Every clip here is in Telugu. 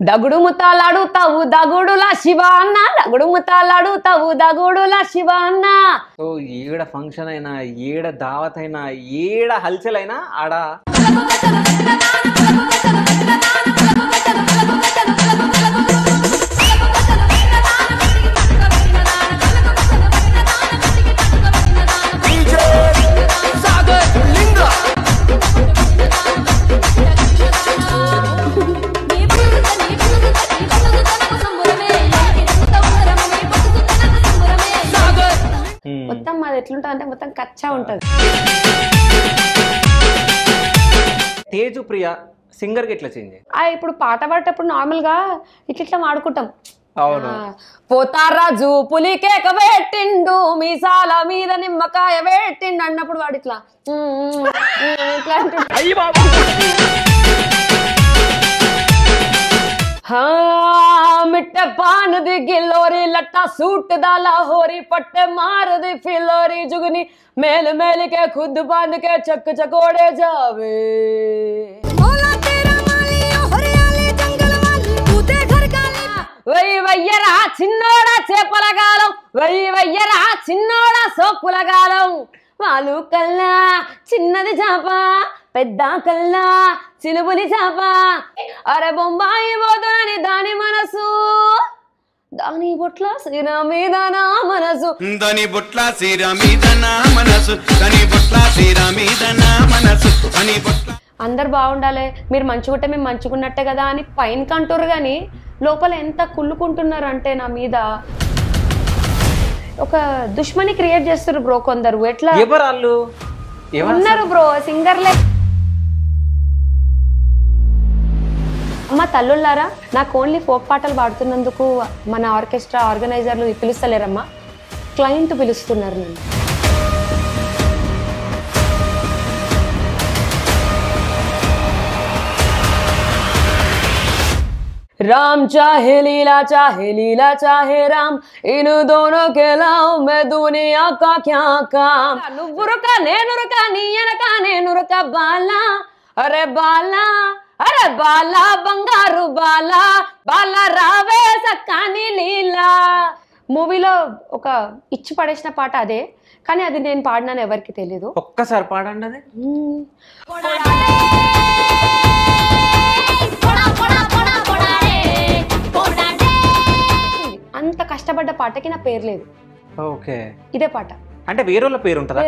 దగుడు ముతాలాడుతావు దగుడులా శివ అన్న దగుడు ముతాలాడుతావు దగుడులా శివ అన్న. సో ఏడ ఫంక్షన్ అయినా ఏడ దావత్ అయినా ఏడ హల్చల్ అయినా ఆడ మొత్తం అది ఎట్లుంటది అంటే మొత్తం కచ్చా ఉంటది. తేజు ప్రియ సింగర్ కి ఎట్లా చేంజ్? ఇప్పుడు పాట పాడేటప్పుడు నార్మల్ గా ఇట్లా వాడుకుంటాం. అవును. పోతారాజు పులికేక పెట్టిండు మీసాల మీద నిమ్మకాయ పెట్టిండు అన్నప్పుడు వాడు ఇట్లా ఇట్లా मिट्टे पान दी गिलोरी लट्टा सूट दा लाहौरी पट्टे मार दी फिलोरी जुगनी मेल मेल के खुद बांध के चक चकोड़े जावे वही वయ్యరా చిన్నోడా చేపలగాలం వయ్యి వయ్యరా చిన్నోడా సోకులగాలం వాళ్ళు కల్లా చిన్నది చాప పెద్ద కల్లా చిలుబులి చాప అరే బొంబాయి పోదునని దాని మనసు దాని బొట్ల సీరా మీద నా మనసు దాని బొట్ల సీరా మీద నా మనసు దాని బొట్ల సీరా మీద నా మనసు దాని బొట్ల. అందరు బాగుండాలి మీరు మంచిగుంటే మేము మంచిగున్నట్టే కదా అని పైన కంటారు కానీ లోపల ఎంత కుళ్ళుకుంటున్నారు అంటే నా మీద ఒక దుష్మని క్రియేట్ చేస్తారు బ్రో కొందరు. ఎట్లా ఉన్నారు బ్రో సింగర్లే. అమ్మ తల్లుళ్ళారా నాకు ఓన్లీ ఫోక్ పాటలు పాడుతున్నందుకు మన ఆర్కెస్ట్రా ఆర్గనైజర్లు పిలుస్తలేరమ్మా, క్లయింట్ పిలుస్తున్నారు నన్ను. राम चाहे लीला चाहे राम इन दोनों के लाओ मैं दुनिया का क्या काम. నువ్వురుక నేనురుక నీయనక నేనురుక బాలా అరే బాలా అరే బాలా బంగారు బాలా బాలా రావే సక్కాని లీలా మూవీలో ఒక ఇచ్చి పడేసిన పాట అదే, కానీ అది నేను పాడినాను ఎవరికి తెలీదు. ఒక్కసారి పాడండి అది. అంత కష్టపడ్డ పాటకి నా పేరు లేదు. ఓకే. ఇదే పాట అంటే వేరేళ్ళ పేరు ఉంటుందా?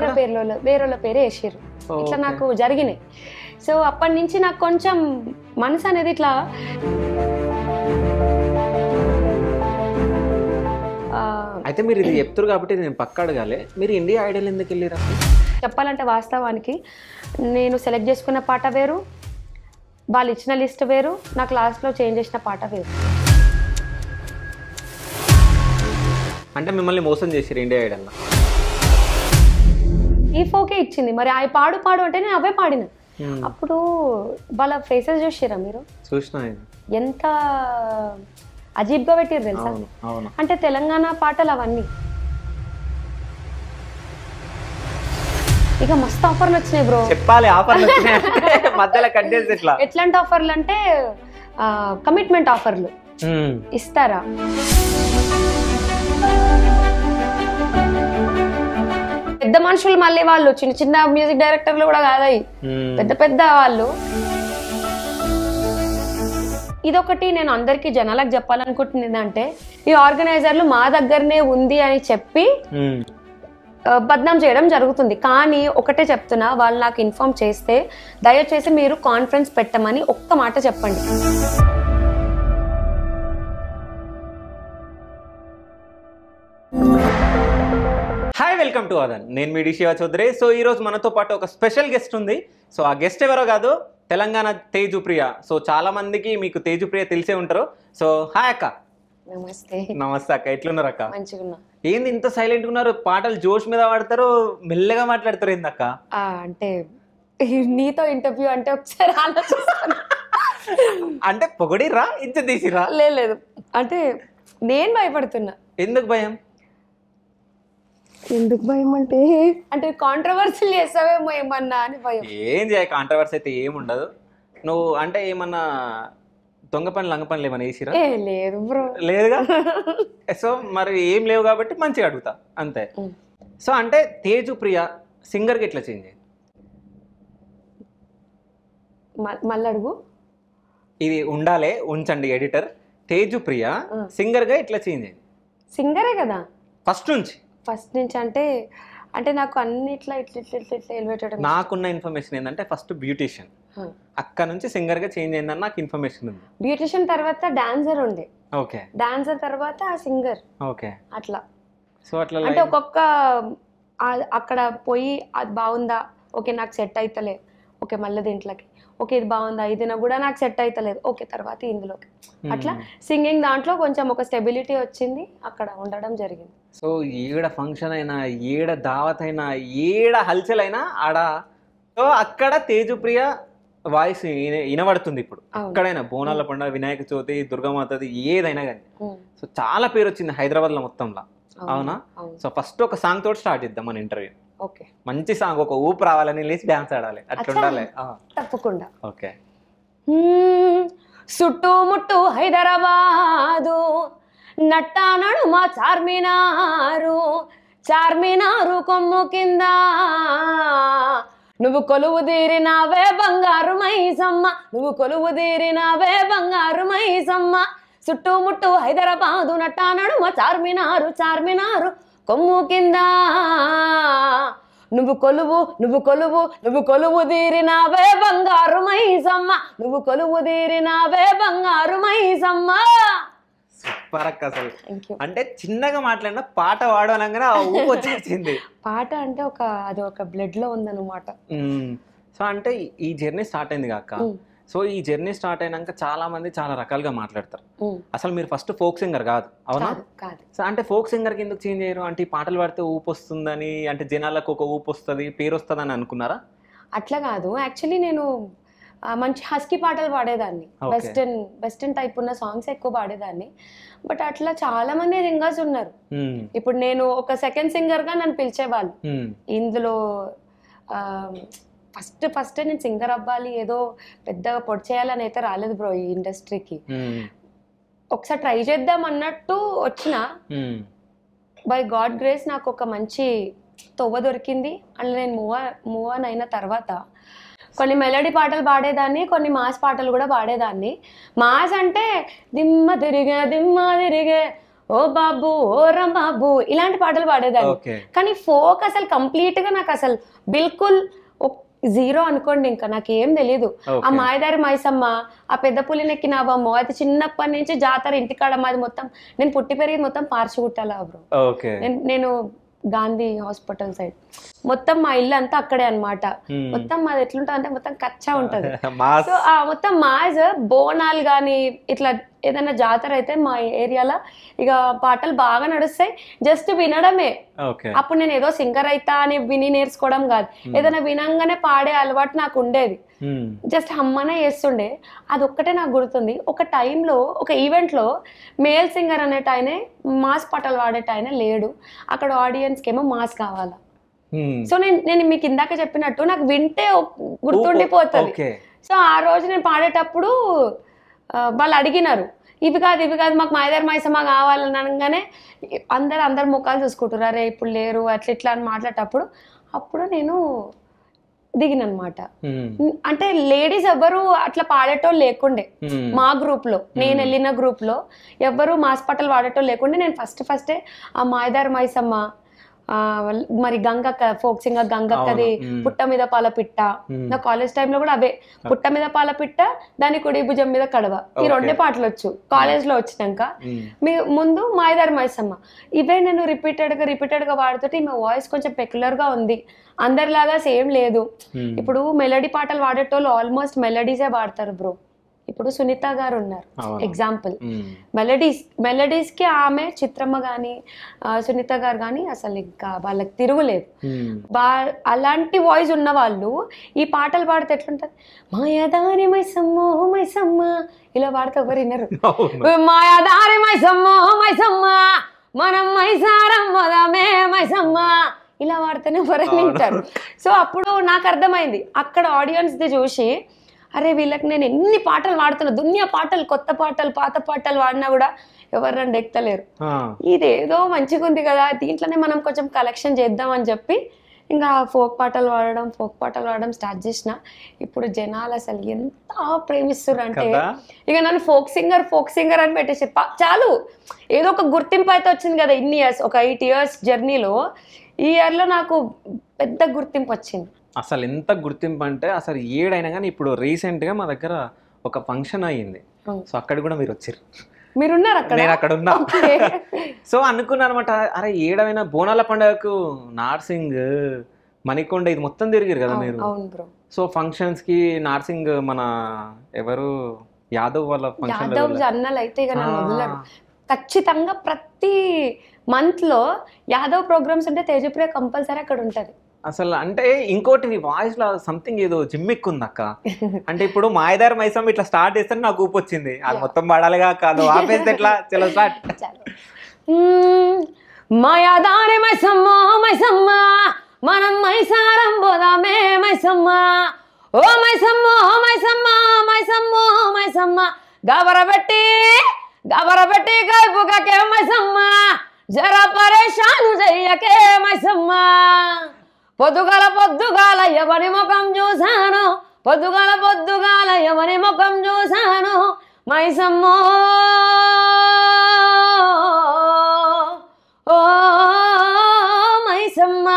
వేరేళ్ళ పేరే వేసారు. ఇట్లా నాకు జరిగినాయి. సో అప్పటి నుంచి నాకు కొంచెం మనసు అనేది ఇట్లా అయితే మీరు ఇది చెప్తారు కాబట్టి నేను పక్క అడగాలి, మీరు ఇండియా ఐడల్ ఎందుకు వెళ్ళిరా? చెప్పాలంటే వాస్తవానికి నేను సెలెక్ట్ చేసుకున్న పాట వేరు, వాళ్ళు ఇచ్చిన లిస్ట్ వేరు, నా క్లాస్లో చేంజ్ చేసిన పాట వేరు. అంటే మిమ్మల్ని మోసం చేసిరు ఇండియా ఐడల్? ఈ ఫోకే ఇచ్చింది మరి ఆ పాడు పాడు అంటే నేను అవే పాడిన. అప్పుడు వాళ్ళ ఫేసెస్ చూసిరా మీరు? చూసినా. ఎంత అజీబ్గా పెట్టిరు తెలుసా? అంటే తెలంగాణ పాటలు అవన్నీ. ఇక మస్తు ఆఫర్లు వచ్చినాయి బ్రో. చెప్పాలి ఆఫర్లు మధ్యలో కట్ చేసి ఎట్లా? ఎట్లాంటి ఆఫర్లు అంటే కమిట్మెంట్ ఆఫర్లు ఇస్తారా? పెద్ద మనుషులు మళ్ళీ వాళ్ళు చిన్న చిన్న మ్యూజిక్ డైరెక్టర్లు కూడా కాదయి, పెద్ద పెద్ద వాళ్ళు. ఇదొకటి నేను అందరికి జనాలకు చెప్పాలనుకుంటున్నది అంటే ఈ ఆర్గనైజర్లు మా దగ్గరనే ఉంది అని చెప్పి బద్నాం చేయడం జరుగుతుంది. కానీ ఒకటే చెప్తున్నా, వాళ్ళు నాకు ఇన్ఫార్మ్ చేస్తే దయచేసి మీరు కాన్ఫరెన్స్ పెట్టమని ఒక్క మాట చెప్పండి. హాయ్, వెల్కమ్ టు అదన్. నేను మీ శివ చౌదరి. సో ఈరోజు మనతో పాటు ఒక స్పెషల్ గెస్ట్ ఉంది. సో ఆ గెస్ట్ ఎవరో కాదు, తెలంగాణ తేజు ప్రియ. సో చాలా మందికి మీకు తేజు ప్రియ తెలిసే ఉంటారు. సో హాయ్ అక్క. నమస్తే. నమస్తే అక్క, ఎట్లున్నారు అక్క? మంచిగా. ఏంది ఇంత సైలెంట్ ఉన్నారు? పాటలు జోష్ మీద పాడతారు, మెల్లగా మాట్లాడతారు ఏందక్క? అంటే నీతో ఇంటర్వ్యూ అంటే ఒకసారి ఆలోచిస్తాను. అంటే పొగడిరా, ఇంత తీసిరా? లేదు, అంటే నేను భయపడుతున్నా. ఎందుకు భయం? ఎందుకు భయం అంటే అంటే కాంట్రవర్సీలు చేస్తావేమో ఏమన్నా అని భయం. ఏం చేయ, కాంట్రవర్సీ అయితే ఏముండదు. నువ్వు అంటే ఏమన్నా దొంగ పని లంగ పనులు ఏమైనా వేసిరా? లేదు బ్రో. లేదుగా. సో మరి ఏం లేవు కాబట్టి మంచిగా అడుగుతా అంతే. సో అంటే తేజుప్రియ సింగర్కి ఎట్లా చేంజ్ అయింది? మళ్ళీ అడుగు. ఇది ఉండాలే, ఉంచండి ఎడిటర్. తేజుప్రియ సింగర్గా ఎట్లా చేంజ్ అయింది? సింగరే కదా ఫస్ట్ నుంచి అంటే అంటే నాకు అన్ని ఇట్లా ఇట్లా ఇట్లా ఇట్లా ఇట్లా ఎలివేటెడ్. నాకున్న ఇన్ఫర్మేషన్ ఏంటంటే ఫస్ట్ బ్యూటిషియన్, అక్కడ నుంచి సింగర్గా చేంజ్ అయిందని నాకు ఇన్ఫర్మేషన్ ఉంది. బ్యూటిషియన్ తర్వాత డాన్సర్ ఉండే. ఓకే. డాన్సర్ తర్వాత సింగర్. ఓకే. అట్లా. సో అట్లా అంటే ఒక్కొక్క అక్కడ పోయి అది బాగుందా, ఓకే నాకు సెట్ అవుతలే, ఓకే మళ్ళీ దీంట్లోకి, ఓకే ఇది బాగుందా, ఇది కూడా నాకు సెట్ అవుతలేదు, ఓకే తర్వాత ఇందులోకి. అట్లా సింగింగ్ దాంట్లో కొంచెం ఒక స్టెబిలిటీ వచ్చింది, అక్కడ ఉండడం జరిగింది. సో ఏడ ఫంక్షన్ అయినా, ఏడ దావత్ అయినా, ఏడ హల్చల్ అయినా ఆడ సో అక్కడ తేజుప్రియ వాయిస్ వినబడుతుంది. ఇప్పుడు ఎక్కడైనా బోనాల పండుగ, వినాయక చవితి, దుర్గామాతది ఏదైనా కానీ. సో చాలా పేరు వచ్చింది హైదరాబాద్లో మొత్తంలో. అవునా? సో ఫస్ట్ ఒక సాంగ్ తోటి స్టార్ట్ చేద్దాం మన ఇంటర్వ్యూ. ఓకే. మంచి సాంగ్, ఒక ఊపు రావాలని లేచి డాన్స్ ఆడాలి, అట్లా ఉండాలి. తప్పకుండా. ఓకే. చుట్టుముట్టు హైదరాబాదు, నట్టా నడుమ చార్మినారు, చార్మినారు కొమ్ము కింద నువ్వు కొలువు తీరినావే బంగారు మైసమ్మ, నువ్వు కొలువు తీరినావే బంగారు మైసమ్మ. చుట్టుముట్టు హైదరాబాదు, నట్టా నడుమ చార్మినారు, చార్మినారు కొమ్ము కింద నువ్వు కొలువు, నువ్వు కొలువు, నువ్వు కొలువు తీరినావే బంగారు మైసమ్మ, నువ్వు కొలువు తీరినావే బంగారు మైసమ్మ. సూపర్ అక్క. అసలు అంటే చిన్నగా మాట్లాడిన పాట పాడనగానే ఆ ఊపు వచ్చేసింది. పాట అంటే అది ఒక బ్లడ్ లో ఉందన్నమాట. సో అంటే ఈ జర్నీ స్టార్ట్ అయింది కాక. సో ఈ జర్నీ స్టార్ట్ అయినాక చాలా మంది చాలా రకాలుగా మాట్లాడతారు. అసలు మీరు ఫస్ట్ ఫోక్ సింగర్ కాదు, అవునా? సో అంటే ఫోక్ సింగర్ కి ఎందుకు చేంజ్ అయ్యారు? అంటే ఈ పాటలు పాడితే ఊపు వస్తుందని, అంటే జనాలకు ఒక ఊపు వస్తుంది, పేరు వస్తుంది అని అనుకున్నారా? అట్లా కాదు. యాక్చువల్లీ నేను మంచి హస్కీ పాటలు పాడేదాన్ని, వెస్టర్న్ టైప్ ఉన్న సాంగ్స్ ఎక్కువ పాడేదాన్ని. బట్ అట్లా చాలా మంది సింగర్స్ ఉన్నారు. ఇప్పుడు నేను ఒక సెకండ్ సింగర్ గా నన్ను పిలిచేవాళ్ళు. ఇందులో ఫస్ట్ నేను సింగర్ అవ్వాలి, ఏదో పెద్దగా పొడి చేయాలని అయితే రాలేదు బ్రో ఈ ఇండస్ట్రీకి. ఒకసారి ట్రై చేద్దాం అన్నట్టు వచ్చిన, బై గాడ్ గ్రేస్ నాకు ఒక మంచి తొవ్వ దొరికింది. అండ్ నేను మూవ్ ఆన్ అయిన తర్వాత కొన్ని మెలోడీ పాటలు పాడేదాన్ని, కొన్ని మాస్ పాటలు కూడా పాడేదాన్ని. మాస్ అంటే దిమ్మ తిరిగే ఓ బాబు ఓ రం బాబు ఇలాంటి పాటలు పాడేదాన్ని. కానీ ఫోక్ అసలు కంప్లీట్ గా నాకు అసలు బిల్కుల్ జీరో అనుకోండి. ఇంకా నాకు ఏం తెలీదు. ఆ మాయదారి మైసమ్మ, ఆ పెద్ద పులినెక్కినావమ్మో, అది చిన్నప్పటి నుంచి జాతర ఇంటికాడ మాది మొత్తం. నేను పుట్టి పెరిగి మొత్తం పార్చిగుట్టాలా బ్రో. నేను గాంధీ హాస్పిటల్ సైడ్ మొత్తం మా ఇల్లు అంతా అక్కడే అనమాట. మొత్తం మాది ఎట్లుంటది అంటే మొత్తం కచ్చా ఉంటది. సో ఆ మొత్తం మాజ్ బోనాలు గాని ఇట్లా ఏదైనా జాతర అయితే మా ఏరియాలో ఇక పాటలు బాగా నడుస్తాయి. జస్ట్ వినడమే. అప్పుడు నేను ఏదో సింగర్ అయితా అని విని నేర్చుకోవడం కాదు, ఏదైనా వినంగానే పాడే అలవాటు నాకు ఉండేది. జస్ట్ అమ్మనే చేస్తుండే. అది ఒక్కటే నాకు గుర్తుంది. ఒక టైంలో ఒక ఈవెంట్ లో మేల్ సింగర్ అనేట ఆయనే మాస్ పాటలు పాడేట ఆయన లేడు. అక్కడ ఆడియన్స్ కి ఏమో మాస్ కావాలా. సో నేను మీకు ఇందాక చెప్పినట్టు నాకు వింటే గుర్తుండిపోతుంది. సో ఆ రోజు నేను పాడేటప్పుడు వాళ్ళు అడిగినారు, ఇవి కాదు మాకు మాయదారి మైసమ్మ కావాలని అనగానే అందరు ముఖాలు చూసుకుంటారు, అరే ఇప్పుడు లేరు అట్లా ఇట్లా అని మాట్లాడేటప్పుడు అప్పుడు నేను దిగినమాట. అంటే లేడీస్ ఎవ్వరు అట్లా పాడేటోళ్ళు లేకుండే మా గ్రూప్ లో. నేను వెళ్ళిన గ్రూప్ లో ఎవ్వరు మాస్ పాటలు పాడేటోళ్ళు లేకుండే. నేను ఫస్టే ఆ మాయదారి మైసమ్మ, మరి గంగక్క, ఫోక్ సింగర్ గంగక్కది పుట్ట మీద పాల పిట్ట, నా కాలేజ్ టైంలో కూడా అవే, పుట్ట మీద పాల పిట్ట, దాని కుడి భుజం మీద కడవ, ఈ రెండే పాటలు వచ్చు కాలేజ్ లో వచ్చినాక. ముందు మాయదారి మైసమ్మ, ఇవే నేను రిపీటెడ్ గా వాడుతుంటే ఈమె వాయిస్ కొంచెం పెక్యులర్ గా ఉంది, అందరిలాగా సేమ్ లేదు. ఇప్పుడు మెలడీ పాటలు వాడేటోళ్ళు ఆల్మోస్ట్ మెలడీసే వాడతారు బ్రో. ఇప్పుడు సునీత గారు ఉన్నారు ఎగ్జాంపుల్. మెలడీస్ కి ఆమె, చిత్రమ్మ గాని సునీత గారు గాని అసలు ఇంకా వాళ్ళకి తిరుగులేదు. అలాంటి వాయిస్ ఉన్న వాళ్ళు ఈ పాటలు పాడితే ఎట్లుంటది, మాయాదారి మైసమ్మో మైసమ్మ ఇలా పాడితే ఎవరు వినరు. మాయాదారి మైసమ్మో మైసమ్మ మనం మైసారం మొదమే మైసమ్మ ఇలా వాడితేనే ఎవరైనా వింటారు. సో అప్పుడు నాకు అర్థమైంది, అక్కడ ఆడియన్స్ ది చూసి అరే వీళ్ళకి నేను ఎన్ని పాటలు పాడుతున్నా, దునియా పాటలు, కొత్త పాటలు, పాత పాటలు వాడినా కూడా ఎవరు నన్ను ఎక్కలేరు. ఇదేదో మంచిగా ఉంది కదా, దీంట్లోనే మనం కొంచెం కలెక్షన్ చేద్దామని చెప్పి ఇంకా ఫోక్ పాటలు పాడడం స్టార్ట్ చేసిన. ఇప్పుడు జనాలు అసలు ఎంత ప్రేమిస్తారు అంటే ఇక నన్ను ఫోక్ సింగర్ అని పెట్టేసి చాలు. ఏదో ఒక గుర్తింపు అయితే వచ్చింది కదా ఇన్ని ఇయర్స్, ఒక 8 years జర్నీలో. ఈ ఇయర్లో నాకు పెద్ద గుర్తింపు వచ్చింది. అసలు ఎంత గుర్తింపు అంటే అసలు ఏడైనా కానీ ఇప్పుడు రీసెంట్గా మా దగ్గర ఒక ఫంక్షన్ అయ్యింది. సో అక్కడ కూడా మీరు వచ్చారు, మీరున్నారు అక్కడ, నేను అక్కడ ఉన్నా. సో అనుకున్నాను అనమాట, అరే ఏడైనా బోనాల పండుగకు నార్సింగ్, మణికొండ ఇది మొత్తం తిరిగారు కదా మీరు. సో ఫంక్షన్స్ కి నార్సింగ్ మన ఎవరు యాదవ్ వాళ్ళ యాదవ్ అన్నలు అయితే ఇక నన్ను వదలరు. ఖచ్చితంగా ప్రతి మంత్ లో యాదవ్ ప్రోగ్రామ్స్ ఉంటే తేజప్రియ కంపల్సరీ అక్కడ ఉంటది. అసలు అంటే ఇంకోటి నీ వాయిస్ లో సంథింగ్ ఏదో జిమ్మిక్ ఉంది అక్క. అంటే ఇప్పుడు మాయదారి మైసమ్మ ఇట్లా స్టార్ట్ చేస్తే నాకు ఊపు వచ్చింది, అది మొత్తం పడాలిగా కాదు ఆపేస్తే ఎట్లా. చలో స్టార్ట్. మాయాదారి మైసమ్మ మైసమ్మ మనం మైసారం పోదామే మైసమ్మ, ఓ మైసమ్మ మైసమ్మ మైసమ్మ మైసమ్మ గబరబెట్టి కైపుకే మైసమ్మ, జరా పరేషాను చెయ్యకే మైసమ్మ. పొద్దుగాల ఎవరి ముఖం చూశాను, పొద్దుగాల ఎవరి ముఖం చూశాను మైసమ్మ, ఓ మైసమ్మ.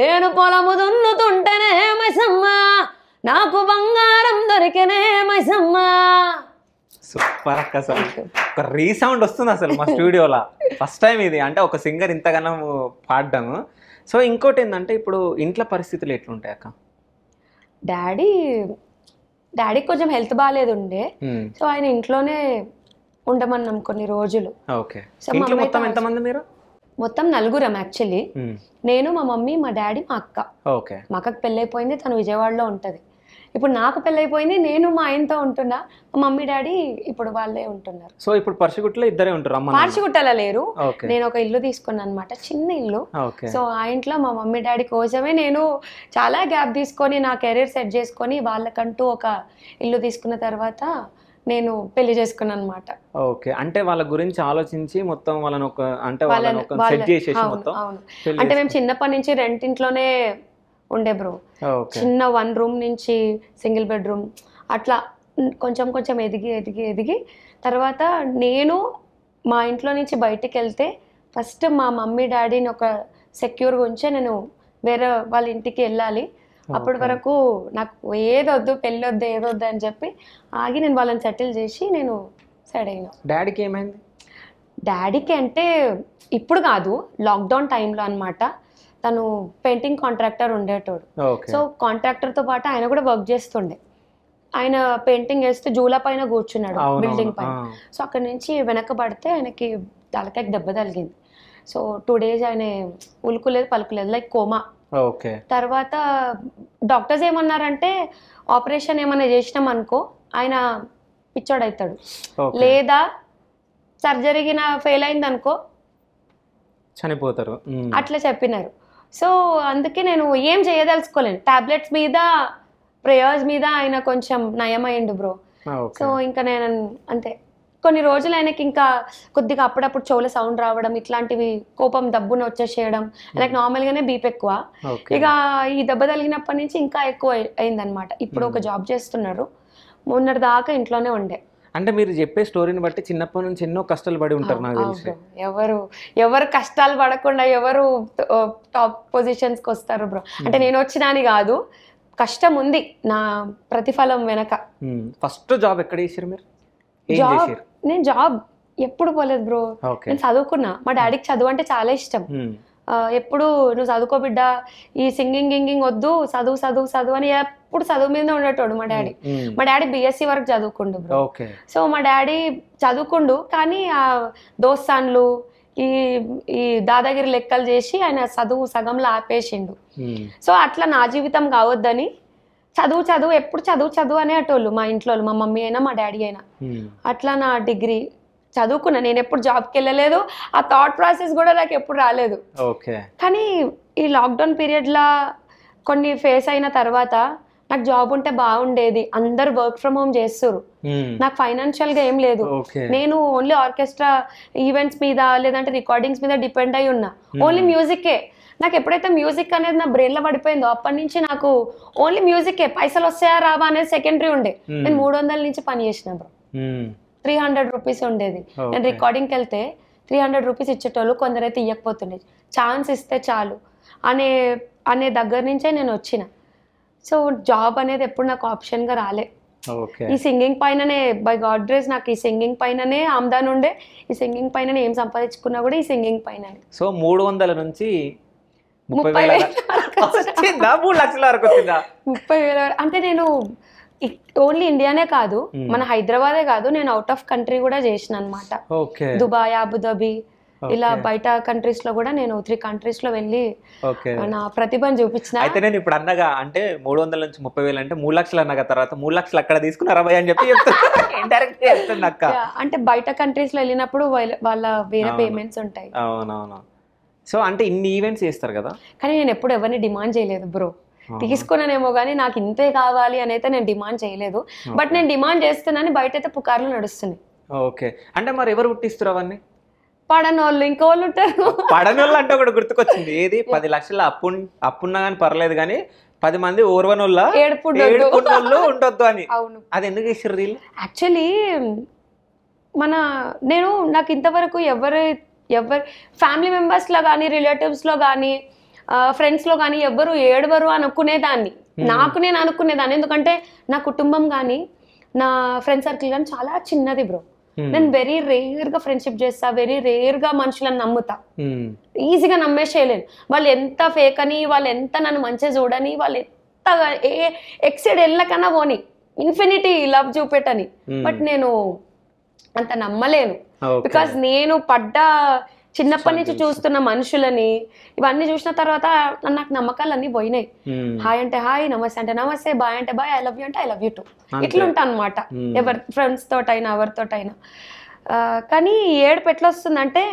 నేను పొలము దున్నుతుంటేనే మైసమ్మ, నాకు బంగారం దొరికినే మైసమ్మ. సూపర్ అక్క. అసలు ఒక రీసౌండ్ వస్తుంది అసలు మా స్టూడియోలో ఫస్ట్ టైం ఇది, అంటే ఒక సింగర్ ఇంతగానం పాడడము. సో ఇంకోటి ఏంటంటే ఇప్పుడు ఇంట్లో పరిస్థితులు ఎట్లుంటాయి అక్క? డాడీ కొంచెం హెల్త్ బాగాలేదు ఉండే, సో ఆయన ఇంట్లోనే ఉండమన్నాం కొన్ని రోజులు. ఓకే. మొత్తం ఎంతమంది మీరు? మొత్తం 4 యాక్చువల్లీ. నేను, మా మమ్మీ, మా డాడీ, మా అక్క. ఓకే. మా అక్కకి పెళ్ళైపోయింది, తను విజయవాడలో ఉంటుంది. ఇప్పుడు నాకు పెళ్ళైపోయింది, నేను మా ఆయనతో ఉంటున్నా, మా మమ్మీ డాడీ ఇప్పుడు వాళ్ళే ఉంటున్నారు. సో ఇప్పుడు పర్షిగుట్టలో ఇద్దరే ఉంటారు? పర్షిగుట్టలో లేరు, నేను ఒక ఇల్లు తీసుకున్నాను అనమాట, చిన్న ఇల్లు. సో ఆ ఇంట్లో మా మమ్మీ డాడీ కోసమే నేను చాలా గ్యాప్ తీసుకొని నా కెరీర్ సెట్ చేసుకొని వాళ్ళకంటూ ఒక ఇల్లు తీసుకున్న తర్వాత నేను పెళ్లి చేసుకున్నాను అనమాట. ఓకే. అంటే వాళ్ళ గురించి ఆలోచించి మొత్తం వాళ్ళని ఒక అంటే వాళ్ళని ఒక సెట్ చేసేసి మొత్తం. అంటే మేము చిన్నప్పటి నుంచి రెంట్ ఇంట్లోనే ఉండే బ్రో. చిన్న 1 room నుంచి సింగిల్ బెడ్రూమ్ అట్లా కొంచెం కొంచెం ఎదిగి తర్వాత నేను మా ఇంట్లో నుంచి బయటికి వెళ్తే ఫస్ట్ మా మమ్మీ డాడీని ఒక సెక్యూర్గా ఉంచే నేను వేరే వాళ్ళ ఇంటికి వెళ్ళాలి. అప్పటి వరకు నాకు ఏదొద్దు, పెళ్ళొద్దు, ఏదొద్దు అని చెప్పి ఆగి నేను వాళ్ళని సెటిల్ చేసి నేను సైడ్ అయినా. డాడీకి ఏమైంది? డాడీకి అంటే ఇప్పుడు కాదు, లాక్డౌన్ టైంలో అనమాట. తను పెయింటింగ్ కాంట్రాక్టర్ ఉండేటోడు. సో కాంట్రాక్టర్తో పాటు ఆయన కూడా వర్క్ చేస్తుండే. ఆయన పెయింటింగ్ వేస్తే జూలా పైన కూర్చున్నాడు బిల్డింగ్ పైన. సో అక్కడి నుంచి వెనకబడితే ఆయనకి తలకాయకి దెబ్బ తగిలింది. సో 2 days ఆయన ఉలుకులేదు పలుకులేదు, లైక్ కోమా. తర్వాత డాక్టర్స్ ఏమన్నారంటే ఆపరేషన్ ఏమైనా చేసినాం అనుకో ఆయన పిచ్చోడవుతాడు, లేదా సర్జరీకి ఫెయిల్ అయింది అనుకో చనిపోతారు అట్లా చెప్పినారు. సో అందుకే నేను ఏం చేయదలుచుకోలేను, టాబ్లెట్స్ మీద ప్రేయర్స్ మీద ఆయన కొంచెం నయమైండు బ్రో. సో ఇంకా నేను అంతే కొన్ని రోజులు ఆయనకి ఇంకా కొద్దిగా అప్పుడప్పుడు చెవుల సౌండ్ రావడం, ఇట్లాంటివి కోపం దబ్బున వచ్చేసేయడం. ఆయనకి నార్మల్గానే బీపీ ఎక్కువ, ఇక ఈ దెబ్బ తగిలినప్పటి నుంచి ఇంకా ఎక్కువ అయిందనమాట. ఇప్పుడు ఒక జాబ్ చేస్తున్నారు, మొన్నటి దాకా ఇంట్లోనే ఉండే. అంటే మీరు చెప్పే స్టోరీని బట్టి చిన్నప్పటి నుంచి ఎన్నో కష్టాలు పడి ఉంటారు నాకు తెలిసి. ఎవరు కష్టాలు పడకుండా ఎవరు టాప్ పొజిషన్స్కి వస్తారు బ్రో. అంటే నేను వచ్చినాని కాదు, కష్టం ఉంది నా ప్రతిఫలం వెనక. ఫస్ట్ జాబ్ ఎక్కడ చేశారు మీరు? నేను జాబ్ ఎప్పుడు పోలేదు బ్రో, నేను చదువుకున్నా. మా డాడీకి చదువు అంటే చాలా ఇష్టం. ఎప్పుడు నువ్వు చదువుకో బిడ్డ, ఈ సింగింగ్ వద్దు, చదువు అని ఎప్పుడు చదువు మీదనే ఉండేటోడు మా డాడీ. మా డాడీ BSc వరకు చదువుకుండు బ్రో. సో మా డాడీ చదువుకుండు, కానీ ఆ దోస్తాన్లు ఈ దాదాగిరి లెక్కలు చేసి ఆయన చదువు సగంలో ఆపేసిండు. సో అట్లా నా జీవితం కావద్దని చదువు ఎప్పుడు చదువు అనేటోళ్ళు మా ఇంట్లో, మా మమ్మీ అయినా మా డాడీ అయినా. అట్లా నా డిగ్రీ చదువుకున్నా, నేను ఎప్పుడు జాబ్కి వెళ్ళలేదు, ఆ థాట్ ప్రాసెస్ కూడా నాకు ఎప్పుడు రాలేదు. కానీ ఈ లాక్డౌన్ పీరియడ్లో కొన్ని ఫేస్ అయిన తర్వాత నాకు జాబ్ ఉంటే బాగుండేది, అందరు వర్క్ ఫ్రమ్ హోమ్ చేస్తారు, నాకు ఫైనాన్షియల్ గా ఏం లేదు, నేను ఓన్లీ ఆర్కెస్ట్రా ఈవెంట్స్ మీద లేదంటే రికార్డింగ్స్ మీద డిపెండ్ అయి ఉన్నా, ఓన్లీ మ్యూజిక్కే. నాకు ఎప్పుడైతే మ్యూజిక్ అనేది నా బ్రెయిన్ లో పడిపోయిందో అప్పటి నుంచి నాకు ఓన్లీ మ్యూజిక్కే, పైసలు వస్తాయా రావా అనేది సెకండరీ ఉండే. నేను 300 నుంచి పని చేసిన బ్రో, 300 రూపీస్ ఉండేది. నేను రికార్డింగ్కి వెళ్తే 300 రూపీస్ ఇచ్చేటోళ్ళు, కొందరైతే ఇవ్వకపోతుండే, ఛాన్స్ ఇస్తే చాలు అనే దగ్గర నుంచే నేను వచ్చిన. సో జాబ్ అనేది ఎప్పుడు నాకు ఆప్షన్గా రాలే. ఈ సింగింగ్ పైననే బై గాడ్ గ్రేస్ నాకు ఈ సింగింగ్ పైననే ఆమ్దాన్ ఉండే, ఈ సింగింగ్ పైననే ఏం సంపాదించుకున్నా కూడా ఈ సింగింగ్ పైననే. సో 300 నుంచి 30,000 3 లక్షల వరకు వచ్చిందా? 30,000 అంటే నేను ఓన్లీ ఇండియానే కాదు, మన హైదరాబాదే కాదు, నేను అవుట్ ఆఫ్ కంట్రీ కూడా చేసిన అనమాట. దుబాయ్, అబుదాబి, ఇలా బయట కంట్రీస్ లో కూడా నేను 3 కంట్రీస్ లో వెళ్ళి నా ప్రతిభను చూపించిన. అయితే నేను ఇప్పుడు అన్నగా అంటే 300 నుంచి 30,000 అంటే 3 లక్షలు అన్నగా, తర్వాత 3 లక్షలు అక్కడ తీసుకున్నారా భయ్ అని చెప్పి చెప్తున్నా. అంటే బయట కంట్రీస్ లో వెళ్ళినప్పుడు వాళ్ళ వేరే పేమెంట్స్ ఉంటాయి. అవునవును. సో అంటే ఇన్ని ఈవెంట్స్ చేస్తారు కదా, కానీ నేను ఎప్పుడు ఎవరిని డిమాండ్ చేయలేదు బ్రో. తీసుకున్నానేమో కానీ నాకు ఇంతే కావాలి అని అయితే నేను డిమాండ్ చేయలేదు. బట్ నేను డిమాండ్ చేస్తున్నాను, బయట అయితే పుకార్లు నడుస్తున్నాయి. ఓకే, అంటే మరి ఎవరు పుట్టిస్తారు అవన్నీ? పడనోళ్ళు, ఇంకోళ్ళు ఉంటారు. పడనోళ్ళు అంటే ఒకటి గుర్తుకొచ్చింది, ఏది 10 లక్షల అప్పున్నా కానీ పర్లేదు కానీ 10 మంది ఓర్వనోళ్ళ ఏడుపున్నోళ్ళు ఉండొద్దు అని. అవును, అది ఎందుకు ఇస్తారు వీళ్ళు? యాక్చువల్లీ నాకు ఇంతవరకు ఎవరు ఫ్యామిలీ మెంబర్స్లో కానీ రిలేటివ్స్లో కానీ ఫ్రెండ్స్లో కానీ ఎవరు ఏడవరు అనుకునేదాన్ని, నాకు నేను అనుకునేదాన్ని. ఎందుకంటే నా కుటుంబం కానీ నా ఫ్రెండ్ సర్కిల్ కానీ చాలా చిన్నది బ్రో. నేను వెరీ రేర్గా ఫ్రెండ్షిప్ చేస్తా, వెరీ రేర్గా మనుషులను నమ్ముతా, ఈజీగా నమ్మేసేయలేను. వాళ్ళు ఎంత ఫేక్ అని, వాళ్ళు ఎంత నన్ను మంచిగా చూడని, వాళ్ళు ఎంత ఎక్సైడ్ వెళ్ళకన్నా పోని ఇన్ఫినిటీ లవ్ చూపెట్టని, బట్ నేను అంత నమ్మలేను. బికాస్ నేను చిన్నప్పటి నుంచి చూస్తున్న మనుషులని ఇవన్నీ చూసిన తర్వాత నాకు నమ్మకాలన్నీ పోయినాయి. హాయ్ అంటే హాయ్, నమస్తే అంటే నమస్తే, బాయ్ అంటే బాయ్, ఐ లవ్ యూ అంటే ఐ లవ్ యూ టూ, ఇట్లుంటా అనమాట ఎవరి ఫ్రెండ్స్ తోటైనా ఎవరితోటైనా. కానీ ఏడుపు ఎట్లా వస్తుందంటే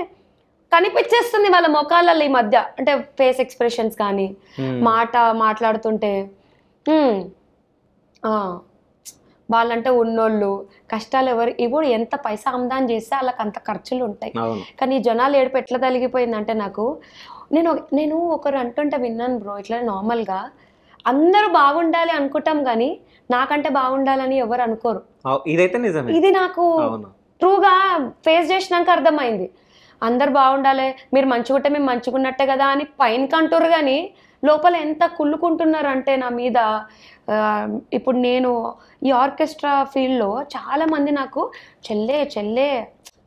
కనిపించేస్తుంది వాళ్ళ ముఖాలలో ఈ మధ్య, అంటే ఫేస్ ఎక్స్ప్రెషన్స్ కానీ మాట్లాడుతుంటే వాళ్ళంటే ఉన్నోళ్ళు కష్టాలు ఇప్పుడు ఎంత పైసా ఆమ్దాన్ చేస్తే వాళ్ళకి అంత ఖర్చులు ఉంటాయి. కానీ జనాలు ఏడుపు ఎట్లా తలిగిపోయిందంటే నేను ఒకరు అంటుంటే విన్నాను బ్రో, ఇట్లా నార్మల్గా అందరూ బాగుండాలి అనుకుంటాం కానీ నాకంటే బాగుండాలని ఎవరు అనుకోరు. ఇదైతే నిజమే. ఇది నాకు ట్రూగా ఫేస్ చేసినాక అర్థమైంది. అందరు బాగుండాలి, మీరు మంచిగుంటే మేము మంచిగున్నట్టే కదా అని పైన అంటారు కానీ లోపల ఎంత కుళ్ళుకుంటున్నారు అంటే నా మీద. ఇప్పుడు నేను ఈ ఆర్కెస్ట్రా ఫీల్డ్లో చాలా మంది నాకు చెల్లే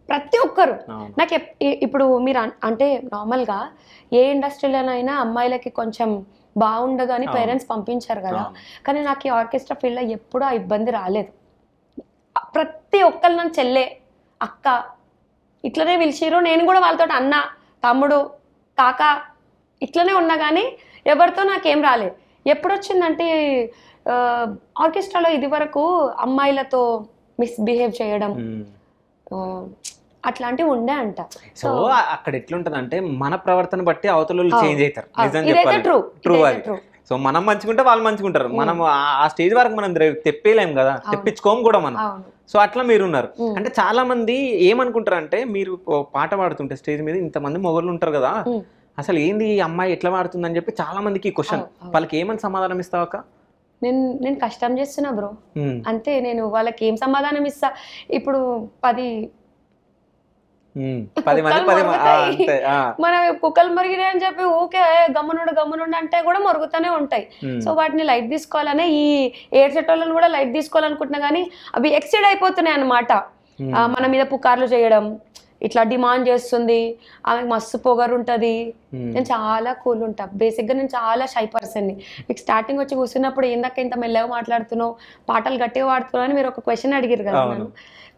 ప్రతి ఒక్కరు నాకు ఇప్పుడు మీరు అంటే నార్మల్గా ఏ ఇండస్ట్రీలోనైనా అమ్మాయిలకి కొంచెం బాగుండదు అని పేరెంట్స్ పంపించారు కదా, కానీ నాకు ఈ ఆర్కెస్ట్రా ఫీల్డ్లో ఎప్పుడూ ఆ ఇబ్బంది రాలేదు. ప్రతి ఒక్కరు నన్ను చెల్లె, అక్క ఇట్లనే పిలిచిరు. నేను కూడా వాళ్ళతో అన్న, తమ్ముడు, కాక ఇట్లనే ఉన్నా కానీ ఎవరితో నాకేం రాలేదు. ఎప్పుడు వచ్చిందంటే ఆర్కెస్ట్రాలో ఇది వరకు అమ్మాయిలతో మిస్బిహేవ్ చేయడం అట్లాంటివి ఉండే అంట. సో అక్కడ ఎట్లుంటది అంటే మన ప్రవర్తన బట్టి అవతల చేంజ్ అవుతారు. నిజం చెప్పాలి, ట్రూ అది. సో మనం మంచుకుంటే వాళ్ళు మంచుకుంటారు. మనం ఆ స్టేజ్ వరకు మనం తెప్పేలేం కదా, తెప్పించుకోము కూడా మనం. సో అట్లా మీరు ఉన్నారు. అంటే చాలా మంది ఏమనుకుంటారు అంటే మీరు పాట పాడుతుంటే స్టేజ్ మీద ఇంతమంది మొగళ్ళు ఉంటారు కదా, అసలు ఏంది ఈ అమ్మాయి ఎట్లా పాడుతుందని చెప్పి చాలా మందికి క్వశ్చన్. వాళ్ళకి ఏమని సమాధానం ఇస్తావక్క? నేను కష్టం చేస్తున్నా బ్రో, అంతే. నేను వాళ్ళకి ఏం సమాధానం ఇస్తా? ఇప్పుడు 10 మనం కుక్కలు మరిగినాయి అని చెప్పి ఊకే గమ్మునుండి అంటే కూడా మరుగుతూనే ఉంటాయి. సో వాటిని లైట్ తీసుకోవాలనే ఈ ఏడ్చేటోళ్ళని కూడా లైట్ తీసుకోవాలనుకుంటున్నా కానీ అవి ఎక్సైడ్ అయిపోతున్నాయి అన్నమాట. మన మీద పుకార్లు చేయడం, ఇట్లా డిమాండ్ చేస్తుంది, ఆమెకు మస్తు పొగరు ఉంటుంది. నేను చాలా కూల్ ఉంటా బేసిక్గా, నేను చాలా షై పర్సన్ని. మీకు స్టార్టింగ్ వచ్చి కూర్చున్నప్పుడు ఏందాక ఇంత మెల్లగా మాట్లాడుతున్నావు, పాటలు గట్టిగా పాడుతున్నావు అని మీరు ఒక క్వశ్చన్ అడిగారు కదా నన్ను.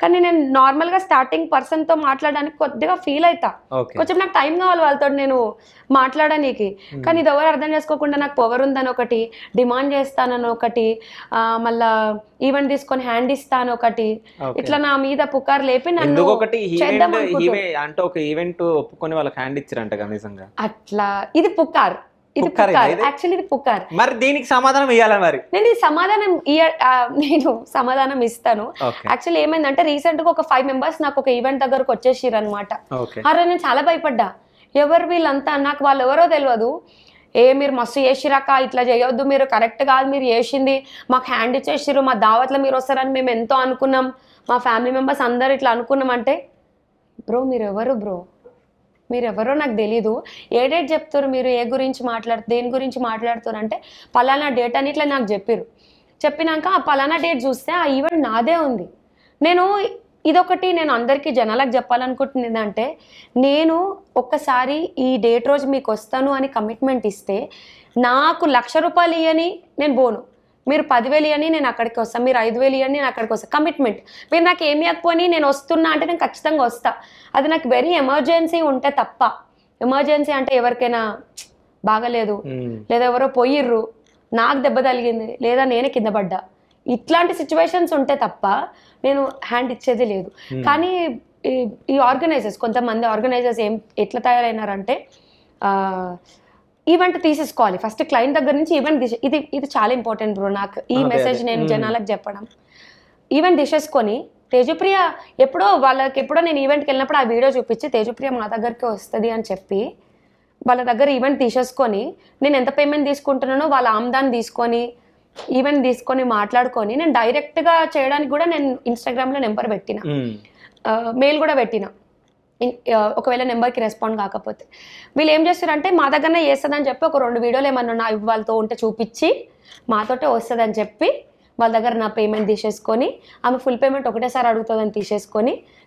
కానీ నేను నార్మల్గా స్టార్టింగ్ పర్సన్తో మాట్లాడడానికి కొద్దిగా ఫీల్ అవుతా, కొంచెం నాకు టైం కావాలి వాళ్ళతో నేను మాట్లాడడానికి. కానీ ఇది ఎవరు అర్థం చేసుకోకుండా నాకు పవర్ ఉందని ఒకటి, డిమాండ్ చేస్తానని ఒకటి, మళ్ళా ఈవెంట్ తీసుకొని హ్యాండ్ ఇస్తాను ఒకటి, ఇట్లా నా మీద పుకారు లేపి నన్ను అంటే ఒక ఈవెంట్ ఒప్పుకొని వాళ్ళకి హ్యాండ్ ఇచ్చారంట నిజంగా. అట్లా ఇది పుకార్, ఇది పుక్కార్ పుక్కార్, ఇది? యాక్చువల్లీ ఇది పుక్కార్. మరి దీనికి సమాధానం ఇవ్వాలి మరి. నేను నేను సమాధానం ఇస్తాను. యాక్చువల్లీ ఏమైందంటే రీసెంట్ గా ఒక 5 మెంబర్స్ నాకు ఒక ఈవెంట్ దగ్గరకు వచ్చేసిర్రు అనమాట. అరే నేను చాలా భయపడ్డా, ఎవరు వీళ్ళంతా, నాకు వాళ్ళు ఎవరో తెలియదు. మీరు మస్తు చేసిరాక, ఇట్లా చేయొద్దు, మీరు కరెక్ట్ కాదు, మీరు చేసింది, మాకు హ్యాండ్ ఇచ్చేసిర్రు, మా దావత్లో మీరు వస్తారని మేము ఎంతో అనుకున్నాం, మా ఫ్యామిలీ మెంబర్స్ అందరు ఇట్లా అనుకున్నాం అంటే, బ్రో మీరెవరో నాకు తెలీదు, ఏ డేట్ చెప్తారు మీరు, దేని గురించి మాట్లాడుతారు అంటే పలానా డేట్ అని ఇట్లా నాకు చెప్పినాక ఆ పలానా డేట్ చూస్తే ఆ ఈవెంట్ నాదే ఉంది. ఇదొకటి నేను అందరికీ జనాలకు చెప్పాలనుకుంటుంది ఏంటంటే, నేను ఒక్కసారి ఈ డేట్ రోజు మీకు వస్తాను అని కమిట్మెంట్ ఇస్తే నాకు 1,00,000 రూపాయలు ఇవ్వని నేను పోను, మీరు 10,000 ఇవ్వని నేను అక్కడికి వస్తాను, మీరు 5,000 ఇవ్వని నేను అక్కడికి వస్తాను. కమిట్మెంట్. మీరు నాకు ఏమి ఇవ్వకపోని నేను వస్తున్నా అంటే నేను ఖచ్చితంగా వస్తా. అది నాకు వెరీ ఎమర్జెన్సీ ఉంటే తప్ప, ఎమర్జెన్సీ అంటే ఎవరికైనా బాగలేదు, లేదా ఎవరో పోయిర్రు, నాకు దెబ్బ తగిలింది, లేదా నేనే కింద పడ్డా, ఇట్లాంటి సిచ్యువేషన్స్ ఉంటే తప్ప నేను హ్యాండ్ ఇచ్చేది లేదు. కానీ ఈ కొంతమంది ఆర్గనైజర్స్ ఎట్లా తయారైనారంటే, ఈవెంట్ తీసేసుకోవాలి ఫస్ట్ క్లయింట్ దగ్గర నుంచి. ఈవెంట్ ఇది చాలా ఇంపార్టెంట్ బ్రో. నాకు ఈ మెసేజ్ నేను జనాలకు చెప్పడం, ఈవెంట్ తీసేసుకొని తేజప్రియ ఎప్పుడో నేను ఈవెంట్కి వెళ్ళినప్పుడు ఆ వీడియో చూపించి తేజప్రియ మా దగ్గరికి వస్తుంది అని చెప్పి వాళ్ళ దగ్గర ఈవెంట్ తీసేసుకొని, నేను ఎంత పేమెంట్ తీసుకుంటున్నానో వాళ్ళ ఆమ్దాన్ని తీసుకొని ఈవెంట్ తీసుకొని మాట్లాడుకొని, నేను డైరెక్ట్గా చేయడానికి కూడా నేను ఇన్స్టాగ్రామ్లో నెంబర్ పెట్టిన, మెయిల్ కూడా పెట్టిన, ఒకవేళ నెంబర్కి రెస్పాండ్ కాకపోతే. వీళ్ళు ఏం చేస్తారంటే మా దగ్గరనే చేస్తుందని చెప్పి ఒక 2 వీడియోలు ఏమన్నా వాళ్ళతో ఉంటే చూపించి మాతోటే వస్తుందని చెప్పి వాళ్ళ దగ్గర నా పేమెంట్ తీసేసుకొని, ఆమె ఫుల్ పేమెంట్ ఒకటేసారి అడుగుతుందని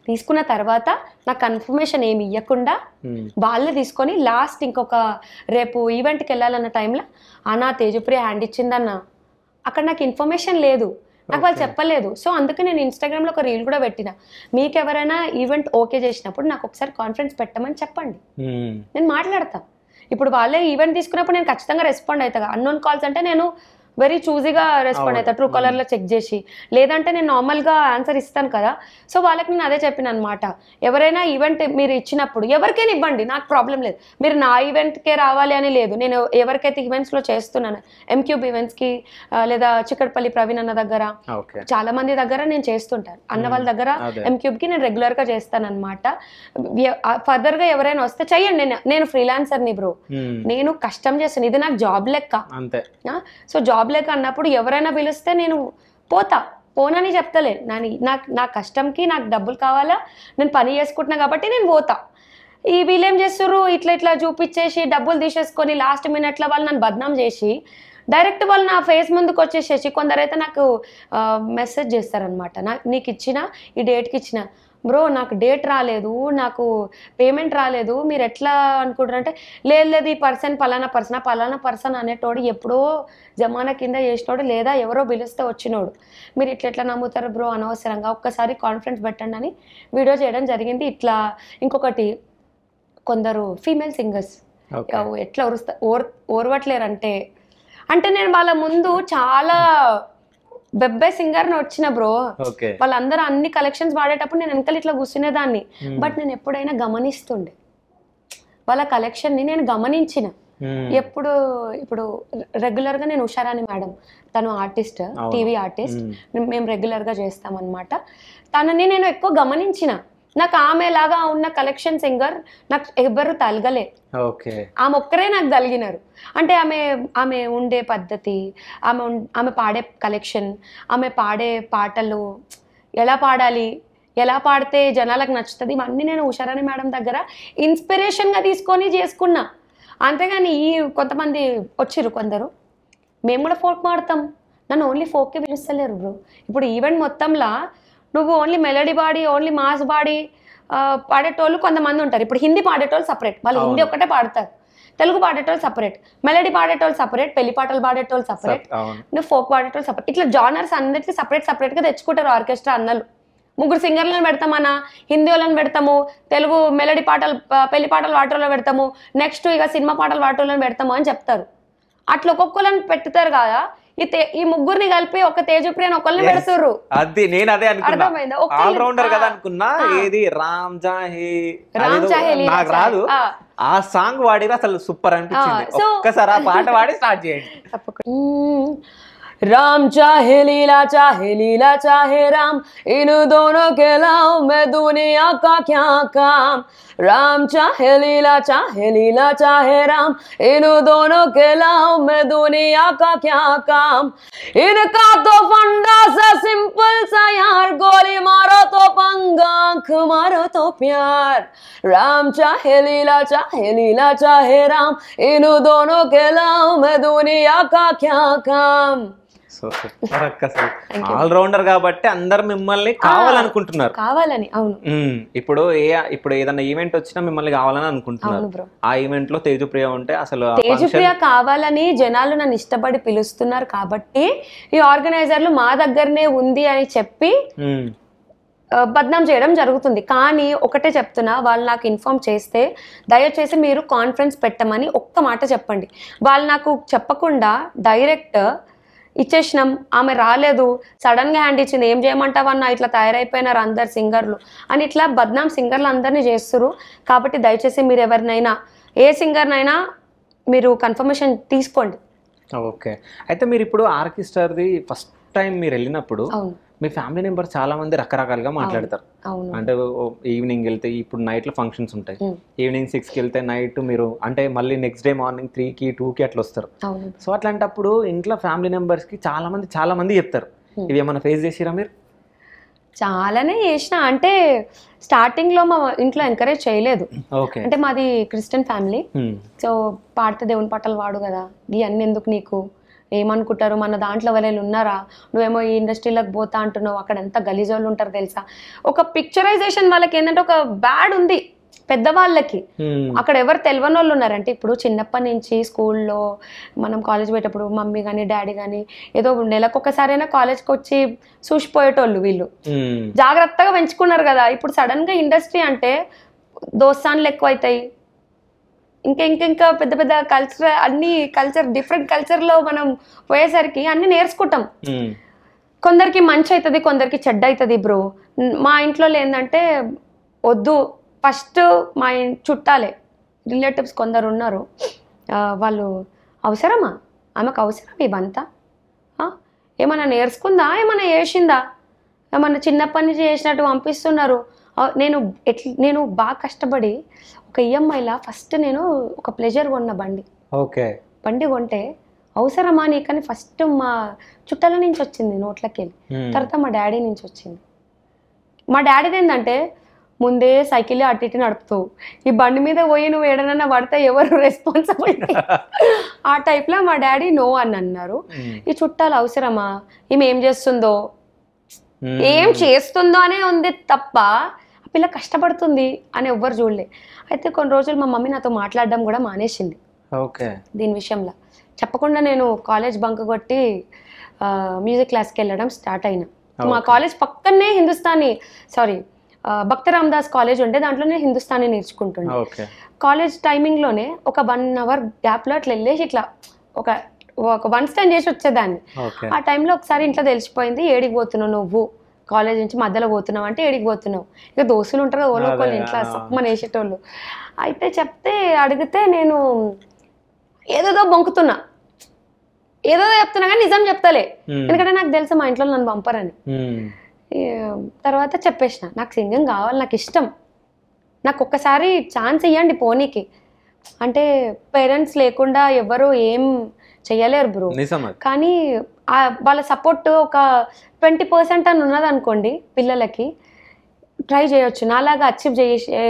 తీసుకున్న తర్వాత నాకు కన్ఫర్మేషన్ ఏమి ఇవ్వకుండా వాళ్ళే తీసుకొని లాస్ట్ ఇంకొక రేపు ఈవెంట్కి వెళ్ళాలన్న టైంలో అన్నా తేజప్రియ హ్యాండ్ ఇచ్చిందన్న, అక్కడ నాకు ఇన్ఫర్మేషన్ లేదు, నాకు వాళ్ళు చెప్పలేదు. సో అందుకే నేను ఇన్స్టాగ్రామ్లో ఒక రీల్ కూడా పెట్టిన, మీకు ఎవరైనా ఈవెంట్ ఓకే చేసినప్పుడు నాకు ఒకసారి కాన్ఫరెన్స్ పెట్టమని చెప్పండి, నేను మాట్లాడతా. ఇప్పుడు వాళ్ళే ఈవెంట్ తీసుకున్నప్పుడు నేను ఖచ్చితంగా రెస్పాండ్ అవుతా. అన్నోన్ కాల్స్ అంటే నేను వెరీ చూజీగా రెస్పాండ్ అవుతా, ట్రూ కాలర్లో చెక్ చేసి, లేదంటే నేను నార్మల్గా ఆన్సర్ ఇస్తాను కదా. సో వాళ్ళకి నేను అదే చెప్పిన అనమాట, ఎవరైనా ఈవెంట్ మీరు ఇచ్చినప్పుడు ఎవరికైనా ఇవ్వండి, నాకు ప్రాబ్లం లేదు, మీరు నా ఈవెంట్కే రావాలి అని లేదు. నేను ఎవరికైతే ఈవెంట్స్లో చేస్తున్నాను, ఎంక్యూబ్ ఈవెంట్స్కి లేదా చిక్కడపల్లి ప్రవీణ్ అన్న దగ్గర, చాలా మంది దగ్గర నేను చేస్తుంటాను, అన్న వాళ్ళ దగ్గర ఎంక్యూబ్కి నేను రెగ్యులర్గా చేస్తాను అనమాట. ఫర్దర్గా ఎవరైనా వస్తే చెయ్యండి, నేను ఫ్రీలాన్సర్ని బ్రో, నేను కష్టం చేస్తాను, ఇది నాకు జాబ్ లెక్క. సో జాబ్ లెక్క అన్నప్పుడు ఎవరైనా పిలిస్తే నేను పోనని చెప్తలే, నా కష్టంకి నాకు డబ్బులు కావాలా, నేను పని చేసుకుంటున్నా కాబట్టి నేను పోతా. వీళ్ళేం చేస్తారు, ఇట్లా చూపించేసి డబ్బులు తీసేసుకొని లాస్ట్ మినిట్లో వాళ్ళు నన్ను బద్నాం చేసి డైరెక్ట్ వాళ్ళు నా ఫేస్ ముందుకు వచ్చేసేసి, కొందరైతే నాకు మెసేజ్ చేస్తారనమాట, నీకు ఇచ్చిన ఈ డేట్కి ఇచ్చిన బ్రో నాకు డేట్ రాలేదు, నాకు పేమెంట్ రాలేదు, మీరు ఎట్లా అనుకుంటారంటే, లేదు ఈ పలానా పర్సన్ అనేటోడు ఎప్పుడో జమానా కింద చేసినోడు, లేదా ఎవరో పిలిస్తే వచ్చినోడు, మీరు ఎట్లా నమ్ముతారు బ్రో అనవసరంగా, ఒక్కసారి కాన్ఫరెన్స్ పెట్టండి అని వీడియో చేయడం జరిగింది. ఇట్లా ఇంకొకటి, కొందరు ఫీమేల్ సింగర్స్ ఎట్లా ఓర్వట్లేరంటే నేను వాళ్ళ ముందు చాలా బెబ్బే సింగర్ ని వచ్చిన బ్రో, వాళ్ళందరూ అన్ని కలెక్షన్స్ వాడేటప్పుడు నేను వెనకాల ఇట్లా కూర్చునేదాన్ని, బట్ నేను ఎప్పుడైనా గమనిస్తుండే వాళ్ళ కలెక్షన్ ని, నేను గమనించిన. ఇప్పుడు రెగ్యులర్ గా నేను ఉషారాణి మేడం, తను ఆర్టిస్ట్, టీవీ ఆర్టిస్ట్, మేము రెగ్యులర్ గా చేస్తాం అనమాట. తనని నేను ఎక్కువ గమనించిన, నాకు ఆమెలాగా ఉన్న కలెక్షన్ సింగర్ నాకు ఎవ్వరు తలగలే, ఆమె ఒక్కరే నాకు తలిగినారు. అంటే ఆమె ఉండే పద్ధతి, ఆమె పాడే కలెక్షన్, ఆమె పాడే పాటలు, ఎలా పాడాలి, ఎలా పాడితే జనాలకు నచ్చుతుంది, ఇవన్నీ నేను ఉషారాణి మేడం దగ్గర ఇన్స్పిరేషన్గా తీసుకొని చేసుకున్నా. అంతేగాని కొంతమంది వచ్చిర్రు కొందరు, మేము కూడా ఫోక్ పాడతాం, నన్ను ఓన్లీ ఫోక్కే పిలుస్తలేరు బ్రో. ఇప్పుడు ఈవెంట్ మొత్తంలో నువ్వు ఓన్లీ మెలడీ పాడి, ఓన్లీ మాస్ పాడి పాడేటోళ్ళు కొంతమంది ఉంటారు. ఇప్పుడు హిందీ పాడేటోళ్ళు సపరేట్, వాళ్ళు హిందీ ఒక్కటే పాడతారు, తెలుగు పాడేటోళ్ళు సపరేట్, మెలడీ పాడేటోళ్ళు సపరేట్, పెళ్లి పాటలు పాడేటోళ్ళు సపరేట్, నువ్వు ఫోక్ పాడేటోళ్ళు సపరేట్, ఇట్లా జానర్స్ అన్నిటికీ సపరేట్గా తెచ్చుకుంటారు ఆర్కెస్ట్రా అన్నలు. 3 సింగర్లను పెడతామన్నా, హిందీ వాళ్ళని పెడతాము, తెలుగు మెలడీ పాటలు పెళ్లి పాటలు వాటర్లో పెడతాము, నెక్స్ట్ ఇక సినిమా పాటలు వాటర్లో పెడతాము అని చెప్తారు. అట్లా ఒక్కొక్కళ్ళని పెట్టుతారు కదా. ఈ ముగ్గురిని కలిపి ఒక తేజప్రియని ఒకళ్ళని పెడుతుర్రు. అది నేను అదే అనుకున్నా, అర్థమైందా? ఆల్ రౌండర్ కదా అనుకున్నా. ఏది రామ్ జాహే నాకు రాదు, ఆ సాంగ్ వాడిరా అసలు సూపర్ అనిపించింది. ఒక్కసారి ఆ పాట వాడి స్టార్ట్ చేయండి. राम चाहे लीला चाहे राम, इन दोनों के लाओ मैं दुनिया का क्या काम. राम चाहे लीला चाहे राम, इन दोनों के लाओ मैं दुनिया का क्या काम. इनका तो फंडा सा सिंपल सा यार, गोली मारो तो पंगा, आंख मारो तो प्यार. राम चाहे लीला चाहे राम, इन दोनों के लाओ मैं दुनिया का क्या काम. ఆల్ రౌండర్ కాబట్టి అందరు మిమ్మల్ని కావాలనుకుంటున్నారు. కావాలని. అవును. ఇప్పుడు ఏదైనా ఈవెంట్ వచ్చినా మిమ్మల్ని కావాలని అనుకుంటున్నారు. ఆ ఈవెంట్ లో తేజప్రియ ఉంటే అసలు తేజప్రియ కావాలని జనాలు నన్ను ఇష్టపడి పిలుస్తున్నారు కాబట్టి ఈ ఆర్గనైజర్లు మా దగ్గరనే ఉంది అని చెప్పి బద్నాం చేయడం జరుగుతుంది. కానీ ఒకటే చెప్తున్నా, వాళ్ళు నాకు ఇన్ఫార్మ్ చేస్తే దయచేసి మీరు కాన్ఫరెన్స్ పెట్టమని ఒక్క మాట చెప్పండి. వాళ్ళు నాకు చెప్పకుండా డైరెక్ట్ ఇచ్చేసినాం, ఆమె రాలేదు, సడన్గా హ్యాండ్ ఇచ్చింది, ఏం చేయమంటావన్నా, ఇట్లా తయారైపోయినారు అందరు సింగర్లు అని ఇట్లా బద్నాం సింగర్లు అందరినీ చేస్తున్నారు. కాబట్టి దయచేసి మీరు ఎవరినైనా ఏ సింగర్నైనా మీరు కన్ఫర్మేషన్ తీసుకోండి. ఓకే. అయితే మీరు ఇప్పుడు ఆర్కెస్ట్రాది ఫస్ట్ టైం మీరు వెళ్ళినప్పుడు మీ ఫ్యామిలీ మెంబర్స్ చాలా మంది రకరకాలుగా మాట్లాడతారు. అంటే ఈవినింగ్ వెళ్తే ఇప్పుడు నైట్ లో ఫంక్షన్స్ ఉంటాయి, ఈవినింగ్ 6కి వెళ్తే నైట్ మీరు అంటే మళ్ళీ నెక్స్ట్ డే మార్నింగ్ 3కి 2కి అట్లా వస్తారు. సో అట్లాంటప్పుడు ఇంట్లో ఫ్యామిలీ మెంబర్స్ కి చాలా మంది చెప్తారు. ఇవి ఏమైనా ఫేస్ చేసిరా మీరు? చాలానే చేసిన. అంటే స్టార్టింగ్ లో మా ఇంట్లో ఎంకరేజ్ చేయలేదు. అంటే మాది క్రిస్టియన్ ఫ్యామిలీ. సో పాడితే దేవుని పాటలు వాడు కదా, ఇవన్నీ ఎందుకు నీకు, ఏమనుకుంటారు, మన దాంట్లో ఎవరైనా ఉన్నారా, నువ్వేమో ఈ ఇండస్ట్రీలోకి పోతా అంటున్నావు, అక్కడ ఎంత గలీజోళ్ళు ఉంటారు తెలుసా. ఒక పిక్చరైజేషన్ వాళ్ళకి ఏంటంటే ఒక బ్యాడ్ ఉంది పెద్దవాళ్ళకి. అక్కడ ఎవరు తెలియని వాళ్ళు ఉన్నారంటే ఇప్పుడు చిన్నప్పటి నుంచి స్కూల్లో మనం కాలేజ్ పోయేటప్పుడు మమ్మీ కానీ డాడీ కానీ ఏదో నెలకొకసారైనా కాలేజ్కి వచ్చి చూసిపోయేటోళ్ళు. వీళ్ళు జాగ్రత్తగా పెంచుకున్నారు కదా. ఇప్పుడు సడన్ గా ఇండస్ట్రీ అంటే దోస్తాన్లు ఎక్కువ అవుతాయి, ఇంకా పెద్ద పెద్ద కల్చర్ డిఫరెంట్ కల్చర్లో మనం పోయేసరికి అన్ని నేర్చుకుంటాం. కొందరికి మంచి అవుతుంది, కొందరికి చెడ్డ అవుతుంది. బ్రో మా ఇంట్లో ఏంటంటే వద్దు, ఫస్ట్ మా చుట్టాలే రిలేటివ్స్ కొందరు ఉన్నారు, వాళ్ళు అవసరమా, ఆమెకు అవసరం ఇవంతా, ఏమన్నా నేర్చుకుందా, ఏమన్నా చేసిందా, ఏమన్నా చిన్నప్పటి నుంచి చేసినట్టు పంపిస్తున్నారు. నేను బాగా కష్టపడి ఒక ఈఎంఐలా ఫస్ట్ నేను ఒక ప్లెజర్ కొన్న బండి కొంటే అవసరమా నీకని ఫస్ట్ మా చుట్టాల నుంచి వచ్చింది నోట్లకి వెళ్ళి, తర్వాత మా డాడీ నుంచి వచ్చింది. మా డాడీది ఏంటంటే ముందే సైకిల్ అటు ఇటు నడుపుతూ ఈ బండి మీద పోయి నువ్వు ఏడనన్నా పడితే ఎవరు రెస్పాన్సిబిలిటీ ఆ టైప్లో మా డాడీ నో అని అన్నారు. ఈ చుట్టాలు అవసరమా, ఈమె ఏం చేస్తుందో అనే ఉంది తప్ప ఆ పిల్ల కష్టపడుతుంది అని ఎవ్వరు చూడలే. అయితే కొన్ని రోజులు మా మమ్మీ నాతో మాట్లాడడం కూడా మానేసింది దీని విషయంలో. చెప్పకుండా నేను కాలేజ్ బంక్ కొట్టి మ్యూజిక్ క్లాస్కి వెళ్ళడం స్టార్ట్ అయినా. మా కాలేజ్ పక్కనే భక్త రామదాస్ కాలేజ్ ఉంటే దాంట్లో నేను హిందుస్థానీ నేర్చుకుంటున్నా. కాలేజ్ టైమింగ్లోనే ఒక 1 hour గ్యాప్లో అట్లా వెళ్ళేసి ఇట్లా ఒక 1 stand చేసి వచ్చేదాన్ని. ఆ టైంలో ఒకసారి ఇంట్లో తెలిసిపోయింది, ఏడికి పోతున్నావు నువ్వు, కాలేజ్ నుంచి మధ్యలో పోతున్నావు అంటే ఏడికి పోతున్నావు, ఇక దోస్తులు ఉంటారు కదా ఓలోకోళ్ళు ఇంట్లో సప్పమని వేసేటోళ్ళు. అయితే అడిగితే నేను ఏదేదో బొంకుతున్నా, ఏదో చెప్తున్నా కానీ నిజం చెప్తలే, ఎందుకంటే నాకు తెలుసు మా ఇంట్లో నన్ను పంపరని. తర్వాత చెప్పేసిన నాకు సింగింగ్ కావాలి, నాకు ఇష్టం, నాకు ఒక్కసారి ఛాన్స్ ఇవ్వండి పోనీకి. అంటే పేరెంట్స్ లేకుండా ఎవరు ఏం చెయ్యలేరు బ్రో. కానీ వాళ్ళ సపోర్ట్ ఒక 20% అని ఉన్నది అనుకోండి, పిల్లలకి ట్రై చేయొచ్చు, నాలాగా అచీవ్ చేసే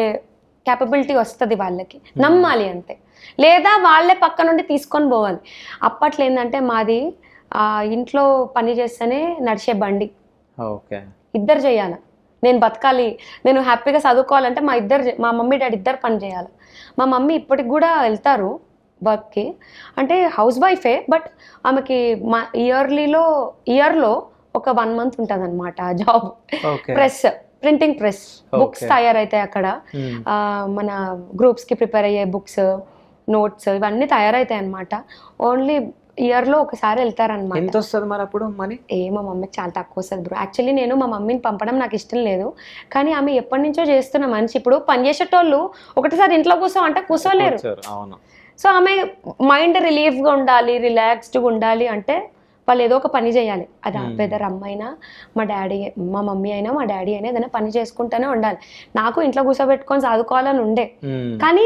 క్యాపబిలిటీ వస్తుంది వాళ్ళకి, నమ్మాలి అంతే. లేదా వాళ్ళే పక్క నుండి తీసుకొని పోవాలి. అప్పట్లో ఏంటంటే మాది ఇంట్లో పని చేస్తేనే నడిచే బండి, ఇద్దరు చేయాలి, నేను బతకాలి, నేను హ్యాపీగా చదువుకోవాలంటే మా మమ్మీ డాడీ ఇద్దరు పని చేయాలి. మా మమ్మీ ఇప్పటికి కూడా వెళ్తారు వర్క్కి, అంటే హౌస్ వైఫే, బట్ ఆమెకి మా ఇయర్లో ఒక 1 month ఉంటుంది అనమాట జాబ్. ప్రింటింగ్ ప్రెస్, బుక్స్ తయారైతాయి అక్కడ, మన గ్రూప్స్కి ప్రిపేర్ అయ్యే బుక్స్, నోట్స్ ఇవన్నీ తయారవుతాయి అన్నమాట. ఓన్లీ ఇయర్లో ఒకసారి వెళ్తారనమాట. ఎంత వస్తుంది మరి అప్పుడు మనీ? మా మమ్మీకి చాలా తక్కువ వస్తుంది బ్రో. యాక్చువల్లీ నేను మా మమ్మీని పంపడం నాకు ఇష్టం లేదు, కానీ ఆమె ఎప్పటి నుంచో చేస్తున్న మనిషి. ఇప్పుడు పని చేసేటోళ్ళు ఒకటిసారి ఇంట్లో అంటే కూర్చోలేరు. సో ఆమె మైండ్ రిలీఫ్గా ఉండాలి, రిలాక్స్డ్గా ఉండాలి అంటే వాళ్ళు ఏదో ఒక పని చేయాలి. అది వెదర్ అమ్మైనా మా డాడీ, మా మమ్మీ అయినా మా డాడీ అయినా ఏదైనా పని చేసుకుంటూనే ఉండాలి. నాకు ఇంట్లో కూర్చోబెట్టుకొని చదువుకోవాలని ఉండే, కానీ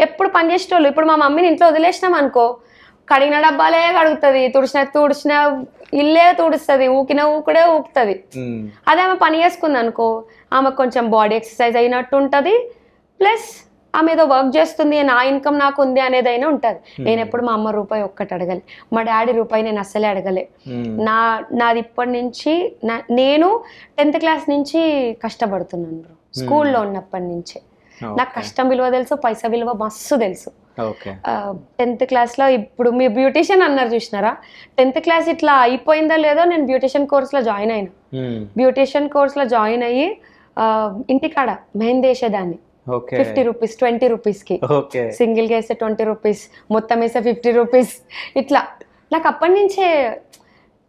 ఎప్పుడు పని చేసేటోళ్ళు. ఇప్పుడు మా మమ్మీని ఇంట్లో వదిలేసినాం అనుకో, కడిగిన డబ్బాలే కడుగుతుంది, తుడిచిన ఇల్లే తుడుస్తుంది, ఊకుడే ఊపుతుంది. అదే ఆమె పని చేసుకుంది అనుకో, ఆమెకు కొంచెం బాడీ ఎక్సర్సైజ్ అయినట్టు ఉంటుంది, ప్లస్ ఆమె ఏదో వర్క్ చేస్తుంది, నా ఇన్కమ్ నాకు ఉంది అనేదైనా ఉంటుంది. నేను ఎప్పుడు మా అమ్మ రూపాయి ఒక్కటి అడగలే, మా డాడీ రూపాయి నేను అస్సలే అడగలే. నాది ఇప్పటి నుంచి నేను 10th క్లాస్ నుంచి కష్టపడుతున్నాను బ్రో. స్కూల్లో ఉన్నప్పటి నుంచే నాకు కష్టం విలువ తెలుసు, పైసా విలువ మస్తు తెలుసు. 10th క్లాస్లో ఇప్పుడు మీ బ్యూటిషియన్ అన్నారు చూసినారా, 10th క్లాస్ ఇట్లా అయిపోయిందో లేదో నేను బ్యూటిషియన్ కోర్స్లో జాయిన్ అయినా. బ్యూటిషియన్ కోర్స్లో జాయిన్ అయ్యి ఇంటికాడ మెహందీ వేసేదాన్ని. 50 రూపీస్, 20 రూపీస్కి సింగిల్గా వేస్తే 20 రూపీస్, మొత్తం వేస్తే 50 రూపీస్. ఇట్లా నాకు అప్పటి నుంచే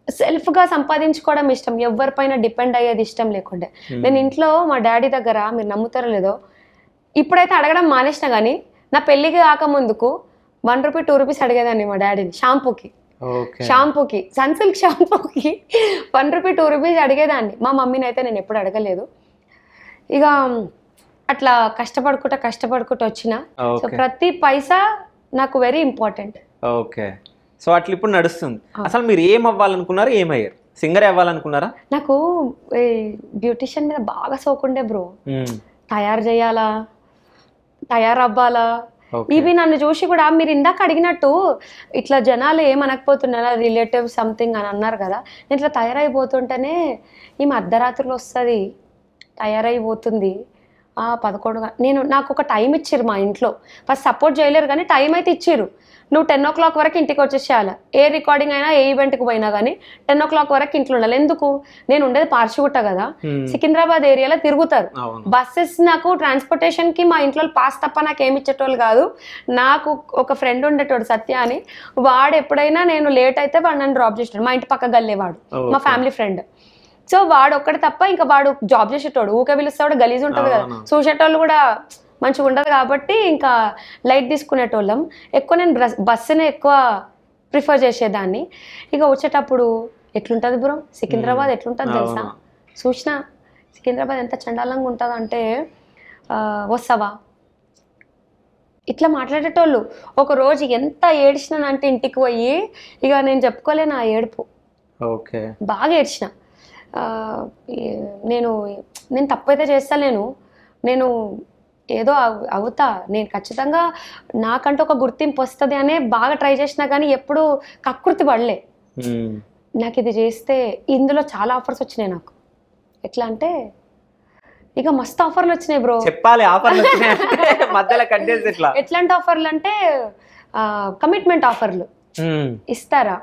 సెల్ఫ్గా సంపాదించుకోవడం ఇష్టం, ఎవరిపైన డిపెండ్ అయ్యేది ఇష్టం లేకుండే. నేను ఇంట్లో మా డాడీ దగ్గర, మీరు నమ్ముతారో లేదో, ఇప్పుడైతే అడగడం మానేసిన, కానీ నా పెళ్ళికి కాకముందుకు 1 రూపీ 2 రూపీస్ అడిగేదాన్ని మా డాడీని షాంపూకి సన్సిల్క్ షాంపూకి 1 రూపీ 2 రూపీస్ అడిగేదాన్ని. మా మమ్మీని అయితే నేను ఎప్పుడు అడగలేదు. ఇక అట్లా కష్టపడుకుంటూ వచ్చిన. సో ప్రతి పైసా నాకు వెరీ ఇంపార్టెంట్. ఓకే, సో అట్లా ఇప్పుడు నడుస్తుంది. అసలు మీరు ఏం అవ్వాలనుకున్నారు, ఏమయ్యారు? సింగర్ అవ్వాలనుకున్నారా? నాకు బ్యూటిషియన్ మీద బాగా సోకుండే బ్రో. తయారు చేయాలా, తయారవ్వాలా, ఇవి నన్ను చూసి కూడా మీరు ఇందాక అడిగినట్టు ఇట్లా జనాలు ఏమనకపోతున్నారా, రిలేటివ్ సంథింగ్ అని అన్నారు కదా, నేను ఇట్లా తయారైపోతుంటేనే ఈమె అర్ధరాత్రులు వస్తుంది, తయారైపోతుంది 11 నాకు ఒక టైం ఇచ్చిర్రు మా ఇంట్లో. ఫస్ట్ సపోర్ట్ చేయలేరు కానీ టైం అయితే ఇచ్చిర్రు. నువ్వు 10 o'clock వరకు ఇంటికి వచ్చేసేయాలి, ఏ రికార్డింగ్ అయినా ఏ ఈవెంట్కి పోయినా కానీ 10 o'clock వరకు ఇంట్లో ఉండాలి. ఎందుకు, నేను ఉండేది పార్షిగుట్ట కదా, సికింద్రాబాద్ ఏరియాలో తిరుగుతారు బస్సెస్. నాకు ట్రాన్స్పోర్టేషన్కి మా ఇంట్లో పాస్ తప్ప నాకు ఏమి ఇచ్చేటోళ్ళు కాదు. నాకు ఒక ఫ్రెండ్ ఉండేటోడు సత్య అని, వాడు ఎప్పుడైనా నేను లేట్ అయితే వాడు నన్ను డ్రాప్ చేసేటాడు. మా ఇంటి పక్క గల్లేవాడు, మా ఫ్యామిలీ ఫ్రెండ్. సో వాడు ఒక్కటి తప్ప ఇంకా వాడు జాబ్ చేసేటోడు, ఊకే పిలుస్తాడు, గలీజ్ ఉంటుంది కదా, చూసేటోళ్ళు కూడా మంచిగా ఉండదు కాబట్టి ఇంకా లైట్ తీసుకునేటోళ్ళం. ఎక్కువ నేను బస్సునే ఎక్కువ ప్రిఫర్ చేసేదాన్ని. ఇక వచ్చేటప్పుడు ఎట్లుంటుంది బ్రో సికింద్రాబాద్, ఎట్లుంటుంది తెలుసా? చూసినా సికింద్రాబాద్ ఎంత చండాలంగా ఉంటుంది అంటే, వస్తావా ఇట్లా మాట్లాడేటోళ్ళు. ఒక రోజు ఎంత ఏడ్చినానంటే ఇంటికి పోయి, ఇక నేను చెప్పుకోలే నా ఏడుపు. బాగా ఏడ్చిన. నేను తప్పైతే చేస్తలేను, నేను ఏదో అవుతా, నేను ఖచ్చితంగా నాకంటూ ఒక గుర్తింపు వస్తుంది అనే బాగా ట్రై చేసినా కానీ ఎప్పుడు కకృతి పడలే. నాకు ఇది చేస్తే ఇందులో చాలా ఆఫర్స్ వచ్చినాయి నాకు. ఎట్లా అంటే ఇక మస్తు ఆఫర్లు వచ్చినాయి బ్రో, చెప్పాలి. ఎట్లాంటి ఆఫర్లు అంటే కమిట్మెంట్ ఆఫర్లు ఇస్తారా,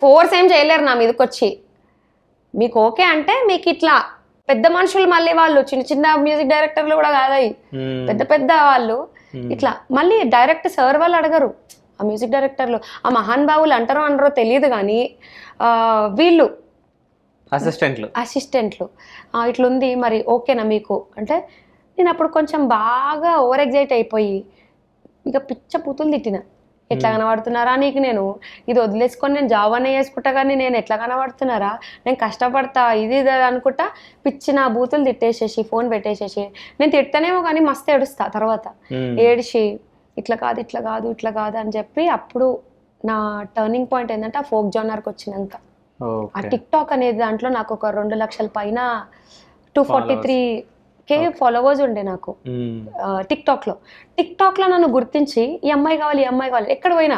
ఫోర్స్ ఏం చేయలేరు నా మీదకి వచ్చి. మీకు ఓకే అంటే మీకు ఇట్లా పెద్ద మనుషులు, మళ్ళీ వాళ్ళు చిన్న చిన్న మ్యూజిక్ డైరెక్టర్లు కూడా కాదాయి, పెద్ద వాళ్ళు ఇట్లా మళ్ళీ డైరెక్ట్ సార్ వాళ్ళు అడగరు. ఆ మ్యూజిక్ డైరెక్టర్లు, ఆ మహాన్ బావులు అంటారో తెలియదు కానీ వీళ్ళు అసిస్టెంట్లు ఇట్లుంది మరి ఓకేనా మీకు అంటే, నేను అప్పుడు కొంచెం బాగా ఓవర్ ఎగ్జైట్ అయిపోయి ఇక పిచ్చ పూతులు తిట్టిన. ఎట్లా కనబడుతున్నారా నీకు, నేను ఇది వదిలేసుకొని నేను జాబ్ అనే చేసుకుంటా కానీ నేను ఎట్లా కనబడుతున్నారా, నేను కష్టపడతా ఇది అనుకుంటా పిచ్చి నా బూతులు తిట్టేసేసి ఫోన్ పెట్టేసేసి, నేను తిట్టనేమో కానీ మస్తు ఏడుస్తా. తర్వాత ఏడిసి ఇట్లా కాదు అని చెప్పి, అప్పుడు నా టర్నింగ్ పాయింట్ ఏంటంటే ఆ ఫోక్ జానర్కి వచ్చినాక. ఆ టిక్ టాక్ అనేది దాంట్లో నాకు ఒక 2 లక్షల పైన 243K ఫాలోవర్స్ ఉండే నాకు టిక్ టాక్ లో నన్ను గుర్తించి ఈ అమ్మాయి కావాలి ఎక్కడ పోయినా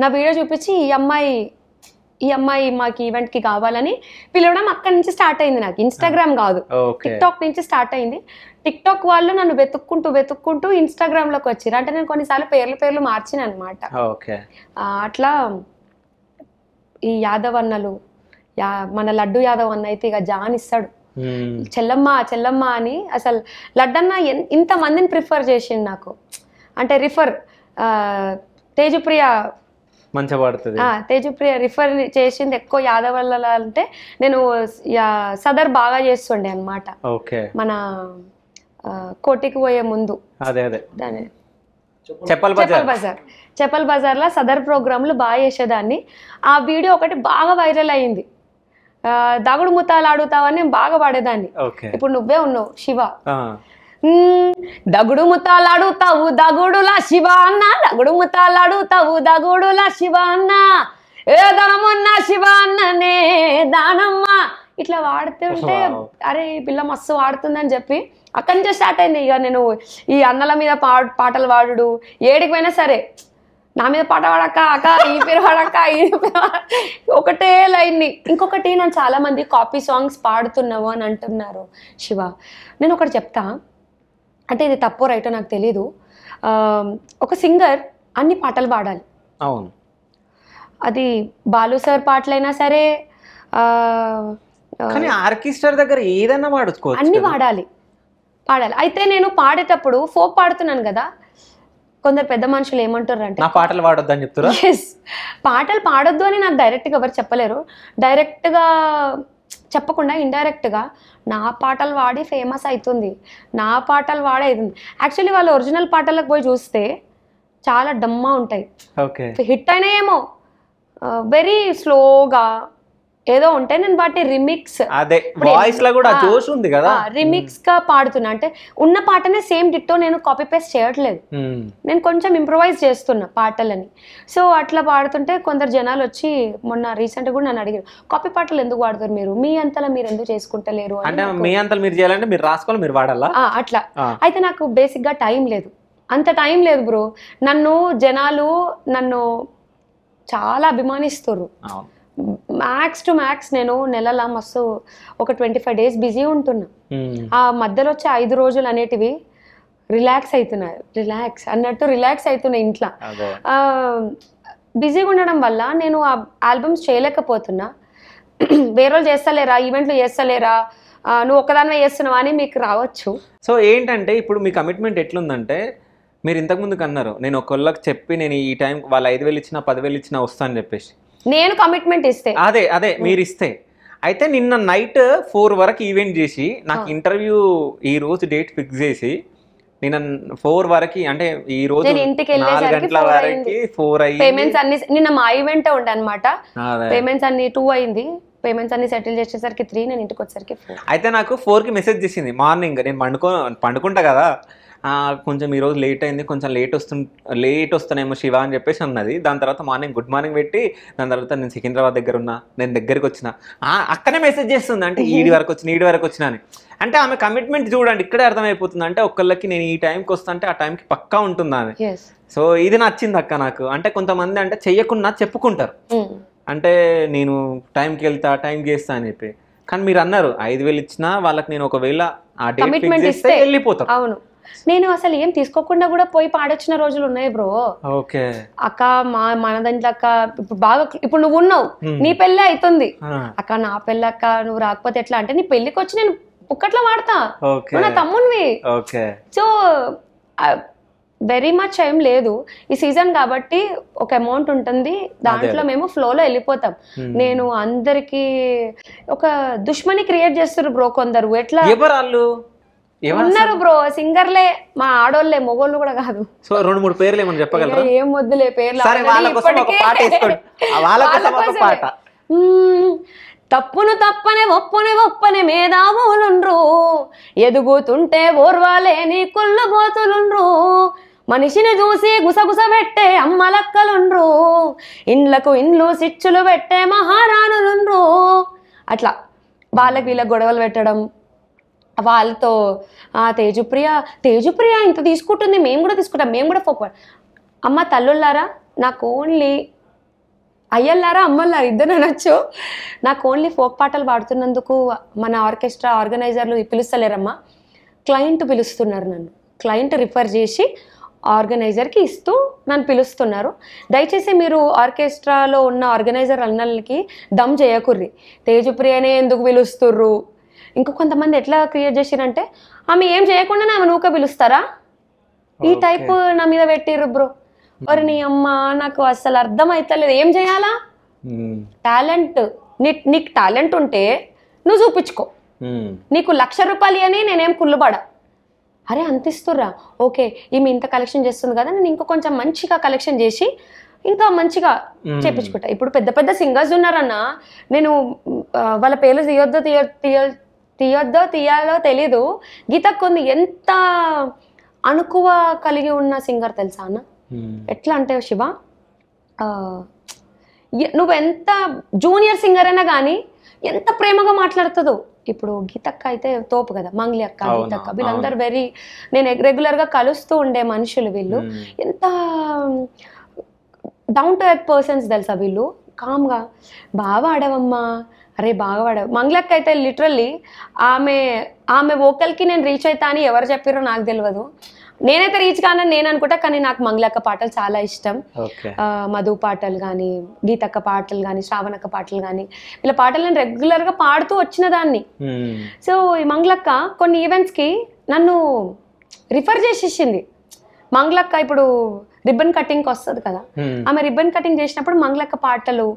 నా వీడియో చూపించి ఈ అమ్మాయి మాకు ఈవెంట్ కి కావాలని పిలవడం అక్కడి నుంచి స్టార్ట్ అయింది. నాకు ఇన్స్టాగ్రామ్ కాదు, టిక్ టాక్ నుంచి స్టార్ట్ అయింది. టిక్ టాక్ వాళ్ళు నన్ను వెతుక్కుంటూ ఇన్స్టాగ్రామ్ లోకి వచ్చారు. అంటే నేను కొన్నిసార్లు పేర్లు మార్చిన అనమాట. అట్లా ఈ యాదవ్ అన్నలు, మన లడ్డు యాదవ్ అన్న అయితే ఇక జాన్ ఇస్తాడు, చెల్లమ్మ అని. అసలు లడ్డన్న ఇంతమందిని ప్రిఫర్ చేసిండు నాకు, అంటే తేజప్రియ మంచిగా పాడుతుంది. తేజప్రియ రిఫర్ చేసింది ఎక్కువ యాదవల్ల అంటే నేను సదర్ బాగా చేస్తుండే అనమాట. ఓకే. మన కోటికి పోయే ముందు అదే అదే దాని చెప్పల్ బజార్ లో సదర్ ప్రోగ్రాంలు బాగా చేసేదాన్ని. ఆ వీడియో ఒకటి బాగా వైరల్ అయింది. దాగుడు ముత్తాలు ఆడుతావని బాగా పాడేదాన్ని. ఇప్పుడు నువ్వే ఉన్నావు శివ. దగుడు ముత్తాలు ఆడుతావు దగుడులా శివ అన్న, దగుడు ముత్తాలు ఆడుతావు దగుడులా శివ అన్న, ఏ ధనమున్నా శివ అన్ననే దానమ్మ. ఇట్లా వాడుతుంటే అరే ఈ పిల్ల మస్తు వాడుతుందని చెప్పి అక్కడి నుంచే స్టార్ట్ అయింది. ఇక నేను ఈ అన్నల మీద పాటలు పాడు, ఏడికి పోయినా సరే నా మీద పాట పాడక్క, అక్క ఈ పేరు పాడక్క, ఈ పేరు ఒకటే లైన్ని. ఇంకొకటి నన్ను చాలా మంది కాపీ సాంగ్స్ పాడుతున్నావు అని అంటున్నారు శివ. నేను ఒకటి చెప్తా, అంటే ఇది తప్పో రైటో నాకు తెలీదు. ఒక సింగర్ అన్ని పాటలు పాడాలి. అవును, అది బాలు సార్ పాటలైనా సరే, కానీ ఆర్కెస్ట్రా దగ్గర ఏదైనా పాడుకోవచ్చు, అన్ని పాడాలి. అయితే నేను పాడేటప్పుడు ఫోక్ పాడుతున్నాను కదా, కొందరు పెద్ద మనుషులు ఏమంటారు అంటే నా పాటలు పాడొద్దు అని చెప్తారు. పాటలు పాడొద్దు అని నాకు డైరెక్ట్గా ఎవరు చెప్పలేరు. డైరెక్ట్గా చెప్పకుండా ఇండైరెక్ట్గా నా పాటలు వాడి ఫేమస్ అవుతుంది, నా పాటలు వాడే అవుతుంది. యాక్చువల్లీ వాళ్ళ ఒరిజినల్ పాటలకు పోయి చూస్తే చాలా డమ్మా ఉంటాయి. హిట్ అయినాయేమో వెరీ స్లోగా ఏదో ఉంటే నేను వాటి రిమిక్స్, అదే వాయిస్ లో కూడా జోష్ ఉంది కదా, రిమిక్స్ గా పాడుతున్నా. అంటే ఉన్న పాటనే సేమ్ డిట్టో నేను కాపీ పేస్ట్ చేయట్లేదు, నేను కొంచెం ఇంప్రూవైజ్ చేస్తున్నా పాటలని. సో అట్లా పాడుతుంటే కొందరు జనాలు వచ్చి మొన్న రీసెంట్ కూడా నన్ను అడిగారు, కాపీ పాటలు ఎందుకు పాడతారు మీరు, మీ అంతలా మీరు ఎందుకు చేసుకుంటలేరు అంటే. మీ అంతలా మీరు చేయాలంటే మీరు రాసుకోవాలి, మీరు వాడాలా అట్లా. అయితే నాకు బేసిక్ గా టైం లేదు, అంత టైం లేదు బ్రో. జనాలు నన్ను చాలా అభిమానిస్తారు. మ్యాక్స్ టు మ్యాక్స్ నేను నెలలా మస్తు ఒక 25 days బిజీ ఉంటున్నా. ఆ మధ్యలో వచ్చే 5 రోజులు అనేటివి రిలాక్స్ అవుతున్నాయి ఇంట్లో. బిజీగా ఉండడం వల్ల నేను ఆ ఆల్బమ్స్ చేయలేకపోతున్నా. వేరే వాళ్ళు చేస్తలేరా, ఈవెంట్లు చేస్తలేరా, నువ్వు ఒక్కదానివే చేస్తున్నావా అని మీకు రావచ్చు. సో ఏంటంటే ఇప్పుడు మీ కమిట్మెంట్ ఎట్లుందంటే, మీరు ఇంతకుముందుకు అన్నారు నేను ఒకళ్ళకి చెప్పి నేను ఈ టైం వాళ్ళు 5,000 ఇచ్చినా 10,000 ఇచ్చినా వస్తా అని చెప్పేసి, నేను కమిట్మెంట్ ఇస్తే అదే మీరు ఇస్తే. అయితే నిన్న నైట్ 4 వరకు ఈవెంట్ చేసి నాకు ఇంటర్వ్యూ ఈ రోజు డేట్ ఫిక్స్ చేసి నిన్న 4 వరకు, అంటే ఈ రోజు 4 గంటల వరకు 4 అయ్యి పేమెంట్స్ అన్ని నిన్న మా ఈవెంట్ ఉండే అనమాట. పేమెంట్స్ అన్ని 2 అయింది, పేమెంట్స్ అన్ని సెటిల్ చేసేసరికి 3, నేను ఇంటికి వచ్చేసరికి 4. అయితే నాకు 4కి మెసేజ్ చేసింది మార్నింగ్. నేను పండుకుంటా కదా, కొంచెం ఈరోజు లేట్ అయింది, కొంచెం లేట్ వస్తానేమో శివ అని చెప్పేసి అన్నది. దాని తర్వాత మార్నింగ్ గుడ్ మార్నింగ్ పెట్టి, దాని తర్వాత నేను సికింద్రాబాద్ దగ్గర ఉన్నా, నేను దగ్గరికి వచ్చిన, అక్కడే మెసేజ్ చేస్తుంది అంటే ఈడి వరకు వచ్చిన అని. అంటే ఆమె కమిట్మెంట్ చూడండి ఇక్కడే అర్థమైపోతుంది. అంటే ఒకళ్ళకి నేను ఈ టైంకి వస్తా అంటే ఆ టైంకి పక్కా ఉంటుంది ఆమె. సో ఇది నచ్చింది అక్క నాకు. అంటే కొంతమంది అంటే చెయ్యకుండా చెప్పుకుంటారు, అంటే నేను టైంకి వెళ్తా టైంకి చేస్తా అని చెప్పి. కానీ మీరు అన్నారు 5,000 ఇచ్చినా వాళ్ళకి నేను ఒకవేళ ఆ డేట్ ఫిక్స్ చేస్తే వెళ్ళిపోతాం. అవును, నేను అసలు ఏం తీసుకోకుండా కూడా పోయి పాడొచ్చిన రోజులు ఉన్నాయి బ్రో. ఓకే అక్క మన దాంట్లో అక్క ఇప్పుడు నువ్వు ఉన్నావు, నీ పెళ్ళి అవుతుంది అక్క, నా పెళ్ళి అక్క, నువ్వు రాకపోతే ఎట్లా అంటే నీ పెళ్లికి వచ్చి నేను ఒక్కట్లో వాడతా, నా తమ్మునివి. సో వెరీ మచ్ ఏం లేదు, ఈ సీజన్ కాబట్టి ఒక అమౌంట్ ఉంటుంది, దాంట్లో మేము ఫ్లోలో వెళ్ళిపోతాం. నేను అందరికి ఒక దుష్మని క్రియేట్ చేస్తారు బ్రో కొందరు. ఎట్లా ఉన్నారు బ్రో సింగర్లే, మా ఆడోళ్ళే, మొగోళ్ళు కూడా కాదు. సో 2-3 పేర్లు ఏమని చెప్పగలరా? ఏం వద్దులే పేర్లు. తప్పును తప్పనే ఒప్పనే మేధావులుండ్రు, ఎదుగుతుంటే ఓర్వాలేని కుళ్ళబోతులుండ్రు, మనిషిని చూసి గుసగుస పెట్టే అమ్మలక్కలుండ్రు, ఇండ్లు సిచ్చులు పెట్టే మహారాణులుండ్రు. అట్లా వాళ్ళకి వీళ్ళకి గొడవలు పెట్టడం, వాళ్ళతో తేజప్రియ ఇంత తీసుకుంటుంది, మేము కూడా తీసుకుంటాం, మేము కూడా ఫోక్. అమ్మ తల్లుళ్ళారా, నాకు ఓన్లీ అయ్యల్లారా అమ్మల్లారా ఇద్దరు అనొచ్చు, నాకు ఓన్లీ ఫోక్ పాటలు పాడుతున్నందుకు మన ఆర్కెస్ట్రా ఆర్గనైజర్లు పిలుస్తలేరమ్మా, క్లయింట్ పిలుస్తున్నారు నన్ను. క్లయింట్ రిఫర్ చేసి ఆర్గనైజర్కి ఇస్తూ నన్ను పిలుస్తున్నారు. దయచేసి మీరు ఆర్కెస్ట్రాలో ఉన్న ఆర్గనైజర్ అన్నలకి దమ్ చేయకుర్రి, తేజప్రియనే ఎందుకు పిలుస్తుర్రు. ఇంకో కొంతమంది ఎట్లా క్రియేట్ చేసిరంటే ఆమె ఏం చేయకుండా ఆమె నూక పిలుస్తారా, ఈ టైప్ నా మీద పెట్టిర్రు బ్రో. మరి నీ అమ్మ నాకు అసలు అర్థం అవుతలేదు, ఏం చేయాలా? టాలెంట్, నీకు టాలెంట్ ఉంటే నువ్వు చూపించుకో. నీకు 1,00,000 రూపాయలు అని నేనేం కుళ్ళుబడా, అరే అంత ఇస్తుర్రా, ఓకే ఈమె ఇంత కలెక్షన్ చేస్తుంది కదా, నేను ఇంకో కొంచెం మంచిగా కలెక్షన్ చేసి ఇంకా మంచిగా చేపించుకుంటా. ఇప్పుడు పెద్ద పెద్ద సింగర్స్ ఉన్నారన్న, నేను వాళ్ళ పేర్లు తీయాలో తెలీదు. గీతకు ఉంది ఎంత అణుకువ కలిగి ఉన్న సింగర్ తెలుసా అన్న? ఎట్లా అంటే శివ, నువ్వు ఎంత జూనియర్ సింగర్ అయినా కానీ ఎంత ప్రేమగా మాట్లాడుతుందో. ఇప్పుడు గీతక్క అయితే తోపు కదా, మంగ్లీ అక్క, గీతక్క, వీళ్ళందరూ నేను రెగ్యులర్ గా కలుస్తూ ఉండే మనుషులు. వీళ్ళు ఎంత డౌన్ టు ఎర్త్ పర్సన్స్ తెలుసా వీళ్ళు. కామ్గా బాగా ఆడవమ్మా, అరే బాగా ఆడవు. మంగ్లీ అక్క అయితే లిటరల్లీ ఆమె వోకల్కి నేను రీచ్ అవుతా అని ఎవరు చెప్పారో నాకు తెలియదు. నేనైతే రీచ్ కానని నేను అనుకుంటా, కానీ నాకు మంగ్లక్క పాటలు చాలా ఇష్టం. మధు పాటలు కానీ, గీతక్క పాటలు కానీ, శ్రావణక్క పాటలు కానీ, వీళ్ళ పాటలు నేను రెగ్యులర్ గా పాడుతూ వచ్చిన దాన్ని. సో ఈ మంగ్లక్క కొన్ని ఈవెంట్స్ కి నన్ను రిఫర్ చేసేసింది. మంగ్లక్క ఇప్పుడు రిబ్బన్ కటింగ్ వస్తుంది కదా, ఆమె రిబ్బన్ కటింగ్ చేసినప్పుడు మంగ్లక్క పాటలు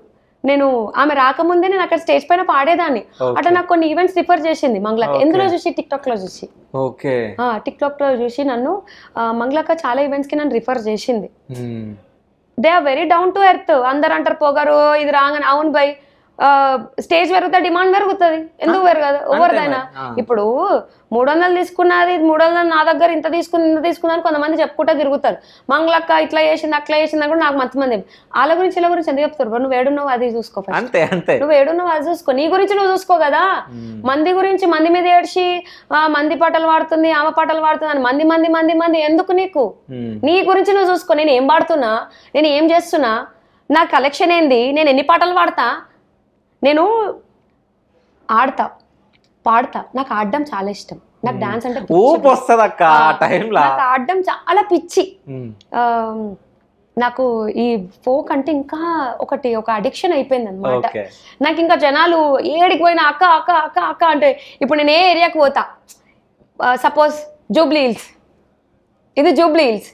నేను ఆమె రాకముందే నేను అక్కడ స్టేజ్ పైన పాడేదాన్ని. అట్లా నాకు కొన్ని ఈవెంట్స్ రిఫర్ చేసింది మంగ్లక్క. ఎందులో చూసి? టిక్టాక్ లో చూసి. టిక్టాక్ లో చూసి నన్ను మంగ్లక్క చాలా ఈవెంట్స్ కి నన్ను రిఫర్ చేసింది. They are very down to earth. అందరు అంటారు పోగారు ఇది రాగానే, అవును బై స్టేజ్ పెరుగుతా డిమాండ్ పెరుగుతుంది, ఎందుకు పెరగదు ఎవరిదైనా. ఇప్పుడు 300 తీసుకున్నది, 300 నా దగ్గర ఇంత తీసుకున్నాను కొంతమంది చెప్పుకుంటా తిరుగుతారు. మంగ్లక్క ఇట్లా చేసింది అట్లా చేసింది కూడా నాకు మంది వాళ్ళ గురించి ఇలా గురించి ఎందుకు చెప్తారు? నువ్వు ఏడున్నావు అది చూసుకో, నువ్వు ఏడున్నావు అది చూసుకో, నీ గురించి నువ్వు చూసుకో కదా. మంది గురించి మంది మీద ఏడ్చి మంది పాటలు పాడుతుంది, ఆమె పాటలు పాడుతుంది అని మంది మంది మంది మంది ఎందుకు? నీకు నీ గురించి నువ్వు చూసుకో. నేను ఏం పాడుతున్నా, నేను ఏం చేస్తున్నా, నా కలెక్షన్ ఏంది, నేను ఎన్ని పాటలు పాడతా, నేను ఆడతా పాడతా, నాకు ఆడడం చాలా ఇష్టం. నాకు డాన్స్ అంటే నాకు ఆడడం చాలా పిచ్చి. నాకు ఈ ఫోక్ అంటే ఇంకా ఒక అడిక్షన్ అయిపోయింది అనమాట. నాకు ఇంకా జనాలు ఏడికి పోయినా అక్క అక్క అక్క అక్క అంటే, ఇప్పుడు నేను ఏ ఏరియాకి పోతా, సపోజ్ జూబ్లీ హిల్స్, ఇది జూబ్లీ హిల్స్,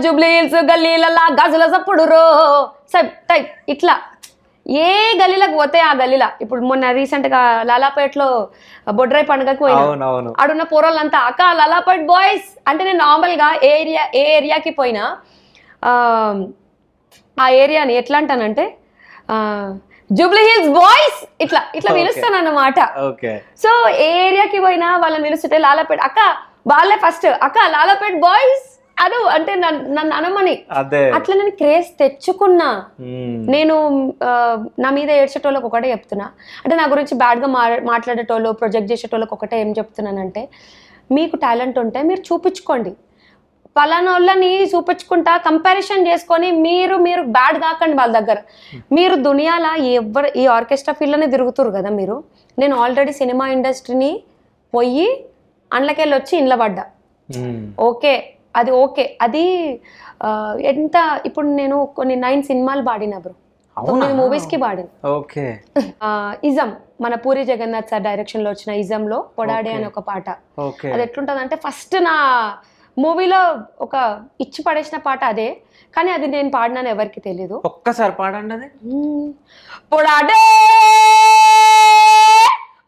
జూబ్లీ హిల్స్ గల్లీలలా గజల సప్పుడు రో టైప్ ఇట్లా ఏ గల్లీలకు పోతే ఆ గల్లీలా. ఇప్పుడు మొన్న రీసెంట్ గా లాలాపేటలో బొడ్రాయి పండుగకి పోయినా, ఆడున్న పోరోళ్ళంతా అక్క లాలాపేట్ బాయ్స్ అంటే, నేను నార్మల్ గా ఏ ఏరియాకి పోయినా ఆ ఏరియాని ఎట్లా అంటానంటే జూబ్లీ హిల్స్ బాయ్స్ ఇట్లా ఇట్లా పిలుస్తాను అన్నమాట. సో ఏ ఏరియాకి పోయినా వాళ్ళని పిలుస్తుంటే లాలాపేట అక్క, వాళ్ళే ఫస్ట్ అక్క లాలాపేట్ బాయ్స్ అదు అంటే నన్ను అనమని. అట్లా నేను క్రేజ్ తెచ్చుకున్నా. నేను నా మీద ఏడ్చేటోళ్ళకి ఒకటే చెప్తున్నా, అంటే నా గురించి బ్యాడ్ గా మాట్లాడేటోళ్ళు, ప్రొజెక్ట్ చేసేటోళ్ళకి ఒకటే ఏం చెప్తున్నానంటే, మీకు టాలెంట్ ఉంటే మీరు చూపించుకోండి. పలానా వాళ్ళని చూపించుకుంటా కంపారిజన్ చేసుకొని మీరు బ్యాడ్ కాకండి వాళ్ళ దగ్గర. మీరు దునియాలా ఈ ఆర్కెస్ట్రా ఫీల్డ్లోనే తిరుగుతురు కదా మీరు. నేను ఆల్రెడీ సినిమా ఇండస్ట్రీని పోయి అండ్లకెళ్ళి వచ్చి ఇంట్లో పడ్డా. ఓకే అది ఓకే, అది ఎంత ఇప్పుడు నేను కొన్ని 9 సినిమాలు పాడినా బ్రో, 9 మూవీస్ కి పాడిన. ఇజం మన పూరి జగన్నాథ్ సార్ డైరెక్షన్ లో వచ్చిన ఇజం లో పొడాడే అని ఒక పాట. అది ఎట్లుంటది అంటే, ఫస్ట్ నా మూవీలో ఒక ఇచ్చి పడేసిన పాట అదే, కానీ అది నేను పాడినాను ఎవరికి తెలీదు. ఒక్కసారి పాడండి అది. పొడాడే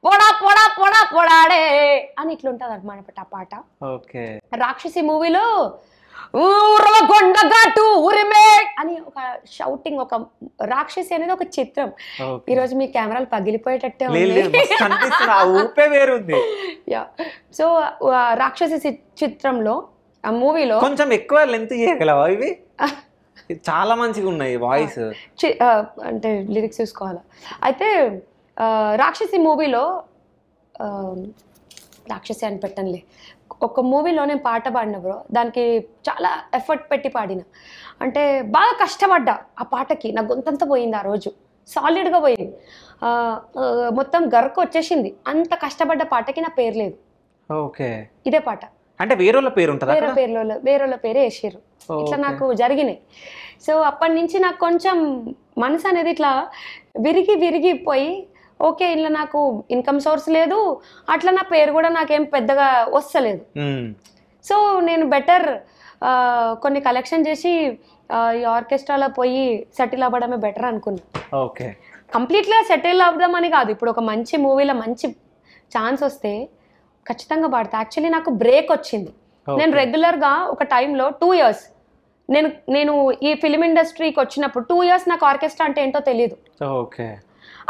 పొడా పొడా పొడా పొడాడే అని ఇట్లుంటది అనమాట ఆ పాట. రాక్షసి మూవీలో ఘాటు ఉరిమే అని ఒక షౌటింగ్, ఒక రాక్షసి అనేది ఒక చిత్రం. ఈ రోజు మీ కెమెరాలు పగిలిపోయేటట్టే ఉంది. సో రాక్షసి చిత్రంలో ఆ మూవీలో కొంచెం ఎక్కువ లెంత్ చేయగలవా? ఇవి చాలా మంచిగా ఉన్నాయి వాయిస్, అంటే లిరిక్స్ చూసుకోవాలా. అయితే రాక్షసి మూవీలో, రాక్షసి అని పెట్టనులే, ఒక మూవీలో నేను పాట పాడిన బ్రో, దానికి చాలా ఎఫర్ట్ పెట్టి పాడిన. అంటే బాగా కష్టపడ్డా ఆ పాటకి. నా గొంతంతా పోయింది ఆ రోజు, సాలిడ్గా పోయింది, మొత్తం గరకు వచ్చేసింది. అంత కష్టపడ్డ పాటకి నా పేరు లేదు. ఇదే పాట అంటే వేరేళ్ళ పేరు ఉంటుంది, వేరేళ్ళ పేరే వేసారు. ఇట్లా నాకు జరిగినాయి. సో అప్పటి నుంచి నాకు కొంచెం మనసు అనేది ఇట్లా విరిగిపోయి, ఓకే ఇలా నాకు ఇన్కమ్ సోర్స్ లేదు, అట్లా నా పేరు కూడా నాకేం పెద్దగా వస్తలేదు. సో నేను బెటర్ కొన్ని కలెక్షన్ చేసి ఈ ఆర్కెస్ట్రాలో పోయి సెటిల్ అవ్వడమే బెటర్ అనుకున్నా. ఓకే, కంప్లీట్గా సెటిల్ అవ్వదామని కాదు, ఇప్పుడు ఒక మంచి మూవీలో మంచి ఛాన్స్ వస్తే ఖచ్చితంగా పాడతా. యాక్చువల్లీ నాకు బ్రేక్ వచ్చింది. నేను రెగ్యులర్గా ఒక టైంలో 2 years నేను ఈ ఫిలిం ఇండస్ట్రీకి వచ్చినప్పుడు 2 years నాకు ఆర్కెస్ట్రా అంటే ఏంటో తెలియదు. ఓకే,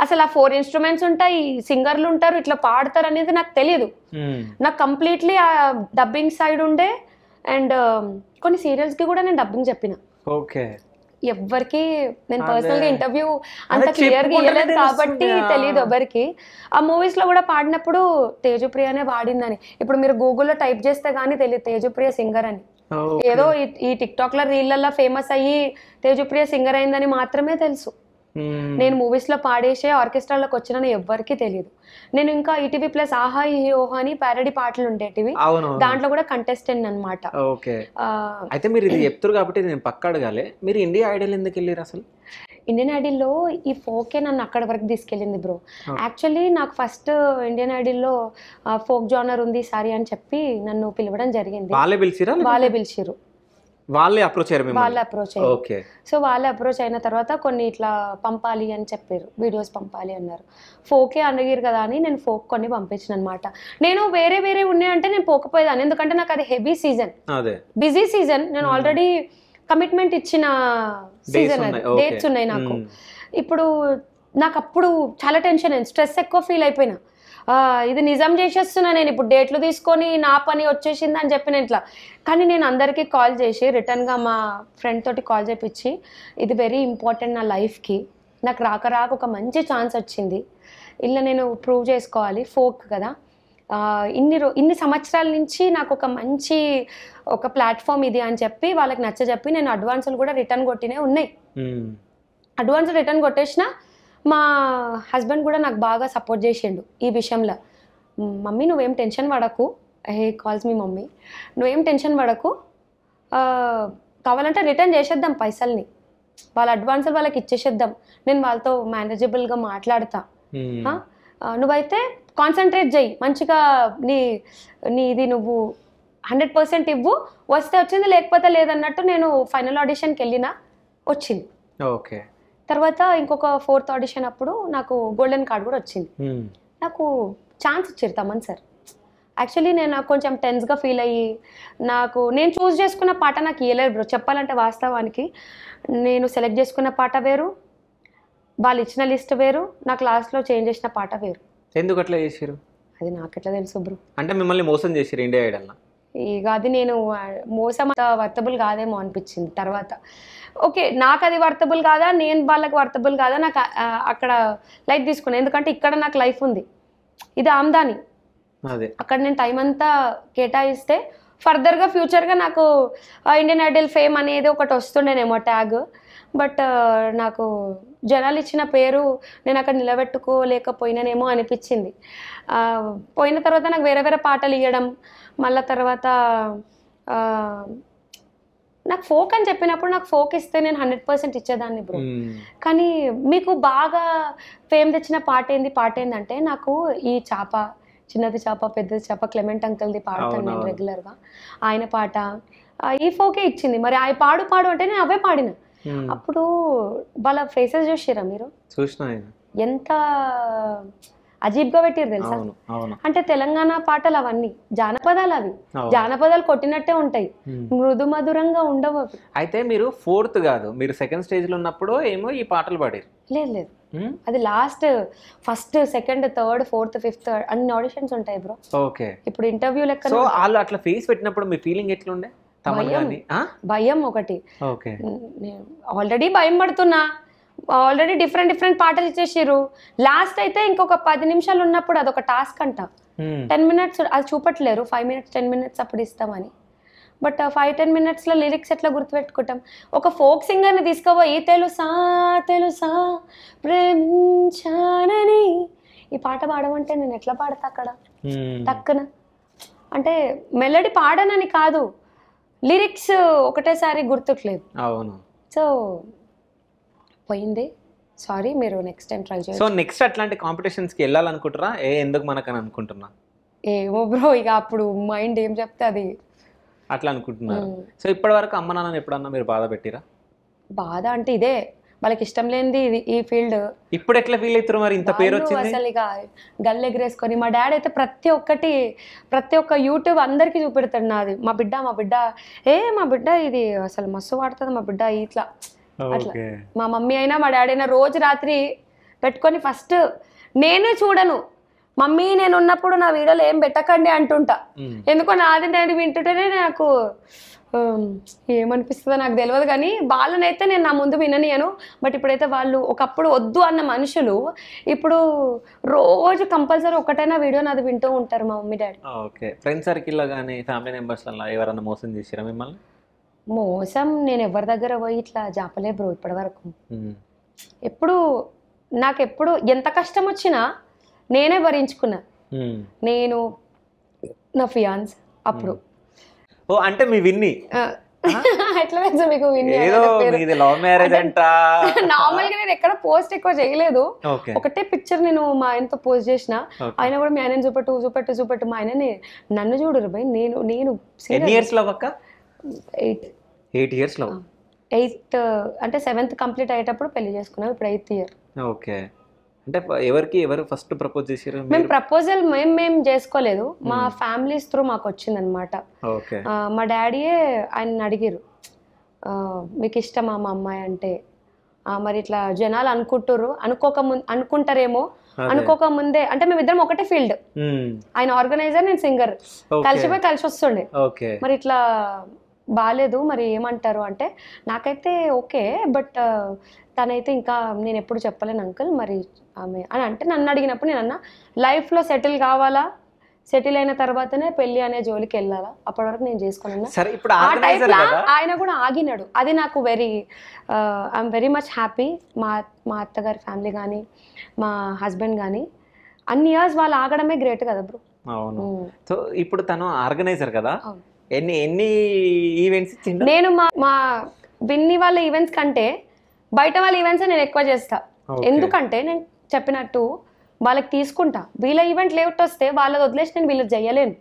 అసలు ఆ 4 instruments ఉంటాయి, సింగర్లు ఉంటారు, ఇట్లా పాడతారు అనేది నాకు తెలియదు. నాకు కంప్లీట్లీ ఆ డబ్బింగ్ సైడ్ ఉండే, అండ్ కొన్ని సీరియల్స్కి కూడా నేను డబ్బింగ్ చెప్పిన. ఓకే, ఎవ్వరికి నేను పర్సనల్గా ఇంటర్వ్యూ అంత క్లియర్గా ఇవ్వలేదు కాబట్టి తెలియదు ఎవరికి. ఆ మూవీస్లో కూడా పాడినప్పుడు తేజప్రియనే పాడిందని. ఇప్పుడు మీరు గూగుల్లో టైప్ చేస్తే కానీ తెలియదు తేజప్రియ సింగర్ అని. ఏదో ఈ టిక్ టాక్ లో రీళ్లలో ఫేమస్ అయ్యి తేజప్రియ సింగర్ అయిందని మాత్రమే తెలుసు. నేను మూవీస్ లో పాడేసే ఆర్కెస్ట్రాలోకి వచ్చిన ఎవ్వరికి తెలియదు. నేను ఇంకా ఈటీవీ ప్లస్ ఆహా ఈ ఓహా అని ప్యారడీ పాటలు ఉండేటివి, దాంట్లో కూడా కంటెస్టెంట్ అనమాట. ఓకే, అయితే మీరు ఇది చెప్తారు కాబట్టి నేను పక్క అడగాలి, మీరు ఇండియా ఐడల్ ఎందుకు వెళ్ళారు అసలు? ఇండియన్ ఐడల్లో ఈ ఫోకే నన్ను అక్కడ వరకు తీసుకెళ్ళింది బ్రో. యాక్చువల్లీ నాకు ఫస్ట్ ఇండియన్ ఐడల్లో ఫోక్ జానర్ ఉంది సారీ అని చెప్పి నన్ను పిలవడం జరిగింది. వాళ్ళే పిలిచిరు, వాళ్ళే అప్రోచ్ అయ్యారు. సో వాళ్ళే అప్రోచ్ అయిన తర్వాత కొన్ని ఇట్లా పంపాలి అని చెప్పారు, వీడియోస్ పంపాలి అన్నారు. ఫోకే అడిగారు కదా అని నేను ఫోక్ కొన్ని పంపించిన అనమాట. నేను వేరే ఉన్నాయంటే నేను పోకపోయేదాన్ని, ఎందుకంటే నాకు అది హెవీ సీజన్, బిజీ సీజన్. నేను ఆల్రెడీ కమిట్మెంట్ ఇచ్చిన సీజన్, అది డేట్స్ ఉన్నాయి నాకు. ఇప్పుడు నాకు అప్పుడు చాలా టెన్షన్ అయింది, స్ట్రెస్ ఎక్కువ ఫీల్ అయిపోయినా. ఇది నిజం చేసేస్తున్నా నేను, ఇప్పుడు డేట్లు తీసుకొని నా పని వచ్చేసింది అని చెప్పిన ఇట్లా. కానీ నేను అందరికీ కాల్ చేసి రిటర్న్గా మా ఫ్రెండ్ తోటి కాల్ చేపించి, ఇది వెరీ ఇంపార్టెంట్ నా లైఫ్కి, నాకు రాక ఒక మంచి ఛాన్స్ వచ్చింది, ఇలా నేను ప్రూవ్ చేసుకోవాలి, ఫోక్ కదా, ఇన్ని సంవత్సరాల నుంచి నాకు ఒక మంచి ఒక ప్లాట్ఫామ్ ఇది అని చెప్పి వాళ్ళకి నచ్చజెప్పి నేను అడ్వాన్సులు కూడా రిటర్న్ కొట్టినే ఉన్నాయి. అడ్వాన్స్ రిటర్న్ కొట్టేసిన మా హస్బెండ్ కూడా నాకు బాగా సపోర్ట్ చేసిండు ఈ విషయంలో. మమ్మీ నువ్వేం టెన్షన్ పడకు, హే కాల్స్ మీ మమ్మీ, నువ్వేం టెన్షన్ పడకు, కావాలంటే రిటర్న్ చేసేద్దాం పైసల్ని, వాళ్ళ అడ్వాన్సులు వాళ్ళకి ఇచ్చేసేద్దాం, నేను వాళ్ళతో మేనేజబుల్గా మాట్లాడతా, నువ్వైతే కాన్సన్ట్రేట్ చేయి మంచిగా, నీది నువ్వు 100% ఇవ్వు, వస్తే వచ్చింది లేకపోతే లేదన్నట్టు. నేను ఫైనల్ ఆడిషన్కి వెళ్ళినా, వచ్చింది. ఓకే, తర్వాత ఇంకొక 4th ఆడిషన్ అప్పుడు నాకు గోల్డెన్ కార్డ్ కూడా వచ్చింది. నాకు ఛాన్స్ ఇచ్చారు తమన్ సార్. యాక్చువల్లీ నేను కొంచెం టెన్స్గా ఫీల్ అయ్యి, నేను చూస్ చేసుకున్న పాట నాకు ఇవ్వలేదు బ్రో చెప్పాలంటే. వాస్తవానికి నేను సెలెక్ట్ చేసుకున్న పాట వేరు, వాళ్ళు ఇచ్చిన లిస్ట్ వేరు, నాకు లాస్ట్లో చేంజ్ చేసిన పాట వేరు. ఎందుకు అట్లా చేసారు? అది నాకు ఎట్లా తెలుసు బ్రో. అంటే మిమ్మల్ని మోసం చేసారు ఇండియా ఐడల్? ఇక అది నేను మోసం వర్తబుల్ కాదేమో అనిపించింది తర్వాత. ఓకే, నాకు అది వర్తబుల్ కాదా, నేను వాళ్ళకి వర్తబుల్ కాదా, నాకు అక్కడ లైట్ తీసుకున్నాను. ఎందుకంటే ఇక్కడ నాకు లైఫ్ ఉంది, ఇది ఆమ్దాని. అక్కడ నేను టైం అంతా కేటాయిస్తే ఫర్దర్గా ఫ్యూచర్గా నాకు ఇండియన్ ఐడల్ ఫేమ్ అనేది ఒకటి వస్తుండేనేమో ట్యాగ్. బట్ నాకు జనాలు ఇచ్చిన పేరు నేను అక్కడ నిలబెట్టుకోలేకపోయినానేమో అనిపించింది. పోయిన తర్వాత నాకు వేరే పాటలు ఇవ్వడం, మళ్ళీ తర్వాత నాకు ఫోక్ అని చెప్పినప్పుడు నాకు ఫోక్ ఇస్తే నేను 100% ఇచ్చేదాన్ని బ్రో. కానీ మీకు బాగా ఫేమ్ తెచ్చిన పాట ఏంటంటే నాకు ఈ చాప, చిన్నది చాప పెద్దది చాప, క్లెమెంట్ అంకల్ది పాడతాను నేను రెగ్యులర్గా, ఆయన పాట ఈ ఫోకే ఇచ్చింది. మరి ఆ పాడు అంటే నేను అవే పాడిన. అప్పుడు వాళ్ళ ఫేసెస్ చూసిరా మీరు? చూసిన. ఎంత అజీబ్గా పెట్టిరు తెలుసా. అంటే తెలంగాణ పాటలు అవన్నీ జానపదాలు, అవి జానపదాలు కొట్టినట్టే ఉంటాయి, మృదు మధురంగా ఉండవు అవి. అయితే మీరు 4th కాదు, మీరు 2nd స్టేజ్ లో ఉన్నప్పుడు ఏమో ఈ పాటలు పాడారు? లేదు, అది last, first, second, third, fourth, fifth అన్ని ఆడిషన్స్ ఉంటాయి బ్రో. ఓకే, ఇప్పుడు ఇంటర్వ్యూ లెక్క. సో వాళ్ళు అట్లా ఫేస్ పెట్టినప్పుడు మీ ఫీలింగ్ ఎట్లుండే? భయం ఒకటి, ఆల్రెడీ భయం పడుతున్నా, ఆల్రెడీ డిఫరెంట్ పాటలు ఇచ్చేసారు. లాస్ట్ అయితే ఇంకొక 10 నిమిషాలు ఉన్నప్పుడు అదొక టాస్క్ అంట, 10 minutes అది చూపట్లేరు, 5 minutes 10 minutes అప్పుడు ఇస్తామని. బట్ 5-10 minutesలో లిరిక్స్ ఎట్లా గుర్తుపెట్టుకుంటాం? ఒక ఫోక్ సింగర్ని తీసుకుపోయి తెలుసా తెలుసా ప్రేమించానని ఈ పాట పాడమంటే నేను ఎట్లా పాడతా అక్కడ టక్కున? అంటే మెలోడీ పాడనని కాదు, లిరిక్స్ ఒకటేసారి గుర్తుట్లేదు. అవును. సో పోయింది, సారీ, మీరు నెక్స్ట్ టైం ట్రై చేయండి. సో నెక్స్ట్ అట్లాంటి కాంపిటీషన్స్కి వెళ్ళాలనుకుంటారా? ఎందుకు మనకని అనుకుంటున్నా? ఏమో బ్రో, ఇక అప్పుడు మైండ్ ఏం చెప్తే అది అట్లా అనుకుంటున్నారు. సో ఇప్పటి వరకు అమ్మ నాన్నని ఎప్పుడన్నా మీరు బాధ పెట్టిరా? బాధ అంటే ఇదే, వాళ్ళకి ఇష్టం లేనిది ఇది, ఈ ఫీల్డ్. ఇప్పుడు ఎట్లా ఫీల్ అవుతారు మరి ఇంత పేరు వచ్చింది? అసలు ఇక గల్లు ఎగరేసుకొని మా డాడీ అయితే ప్రతి ఒక్క యూట్యూబ్ అందరికి చూపెడతాడు నాది. మా బిడ్డ మా బిడ్డ ఇది అసలు మస్తు వాడుతుంది మా బిడ్డ ఇట్లా అట్లా. మా మమ్మీ అయినా మా డాడీ అయినా రోజు రాత్రి పెట్టుకొని ఫస్ట్ నేను చూడను, మమ్మీ నేను ఉన్నప్పుడు నా వీడియోలో ఏం పెట్టకండి అంటుంటా. ఎందుకో నాది నేను వింటుంటేనే నాకు ఏమనిపిస్తుందో నాకు తెలియదు, కానీ వాళ్ళనైతే నేను నా ముందు విననియను. బట్ ఇప్పుడైతే వాళ్ళు ఒకప్పుడు వద్దు అన్న మనుషులు ఇప్పుడు రోజు కంపల్సరీ ఒకటైనా వీడియో నాది వింటూ ఉంటారు మా మమ్మీ డాడీ. ఓకే. ఫ్రెండ్ సర్కిల్లో కానీ ఫ్యామిలీ మెంబర్స్లో ఎవరన్నా మోసం చేసిరా మిమ్మల్ని? మోసం నేను ఎవరి దగ్గర పోయి ఇట్లా జాపలే బ్రో ఇప్పటి వరకు. నాకెప్పుడు ఎంత కష్టం వచ్చినా నేనే భరించుకున్నా. నేను నా ఫియాన్స్ అప్పుడు అంటే మీ విన్ని ఎట్లా తెలుసా మీకు విన్ని? లవ్ మ్యారేజ్ అంట. నార్మల్ గా నేను ఎక్కడ పోస్ట్ ఎక్కువ చేయలేదు, ఒకటే పిక్చర్ నేను మా ఆయనతో పోస్ట్ చేసిన. ఆయన కూడా మీ ఆయన చూపెట్టు మా ఆయనని నన్ను చూడరు భయ్. నేను 8 years లో 8th అంటే 7th కంప్లీట్ అయ్యేటప్పుడు పెళ్లి చేసుకున్నాం. ఇప్పుడు 8th year. ఓకే. అంటే ఎవరు ఫస్ట్ ప్రపోజ్ చేశారు? మేము ప్రపోజల్ మేము చేసుకోలేదు, మా ఫ్యామిలీస్ త్రూ మాకు వచ్చింది అనమాట. మా డాడీయే ఆయన అడిగారు, మీకు ఇష్టమా మా అమ్మాయి అంటే. మరి ఇట్లా జనాలు అనుకుంటారేమో అనుకోకముందే, అంటే మేమిద్దరం ఒకటే ఫీల్డ్, ఆయన ఆర్గనైజర్ నేను సింగర్, కలిసి వస్తుండే. మరి ఇట్లా బాగాలేదు మరి ఏమంటారు అంటే, నాకైతే ఓకే బట్ తనైతే ఇంకా నేను ఎప్పుడు చెప్పలేను అంకుల్ మరి ఆమె అని అంటే. నన్ను అడిగినప్పుడు నేను అన్నా, లైఫ్లో సెటిల్ కావాలా, సెటిల్ అయిన తర్వాతనే పెళ్లి అనే జోలికి వెళ్ళాలా, అప్పటి వరకు నేను చేసుకున్నా. ఆ టైప్లో ఆయన కూడా ఆగినాడు. అది నాకు ఐఎమ్ వెరీ మచ్ హ్యాపీ. మా అత్తగారి ఫ్యామిలీ కానీ మా హస్బెండ్ కానీ అన్ని ఇయర్స్ వాళ్ళు ఆగడమే గ్రేట్ కదా బ్రో. అవును. సో ఇప్పుడు తను ఆర్గనైజర్ కదా, ఎన్ని ఈవెంట్స్ ఇచ్చిండు? నేను మా విన్ని వాళ్ళ ఈవెంట్స్ కంటే బయట వాళ్ళ ఈవెంట్స్ నేను ఎక్కువ చేస్తా. ఎందుకంటే నేను చెప్పినట్టు వాళ్ళకి తీసుకుంటా, వీళ్ళ ఈవెంట్ లేట్ వస్తే వాళ్ళది వదిలేసి నేను వీళ్ళకి చెయ్యలేను.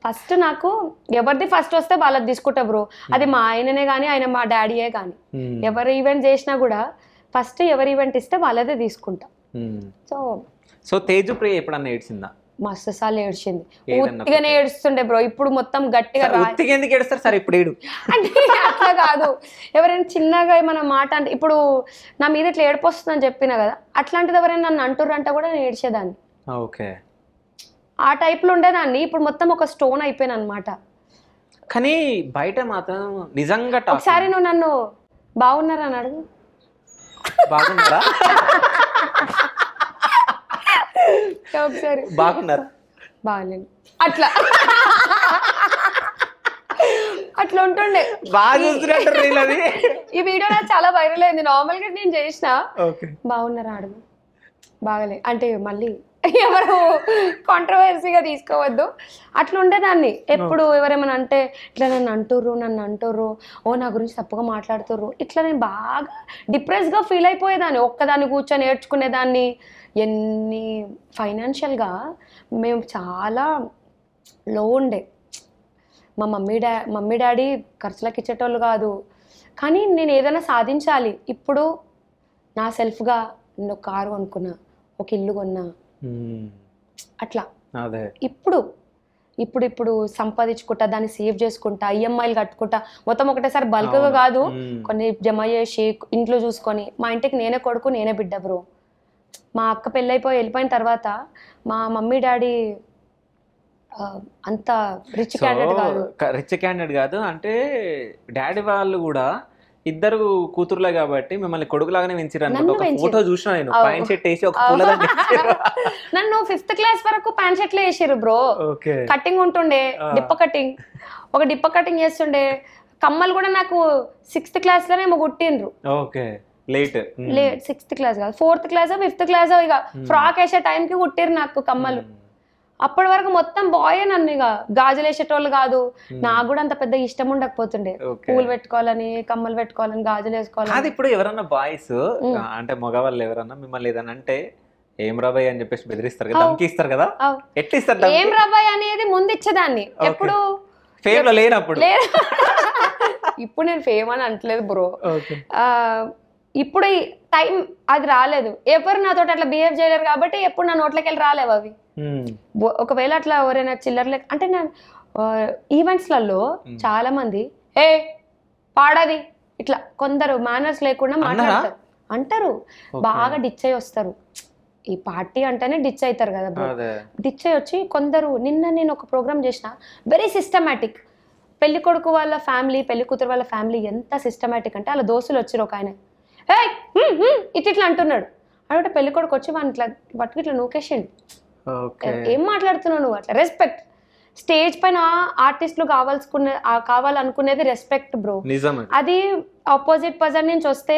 ఫస్ట్ నాకు ఎవరిది ఫస్ట్ వస్తే వాళ్ళది తీసుకుంటా బ్రో. అది మా ఆయననే కానీ ఆయన మా డాడీయే కానీ ఎవరి ఈవెంట్ చేసినా కూడా ఫస్ట్ ఎవరి ఈవెంట్ ఇస్తే వాళ్ళదే తీసుకుంటా. సో తేజుప్రియ ఎప్పుడన్నా ఏడ్చిందా? మస్తు సార్లు ఏడ్చింది, ఉత్తిగానే ఏడుస్తుండే బ్రో. ఇప్పుడు మొత్తం గట్టిగా అంటే అట్లా కాదు, ఎవరైనా చిన్నగా ఏమైనా మాట అంటే, ఇప్పుడు నా మీద ఇట్లా ఏడుపు వస్తుందని చెప్పినా కదా, అట్లాంటిది ఎవరైనా నన్ను అంటుర్రంటే కూడా నేను ఏడ్చేదాన్ని. ఆ టైప్ లో ఉండేదాన్ని. ఇప్పుడు మొత్తం ఒక స్టోన్ అయిపోయాను అనమాట. కానీ బయట మాత్రం నిజంగా ఒకసారి నువ్వు నన్ను బాగున్నారా అని అడుగు. బాగున్నారా? ఒకసారి బాగున్నారా? బాగలేను అట్లా అట్లా ఉంటుండే. ఈ వీడియో నాకు చాలా వైరల్ అయింది. నార్మల్ గా నేను చేసిన బాగున్నారా అడుగు, బాగలే అంటే మళ్ళీ ఎవరు కాంట్రవర్సీగా తీసుకోవద్దు. అట్లా ఉండేదాన్ని. ఎప్పుడు ఎవరేమైనా అంటే ఇట్లా నన్ను అంటుర్రు, ఓ నా గురించి తప్పుగా మాట్లాడుతుర్రు, ఇట్లా నేను బాగా డిప్రెస్గా ఫీల్ అయిపోయేదాన్ని. ఒక్కదాన్ని కూర్చొని నేర్చుకునేదాన్ని. ఫైనాన్షియల్గా మేము చాలా లో ఉండే. మా మమ్మీ డాడీ ఖర్చులకు ఇచ్చేటోళ్ళు కాదు, కానీ నేను ఏదైనా సాధించాలి. ఇప్పుడు నా సెల్ఫ్గా నేను కారు కొనుక్కున్నా, ఒక ఇల్లు కొన్నా, అట్లా ఇప్పుడు సంపాదించుకుంటా, దాన్ని సేవ్ చేసుకుంటా, ఈఎంఐలు కట్టుకుంటా, మొత్తం ఒకటేసారి బల్క్గా కాదు, కొన్ని జమ చేసి ఇంట్లో చూసుకొని. మా ఇంటికి నేనే కొడుకు నేనే బిడ్డ బ్రో. మా అక్క వెళ్ళిపోయిన తర్వాత మా మమ్మీ డాడీ అంత రిచ్ క్యాండిడేట్ కాదు. అంటే డాడీ వాళ్ళు కూడా ఇద్దరు కూతురులే కాబట్టి మిమ్మల్ని కొడుకులాగానే పెంచారు. ఫోటో చూసిన నేను, ప్యాంట్ షర్ట్ వేసి ఒక పూలదండ నన్ను 5th క్లాస్ వరకు ప్యాంట్ షర్ట్ లో వేసారు బ్రో. కటింగ్ ఉంటుండే, ఒక డిప్ప కటింగ్ చేస్తుండే. కమ్మలు కూడా నాకు 6th క్లాస్ లోనే కుట్టిండ్రు. లేట్ 6th క్లాస్ కాదు, 4th క్లాస్ 5th క్లాస్ ఇక ఫ్రాక్ వేసే టైంకి కుట్టిరు నాకు కమ్మలు. అప్పటి వరకు మొత్తం బాయ్. నన్ను ఇక గాజులు వేసేటోళ్ళు కాదు. నాకు కూడా అంత పెద్ద ఇష్టం ఉండకపోతుండే, పూలు పెట్టుకోవాలని, కమ్మలు పెట్టుకోవాలని, గాజులు వేసుకోవాలని. ఇప్పుడు ఎవరన్నా బాయ్స్ అంటే మగవాళ్ళు ఎవరన్నా మిమ్మల్ని ఏదన్నా అంటే ఏం రాబాయ్ అని చెప్పేసి బెదిరిస్తారు కదా, ధమ్కి ఇస్తారు కదా, ఎట్లా ఇస్తారు? ఏం రాబాయ్ అనేది ముందు ఇచ్చేదాన్ని. ఎప్పుడు ఫేమ్ లో లేనప్పుడు లేదు ఇప్పుడు నేను ఫేమ్ అని అంటలేదు బ్రో. ఇప్పుడు టైం అది రాలేదు, ఎవరు నాతో అట్లా బిహేవ్ చేయలేరు కాబట్టి ఎప్పుడు నా నోట్లోకి వెళ్ళి రాలేవు అవి. ఒకవేళ అట్లా ఎవరైనా చిల్లర అంటే నేను ఈవెంట్స్లలో చాలా మంది ఏ పాడది ఇట్లా కొందరు మేనర్స్ లేకుండా మాట్లాడతారు అంటారు, బాగా డిచ్ అయి వస్తారు. ఈ పార్టీ అంటేనే డిచ్ అవుతారు కదా బ్రో. డిచ్ అయి వచ్చి కొందరు, నిన్న నేను ఒక ప్రోగ్రామ్ చేసిన, వెరీ సిస్టమేటిక్. పెళ్లి కొడుకు వాళ్ళ ఫ్యామిలీ, పెళ్లి కూతురు వాళ్ళ ఫ్యామిలీ ఎంత సిస్టమేటిక్ అంటే వాళ్ళ దోస్తులు వచ్చారు, ఒక ఆయన ఇట్లా అంటున్నాడు. అంటే పెళ్లి కొడుకు వచ్చి వాడిని ఇట్లా పట్టుకు ఇట్లా నూకేసిండు. ఏం మాట్లాడుతున్నావు నువ్వు అట్లా? రెస్పెక్ట్. స్టేజ్ పైన ఆర్టిస్టులు కావాలనుకునేది రెస్పెక్ట్ బ్రో. అది ఆపోజిట్ పర్సన్ నుంచి వస్తే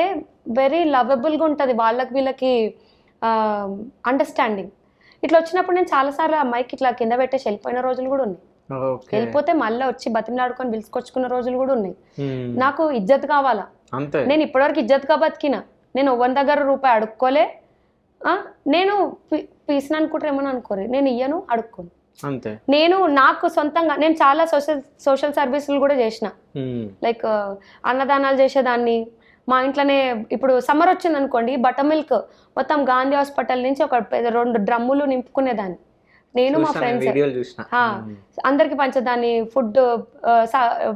వెరీ లవబుల్గా ఉంటుంది వాళ్ళకి వీళ్ళకి అండర్స్టాండింగ్. ఇట్లా వచ్చినప్పుడు నేను చాలాసార్లు అమ్మాయికి ఇట్లా కింద పెట్టేసి వెళ్ళిపోయిన రోజులు కూడా ఉన్నాయి. వెళ్ళిపోతే మళ్ళీ వచ్చి బతిమలాడుకొని పిలుచుకొచ్చుకున్న రోజులు కూడా ఉన్నాయి. నాకు ఇజ్జత్ కావాలా, నేను ఇప్పటివరకు ఇజ్జత్గా బతికినా, నేను ఎవరి దగ్గర రూపాయి అడుక్కోలే. నేను పీసిన అనుకుంటారేమని అనుకోరు, నేను ఇయ్యను, అడుక్కోను. నేను నాకు సొంతంగా నేను చాలా సోషల్ సర్వీసులు కూడా చేసిన. లైక్ అన్నదానాలు చేసేదాన్ని. మా ఇంట్లోనే ఇప్పుడు సమ్మర్ వచ్చింది అనుకోండి, బటర్ మిల్క్ మొత్తం గాంధీ హాస్పిటల్ నుంచి ఒక 2 డ్రమ్ములు నింపుకునేదాన్ని. నేను మా ఫ్రెండ్స్ అందరికి పంచేదాన్ని. ఫుడ్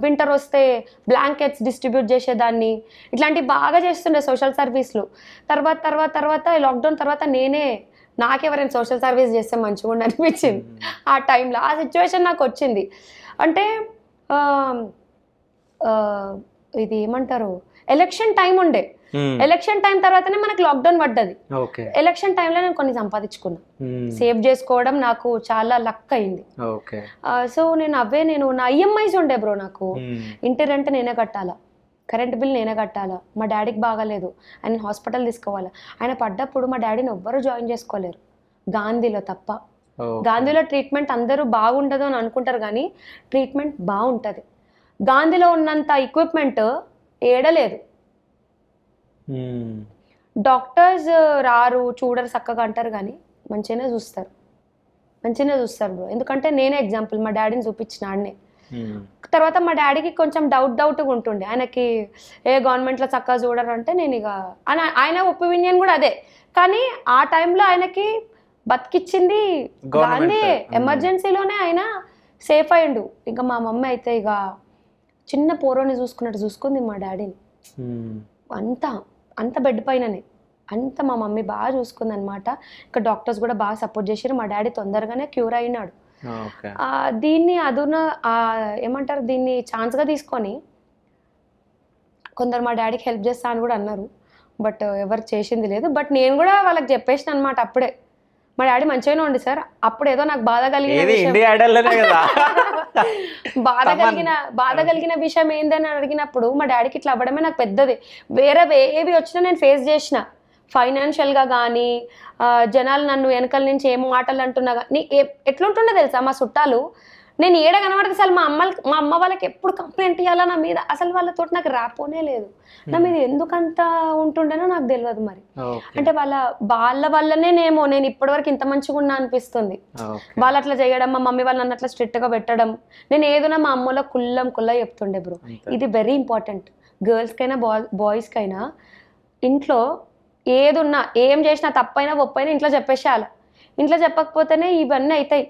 వింటర్ వస్తే బ్లాంకెట్స్ డిస్ట్రిబ్యూట్ చేసేదాన్ని. ఇట్లాంటివి బాగా చేస్తుండే సోషల్ సర్వీస్లు. తర్వాత లాక్డౌన్ తర్వాత నాకెవరైనా సోషల్ సర్వీస్ చేస్తే మంచిగా ఉండి అనిపించింది ఆ టైంలో. ఆ సిచ్యువేషన్ నాకు వచ్చింది. అంటే ఇది ఏమంటారు, ఎలక్షన్ టైం ఉండే. ఎలక్షన్ టైం తర్వాతనే మనకు లాక్డౌన్ పడ్డది. ఎలక్షన్ టైంలో నేను కొన్ని సంపాదించుకున్నా. సేవ్ చేసుకోవడం నాకు చాలా లక్ అయింది. సో నేను నా ఈఎంఐస్ ఉండే బ్రో. నాకు ఇంటి రెంట్ నేనే కట్టాలా, కరెంట్ బిల్ నేనే కట్టాలా, మా డాడీకి బాగాలేదు, ఆయన హాస్పిటల్ తీసుకోవాలా. ఆయన పడ్డప్పుడు మా డాడీని ఎవ్వరూ జాయిన్ చేసుకోలేరు, గాంధీలో తప్ప. గాంధీలో ట్రీట్మెంట్ అందరూ బాగుండదు అని అనుకుంటారు, కానీ ట్రీట్మెంట్ బాగుంటుంది. గాంధీలో ఉన్నంత ఎక్విప్మెంట్ ఏడలేదు. డాక్టర్స్ రారు, చూడరు, చక్కగా అంటారు, కానీ మంచిగానే చూస్తారు బ్రో. ఎందుకంటే నేనే ఎగ్జాంపుల్, మా డాడీని చూపించిన ఆడనే. తర్వాత మా డాడీకి కొంచెం డౌట్గా ఉంటుండే, ఆయనకి గవర్నమెంట్లో చక్కగా చూడరు అంటే నేను ఇక ఆయన ఒపీనియన్ కూడా అదే. కానీ ఆ టైంలో ఆయనకి బతికిచ్చింది గాంధీ. ఎమర్జెన్సీలోనే ఆయన సేఫ్ అయ్యిండు. ఇంకా మా మమ్మీ అయితే ఇక చిన్న పోరోని చూసుకున్నట్టు చూసుకుంది మా డాడీని. అంత బెడ్ పైననే అంత మా మమ్మీ బాగా చూసుకుంది అనమాట. ఇంకా డాక్టర్స్ కూడా బాగా సపోర్ట్ చేశారు. మా డాడీ తొందరగానే క్యూర్ అయినాడు. దీన్ని ఏమంటారు, దీన్ని ఛాన్స్గా తీసుకొని కొందరు మా డాడీకి హెల్ప్ చేస్తా అని కూడా అన్నారు, బట్ ఎవరు చేసింది లేదు. బట్ నేను కూడా వాళ్ళకి చెప్పేసిన అనమాట అప్పుడే. మా డాడీ మంచిగానే ఉండి సార్, అప్పుడు ఏదో నాకు బాధ కలిగిన విషయం ఏందని అడిగినప్పుడు మా డాడీకి ఇట్లా అవ్వడమే నాకు పెద్దది. వేరే ఏవి వచ్చినా నేను ఫేస్ చేసిన, ఫైనాన్షియల్గా కానీ, జనాలు నన్ను వెనకాల నుంచి ఏం మాటలు అంటున్నా కానీ ఎట్లుంటుండే తెలుసా మా చుట్టాలు. నేను ఏడ కనబడితే అసలు మా అమ్మ వాళ్ళకి ఎప్పుడు కంప్లైంట్ ఇవ్వాలా నా మీద, అసలు వాళ్ళతో నాకు రాపోనే లేదు. నా మీద ఎందుకంత ఉంటుండేనో నాకు తెలియదు మరి. అంటే వాళ్ళ వల్లనే నేను ఇప్పటివరకు ఇంత మంచిగా ఉన్నా అనిపిస్తుంది. వాళ్ళు అట్లా చేయడం, మా మమ్మీ వాళ్ళు నన్ను అట్లా స్ట్రిక్ట్గా పెట్టడం. నేను ఏదైనా మా అమ్మలో కుల్లా చెప్తుండే బ్రో. ఇది వెరీ ఇంపార్టెంట్, గర్ల్స్కైనా బాయ్స్కైనా. ఇంట్లో ఏదున్నా, ఏం చేసినా, తప్పైనా ఒప్పైనా ఇంట్లో చెప్పేసేయాలి. ఇంట్లో చెప్పకపోతేనే ఇవన్నీ అవుతాయి.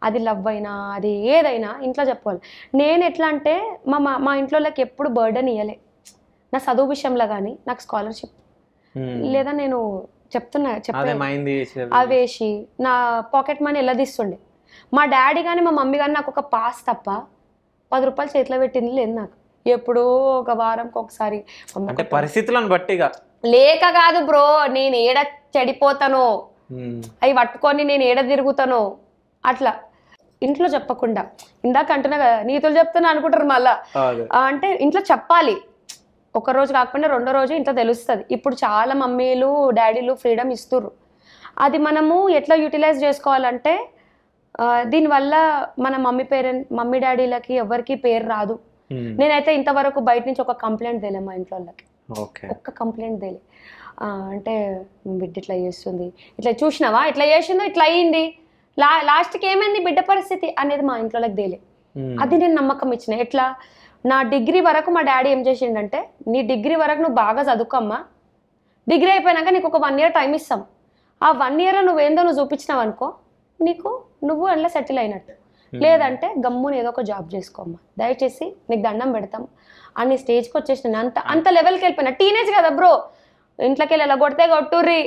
అది లవ్ అయినా, అది ఏదైనా ఇంట్లో చెప్పాలి. నేను ఎట్లా అంటే మా ఇంట్లోకి ఎప్పుడు బర్డెన్ ఇవ్వలే. నా చదువు విషయంలో కానీ, నాకు స్కాలర్షిప్ లేదా నేను అవేసి నా పాకెట్ మనీ ఎలా తీస్తుండే. మా డాడీ కానీ మా మమ్మీ కానీ నాకు ఒక పాస్ తప్ప 10 రూపాయలు చేతిలో పెట్టింది లేదు నాకు. ఎప్పుడో ఒక వారంకి ఒకసారి. పరిస్థితులను బట్టిగా లేక కాదు బ్రో, నేను ఏడ చెడిపోతానో, అవి పట్టుకొని నేను ఏడ తిరుగుతానో అట్లా. ఇంట్లో చెప్పకుండా, ఇందాక అంటున్నా కదా నీతులు చెప్తున్నా అనుకుంటారు మళ్ళా. అంటే ఇంట్లో చెప్పాలి, ఒక రోజు కాకపోయినా 2వ రోజు ఇంట్లో తెలుస్తుంది. ఇప్పుడు చాలా మమ్మీలు డాడీలు ఫ్రీడమ్ ఇస్తుర్రు. అది మనము ఎట్లా యూటిలైజ్ చేసుకోవాలంటే, దీనివల్ల మన మమ్మీ డాడీలకి ఎవరికి పేరు రాదు. నేనైతే ఇంతవరకు బయట నుంచి ఒక కంప్లైంట్ తేలే మా ఇంట్లో వాళ్ళకి, ఒక్క కంప్లైంట్ తేలే. అంటే బిడ్డ ఇట్లా చేస్తుంది, ఇట్లా చూసినావా, ఇట్లా చేసిందో, ఇట్లా అయ్యింది, లాస్ట్కి ఏమైంది బిడ్డ పరిస్థితి అనేది మా ఇంట్లోకి తేలే. అది నేను నమ్మకం ఇచ్చిన. ఎట్లా, నా డిగ్రీ వరకు మా డాడీ ఏం చేసిండంటే, నీ డిగ్రీ వరకు నువ్వు బాగా చదువుకోమ్మా, డిగ్రీ అయిపోయినాక నీకు ఒక 1 year టైం ఇస్తాం, ఆ 1 year నువ్వేందో నువ్వు చూపించినావు అనుకో, నువ్వు అందులో సెటిల్ అయినట్టు, లేదంటే గమ్మున ఏదో ఒక జాబ్ చేసుకోమ్మా, దయచేసి నీకు దండం పెడతాం అని స్టేజ్కి వచ్చేసిన. అంత లెవెల్కి వెళ్ళిపోయినా. టీనేజ్ కదా బ్రో, ఇంట్లోకి వెళ్ళి ఎలా కొడితే కొట్టుర్రి,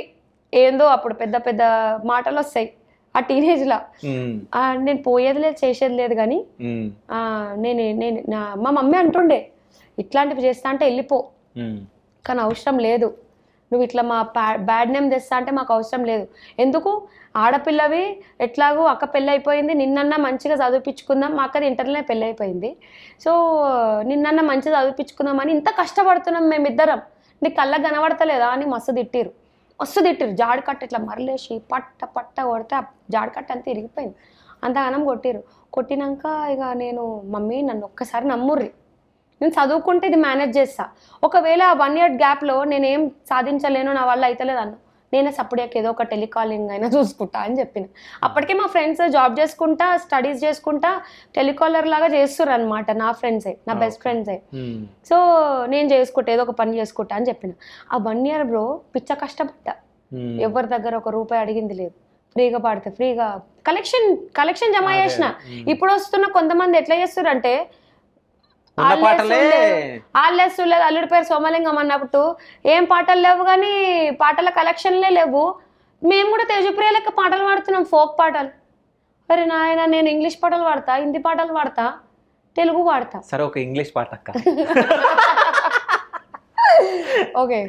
ఏందో అప్పుడు పెద్ద పెద్ద మాటలు వస్తాయి ఆ టీనేజ్లో. నేను పోయేది లేదు, చేసేది లేదు, కానీ మా మమ్మీ అంటుండే ఇట్లాంటివి చేస్తా అంటే వెళ్ళిపో, కానీ అవసరం లేదు, నువ్వు ఇట్లా మా బ్యాడ్ నేమ్ తెస్తా అంటే మాకు అవసరం లేదు. ఎందుకు, ఆడపిల్లవి ఎట్లాగో అక్క పెళ్ళి అయిపోయింది, నిన్నన్నా మంచిగా చదివిపించుకుందాం, మా అక్కది ఇంటర్లోనే పెళ్ళి అయిపోయింది, సో నిన్నన్నా మంచిగా చదివిపించుకుందామని ఇంత కష్టపడుతున్నాం మేమిద్దరం, నీకు కళ్ళకు కనబడతలేదా అని మస్తు తిట్టిరు. జాడికట్ట ఇట్లా మరలేసి పట్ట కొడితే ఆ జాడికట్ట అంతా ఇరిగిపోయింది, అంతగానం కొట్టినాక ఇక నేను, మమ్మీ నన్ను ఒక్కసారి నమ్ముర్రి, నేను చదువుకుంటే ఇది మేనేజ్ చేస్తా, ఒకవేళ ఆ 1 year గ్యాప్లో నేనేం సాధించలేను, నా వల్ల అవుతలేదు అన్న, నేనే సపరేట్గా ఏదో ఒక టెలికాలింగ్ అయినా చూసుకుంటా అని చెప్పిన. అప్పటికే మా ఫ్రెండ్స్ జాబ్ చేసుకుంటా, స్టడీస్ చేసుకుంటా, టెలికాలర్ లాగా చేస్తుర్రు అనమాట, నా ఫ్రెండ్సే, నా బెస్ట్ ఫ్రెండ్సే. సో నేను చేసుకుంటా, ఏదో ఒక పని చేసుకుంటా అని చెప్పిన. ఆ 1 year బ్రో పిచ్చ కష్టపడ్డా, ఎవరి దగ్గర ₹1 అడిగింది లేదు, ఫ్రీగా పాడితే ఫ్రీగా కలెక్షన్ జమ చేసిన. ఇప్పుడు వస్తున్న కొంతమంది ఎట్లా చేస్తుర్రు అంటే, ఆల్లేస్తులేదు, అల్లుడి పేరు సోమలింగం అన్నప్పుడు ఏం పాటలు లేవు, కానీ పాటల కలెక్షన్లే లేవు, మేము కూడా తేజప్రియ లెక్క పాటలు పాడుతున్నాం, ఫోక్ పాటలు. అరే నాయన, నేను ఇంగ్లీష్ పాటలు పాడతా, హిందీ పాటలు పాడతా, తెలుగు పాడతా. సరే ఒక ఇంగ్లీష్ పాట అక్క. Okay,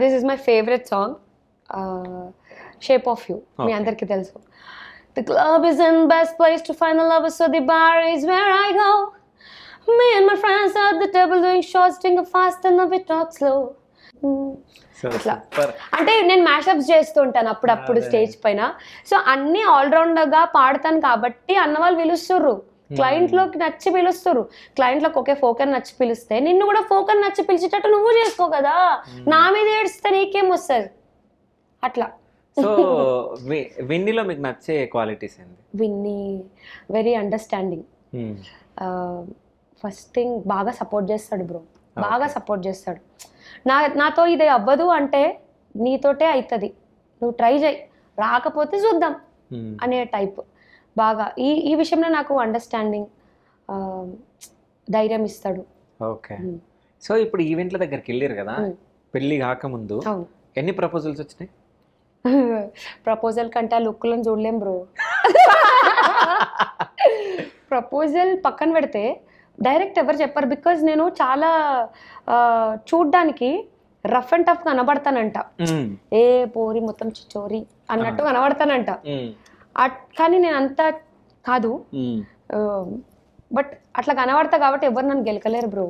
this is my favourite song, shape of you. మీ అందరికీ తెలుసు. The club is the best place to find the lovers, so the bar is where I go. Me and my friends at the table doing shots, drinking fast and we talk slow. ఇట్లా అంటే నేను మ్యాషప్స్ చేస్తూ ఉంటాను అప్పుడప్పుడు స్టేజ్ పైన. సో అన్ని ఆల్రౌండర్గా పాడతాను కాబట్టి అన్న వాళ్ళు పిలుస్తుర్రు, క్లయింట్లోకి నచ్చి పిలుస్తుర్రు. క్లయింట్లోకి ఒకే ఫోకర్ నచ్చి పిలిస్తే నిన్ను కూడా ఫోకర్ నచ్చి పిలిచేటట్టు నువ్వు చేసుకో కదా, నా మీద ఏడిస్తే నీకేం వస్తుంది అట్లా. సో విన్నీలో మీకు నచ్చే క్వాలిటీస్ ఏంటి? Vinni very understanding. First thing బాగా సపోర్ట్ చేస్తాడు బ్రో, బాగా సపోర్ట్ చేస్తాడు. నాతో ఇది అవ్వదు అంటే నీతోటే అవుతుంది, నువ్వు ట్రై చేయి, రాకపోతే చూద్దాం అనే టైప్. బాగా ఈ విషయంలో నాకు అండర్స్టాండింగ్, ధైర్యం ఇస్తాడు. ఓకే. సో ఇప్పుడు ఈవెంట్ల దగ్గరికి వెళ్ళారు కదా, పెళ్ళి కాకముందు ఎన్ని ప్రపోజల్స్ వచ్చినాయి? ప్రపోజల్ కంటే ఆ లుక్లను చూడలేం బ్రో. ప్రపోజల్ పక్కన పెడితే డైరెక్ట్ ఎవరు చెప్పారు, బికాజ్ నేను చాలా చూడ్డానికి రఫ్ అండ్ టఫ్ కనబడతానంట, ఏ పోరి మొత్తం చిచోరి అన్నట్టు కనబడతానంట. కానీ నేను అంతా కాదు, బట్ అట్లా కనబడతా కాబట్టి ఎవరు నన్ను గెలకలేరు బ్రో.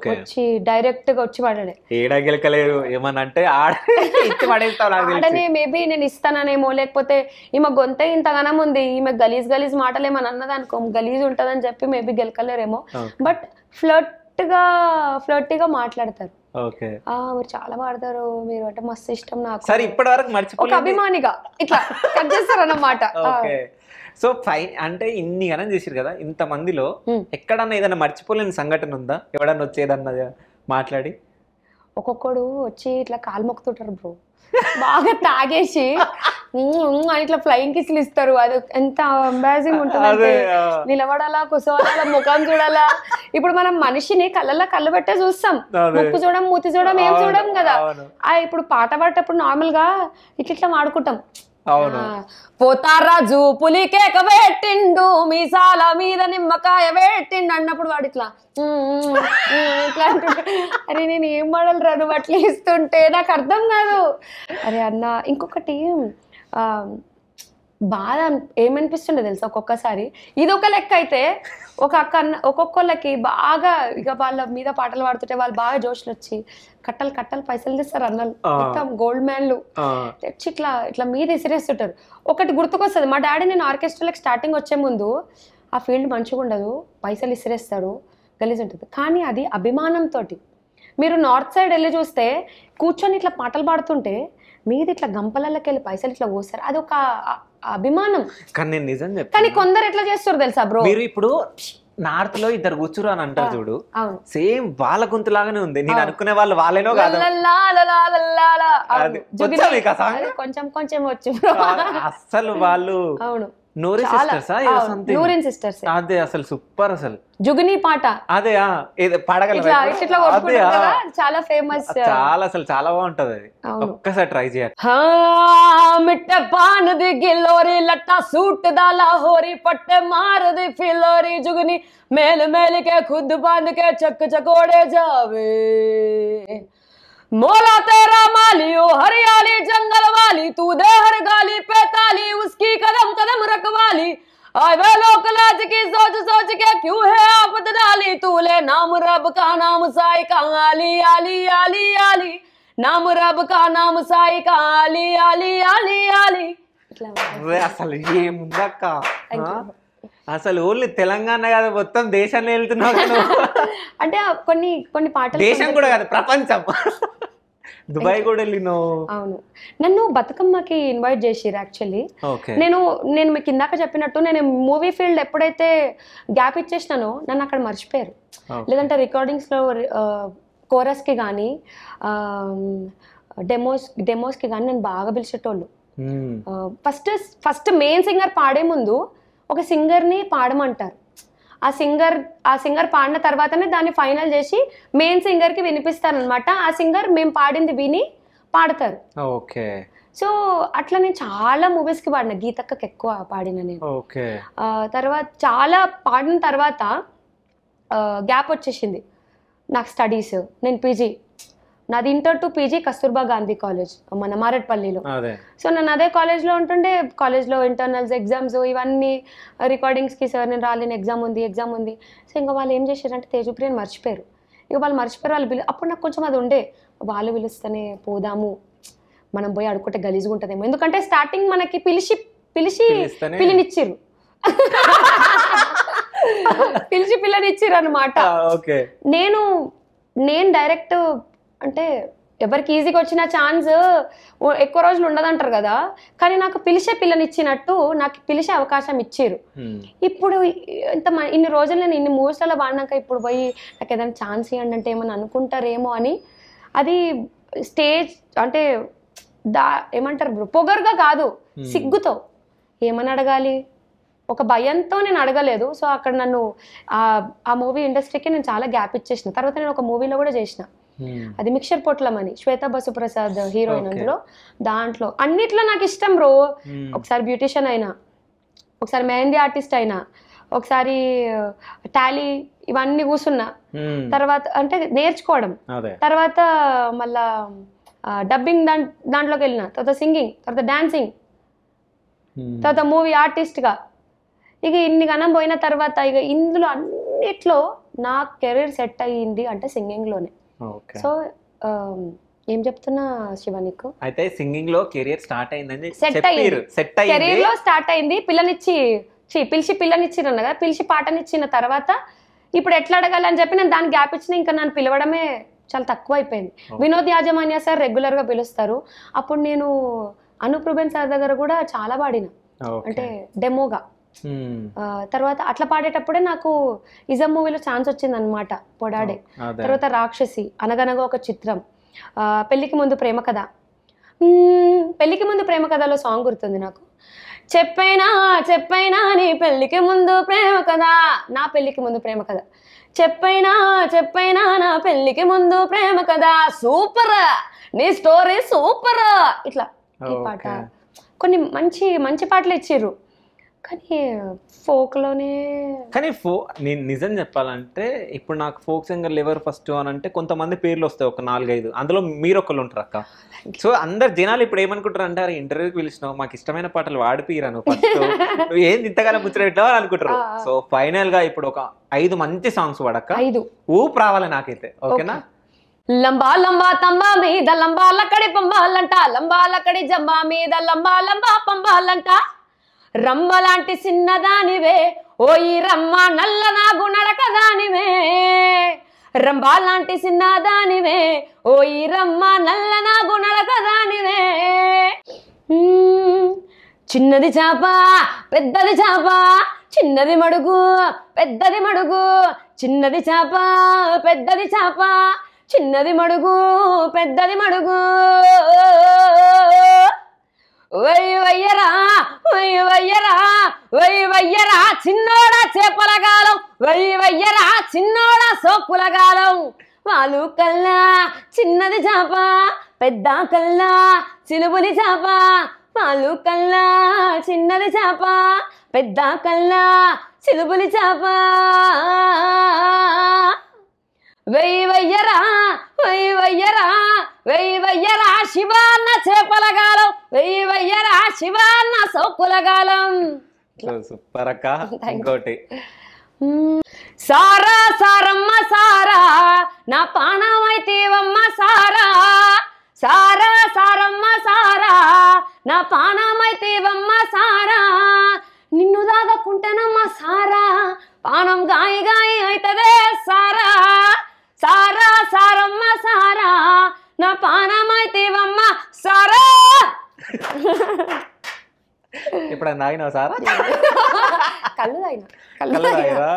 వచ్చి డైరెక్ట్ గా వచ్చి పడాడే, ఏడా గెలకలేరు ఏమనంటే ఆడనే మేబీ నేను ఇస్తాననేమో, లేకపోతే ఈమె గొంతే ఇంతగానం ఉంది, ఈమె గలీజ్ మాటలు ఏమని అన్నదనుకో గలీజ్ ఉంటదని చెప్పి మేబీ గెలకలేరేమో. బట్ ఫ్లర్టీగా మాట్లాడతారు, మీరు చాలా పాడతారు, మీరు అంటే మస్తు ఇష్టం నాకు, సరే ఇప్పటి వరకు మర్చిపోయి ఒక అభిమానిగా ఇట్లా కట్ చేస్తారు అన్నమాట. సో ఫైన్ అంటే ఇన్ని గణం చేసారు కదా, ఇంత మందిలో ఎక్కడన్నా ఏదైనా మర్చిపోలేని సంఘటన ఉందా, ఎవడన్నా వచ్చేదన్నా మాట్లాడి? ఒక్కొక్కడు వచ్చి ఇట్లా కాలు మొక్కుతుంటారు బ్రో, బాగా తాగేసి ఇట్లా ఫ్లయింగ్ కిస్లు ఇస్తారు. అది ఎంత ఎంబారసింగ్ ఉంటుంది, నిలబడాలా, కూర్చోవాలా, ముఖం చూడాలా. ఇప్పుడు మనం మనిషిని కళ్ళల్లో కళ్ళు పెట్టే చూస్తాం, ముక్కు చూడం, మూతి చూడం, ఏం చూడం కదా. ఇప్పుడు పాట పాడేటప్పుడు నార్మల్ గా ఇట్లా వాడుకుంటాం, పోతారాజు పులికేక పెట్టిండు, మీసాల మీద నిమ్మకాయ పెట్టిండు అన్నప్పుడు వాడు ఇట్లా ఇట్లా అంటుంటే, అరే నేను ఏం పాడాలి నువ్వు అట్లా ఇస్తుంటే నాకు అర్థం కాదు. అరే అన్న, ఇంకొకటి బాధ ఏమనిపిస్తుండే తెలుసా ఒక్కొక్కసారి, ఇది ఒక లెక్క అయితే ఒక్కొక్కళ్ళకి బాగా ఇక వాళ్ళ మీద పాటలు పాడుతుంటే వాళ్ళు బాగా జోష్లు వచ్చి కట్టలు పైసలు తీస్తారు అన్నలు, మొత్తం గోల్డ్ మ్యాన్లు తెచ్చి ఇట్లా మీద విసిరేస్తుంటారు. ఒకటి గుర్తుకొస్తుంది, మా డాడీ నేను ఆర్కెస్ట్రాలకు స్టార్టింగ్ వచ్చే ముందు ఆ ఫీల్డ్ మంచిగా ఉండదు, పైసలు ఇసిరేస్తాడు, గలీజ్ ఉంటుంది. కానీ అది అభిమానంతో. మీరు నార్త్ సైడ్ వెళ్ళి చూస్తే కూర్చొని ఇట్లా పాటలు పాడుతుంటే మీది ఇట్లా గంపలకి వెళ్ళి పైసలు ఇట్లా పోస్తారు, అది ఒక అభిమానం. కానీ నేను నిజం కానీ చెప్తాను, కొందరు ఎట్లా చేస్తారు తెలుసా బ్రో, మీరు ఇప్పుడు నార్త్ లో ఇద్దరు కూర్చురు అని అంటారు చూడు, అవును సేమ్ వాళ్ళ గొంతు లాగానే ఉంది. నేను అనుకునే వాళ్ళు వాళ్ళేనో కాదు. కొంచెం కొంచెం వచ్చు బ్రో. అసలు వాళ్ళు అవును నూరి నూరిన్ సిస్టర్స్. అదే అసలు సూపర్. అసలు జుగిని పాట అదే పాడగలరా? చాలా ఫేమస్, చాలా అసలు చాలా బాగుంటది అది. ఒక్కసారి ట్రై చేయాలి. మిట్ట పాన్ ది గిల్లోరి లట్టా సూట్ दा लाहौरी पट्टे मार दी फिलोरी जुगनी मेल मेल के खुद बांध के चक चकोड़े जावे मोला तेरा माली ओ हरियाली जंगल वाली तू दे हर गाली पे ताली उसकी कदम कदम रखवाली आए वे लोक लाज की सोच सोच के क्यों है आफत डाली तूले नाम रब का नाम साई का आली आली आली आली नाम रब का नाम साई का आली आली आली आली. అసలు ఏముందక్క, అసలు ఓన్లీ తెలంగాణ కాదు మొత్తం దేశాన్ని వెళ్తున్నావు అంటే కొన్ని కొన్ని పాటలు, దేశం కూడా కాదు ప్రపంచం, దుబాయ్ కూడా వెళ్ళినావు. అవును, నన్ను బతుకమ్మకి ఇన్వైట్ చేసిరు యాక్చువల్లీ. నేను మీకు ఇందాక చెప్పినట్టు నేను మూవీ ఫీల్డ్ ఎప్పుడైతే గ్యాప్ ఇచ్చేసినానో నన్ను అక్కడ మర్చిపోయారు. లేదంటే రికార్డింగ్స్లో కోరస్కి కానీ డెమోస్కి కానీ నేను బాగా పిలిచేటోళ్ళు. ఫస్ట్ మెయిన్ సింగర్ పాడే ముందు ఒక సింగర్ని పాడమంటారు. ఆ సింగర్ పాడిన తర్వాతనే దాన్ని ఫైనల్ చేసి మెయిన్ సింగర్కి వినిపిస్తారనమాట. ఆ సింగర్ మేము పాడింది విని పాడతారు. ఓకే. సో అట్లా నేను చాలా మూవీస్కి పాడిన, గీతక్కకి ఎక్కువ పాడిన నేను. తర్వాత చాలా పాడిన తర్వాత గ్యాప్ వచ్చేసింది నాకు స్టడీస్. నేను పీజీ, నాది inter to PG Kasturba Gandhi college మన మారేట్పల్లిలో. సో నేను అదే కాలేజ్లో ఉంటుండే. కాలేజ్లో ఇంటర్నల్స్ ఎగ్జామ్స్ ఇవన్నీ రికార్డింగ్స్కి సార్ నేను రాలేని ఎగ్జామ్ ఉంది. సో ఇంకా వాళ్ళు ఏం చేశారంటే తేజప్రియని మర్చిపోయారు. ఇక వాళ్ళు మర్చిపోయారు. అప్పుడు నాకు కొంచెం అది ఉండే, వాళ్ళు పిలుస్తేనే పోదాము, మనం పోయి అడుక్కుంటే గలీజ్గా ఉంటుందేమో. ఎందుకంటే స్టార్టింగ్ మనకి పిలిచి పిల్లనిచ్చిర్రు పిల్లనిచ్చిర్రు అనమాట. నేను డైరెక్ట్ అంటే ఎవరికి ఈజీగా వచ్చిన ఛాన్స్ ఎక్కువ రోజులు ఉండదంటారు కదా, కానీ నాకు పిలిచే పిల్లనిచ్చినట్టు నాకు పిలిచే అవకాశం ఇచ్చిర్రు. ఇప్పుడు ఇన్ని రోజులు నేను ఇన్ని మూవీస్లలో వాడినాక ఇప్పుడు పోయి నాకు ఏదైనా ఛాన్స్ ఇవ్వండి అంటే ఏమని అనుకుంటారేమో అని, అది స్టేజ్ అంటే ఏమంటారు బ్రో, పొగరుగా కాదు, సిగ్గుతో ఏమని అడగాలి, ఒక భయంతో నేను అడగలేదు. సో అక్కడ నన్ను ఆ మూవీ ఇండస్ట్రీకి నేను చాలా గ్యాప్ ఇచ్చేసిన. తర్వాత నేను ఒక మూవీలో కూడా చేసిన, అది మిక్చర్ పొట్లం అని, శ్వేతా బసు ప్రసాద్ హీరోయిన్. అందులో దాంట్లో అన్నిట్లో నాకు ఇష్టం బ్రో. ఒకసారి బ్యూటిషియన్ అయినా, ఒకసారి మెహందీ ఆర్టిస్ట్ అయినా, ఒకసారి టాలీ ఇవన్నీ కూర్చున్నా. తర్వాత అంటే నేర్చుకోవడం, తర్వాత మళ్ళా డబ్బింగ్ దాంట్లోకి వెళ్ళిన, తర్వాత సింగింగ్, తర్వాత డాన్సింగ్, తర్వాత మూవీ ఆర్టిస్ట్గా. ఇక ఇన్ని గణం పోయిన తర్వాత ఇక ఇందులో అన్నిట్లో నా కెరీర్ సెట్ అయ్యింది అంటే సింగింగ్లోనే. సో ఏం చెప్తున్నా శివ నీకు, అయితే సింగింగ్ లో కెరీర్ స్టార్ట్ అయిందని కెరీర్ లో స్టార్ట్ అయింది. పిలిచి పిల్లనిచ్చిరన్న కదా, పిలిచి పాటనిచ్చిన తర్వాత ఇప్పుడు ఎట్లా అడగాలని చెప్పి నేను దాని గ్యాప్ ఇచ్చిన. ఇంకా నన్ను పిలవడమే చాలా తక్కువ అయిపోయింది. వినోద్ యాజమాన్య సార్ రెగ్యులర్ గా పిలుస్తారు. అప్పుడు నేను అనూప్ రూబెన్ సార్ దగ్గర కూడా చాలా పాడిన, అంటే డెమోగా. తర్వాత అట్లా పాడేటప్పుడే నాకు ఇజం మూవీలో ఛాన్స్ వచ్చింది అనమాట, పొడాడే. తర్వాత రాక్షసి, అనగనగా ఒక చిత్రం, పెళ్లికి ముందు ప్రేమ కథ. పెళ్లికి ముందు ప్రేమ కథలో సాంగ్ గుర్తుంది నాకు, చెప్పైనా నీ పెళ్లికి ముందు ప్రేమ కథ, నా పెళ్లికి ముందు ప్రేమ కథ, చెప్పైనా నా పెళ్లికి ముందు ప్రేమ కథ, సూపర్ నీ స్టోరీ సూపర్. ఇట్లా ఈ పాట, కొన్ని మంచి మంచి పాటలు ఇచ్చిర్రు. కానీ ఫోక్లోనే, కానీ నిజం చెప్పాలంటే ఇప్పుడు నాకు ఫోక్ సింగర్లు ఎవరు ఫస్ట్ అని అంటే కొంతమంది పేర్లు వస్తాయి, ఒక 4-5, అందులో మీరు ఒకళ్ళు ఉంటారు అక్క. సో అందరు జనాలు ఇప్పుడు ఏమనుకుంటారు అంటే, ఇంటర్వ్యూకి పిలిచినావు, మాకు ఇష్టమైన పాటలు వాడిపోయిరాను ఫస్ట్, నువ్వు ఏంది ఇంతకాలం ముచ్చటెట్టావు అని అనుకుంటారు. సో ఫైనల్ గా ఇప్పుడు ఒక 5 మంచి సాంగ్స్ వాడక్క, ఊపు రావాలి నాకైతే, ఓకేనా? లంబా లంబా తంబా మీద లంబా లక్కడి పంబాలంట, లంబా లక్కడి జంబా మీద లంబా లంబా పంబాలంట, రమ్మలాంటి చిన్నదానివే ఓయి రమ్మ నల్ల నాగు నడకదానివే, రంబాలాంటి చిన్నదానివే ఓయి రమ్మ నల్ల నాగు నడకదానివే, చిన్నది చేప పెద్దది చేప చిన్నది మడుగు పెద్దది మడుగు చిన్నది చేప పెద్దది చేప చిన్నది మడుగు పెద్దది మడుగు వయ్యరా వయ్యరా వయ్యరా చిన్నోడా చేపలగాలం వయ్యరా చిన్నోడా సోకులగాలం వాళ్ళు కల్లా చిన్నది చేప పెద్ద కల్లా చిలుబులి చేప వాళ్ళు కల్లా చిన్నది చేప పెద్ద కల్లా చిలుబులి చేప వయ్యరా వయ్యరా వయ్యరా శివాన్న చేపలగాలం వయ్యరా శివాన్న సోకులగాలం. సూపర్ అక్క. ఇంకోటి సారా సారమ్మ సారా నా పానమైతేవమ్మ సారా సారా సారమ్మ సారా నా పానమైతేవమ్మ సారా నిన్ను దాగకుంటేనమ్మ సారా పానం గాయి గాయి అవుతదే సారా సారా సారమ్మ సారా నా పానమైతేవమ్మ సారా. ఇప్పుడు తాగినావు సారా? కళ్ళు తాగినా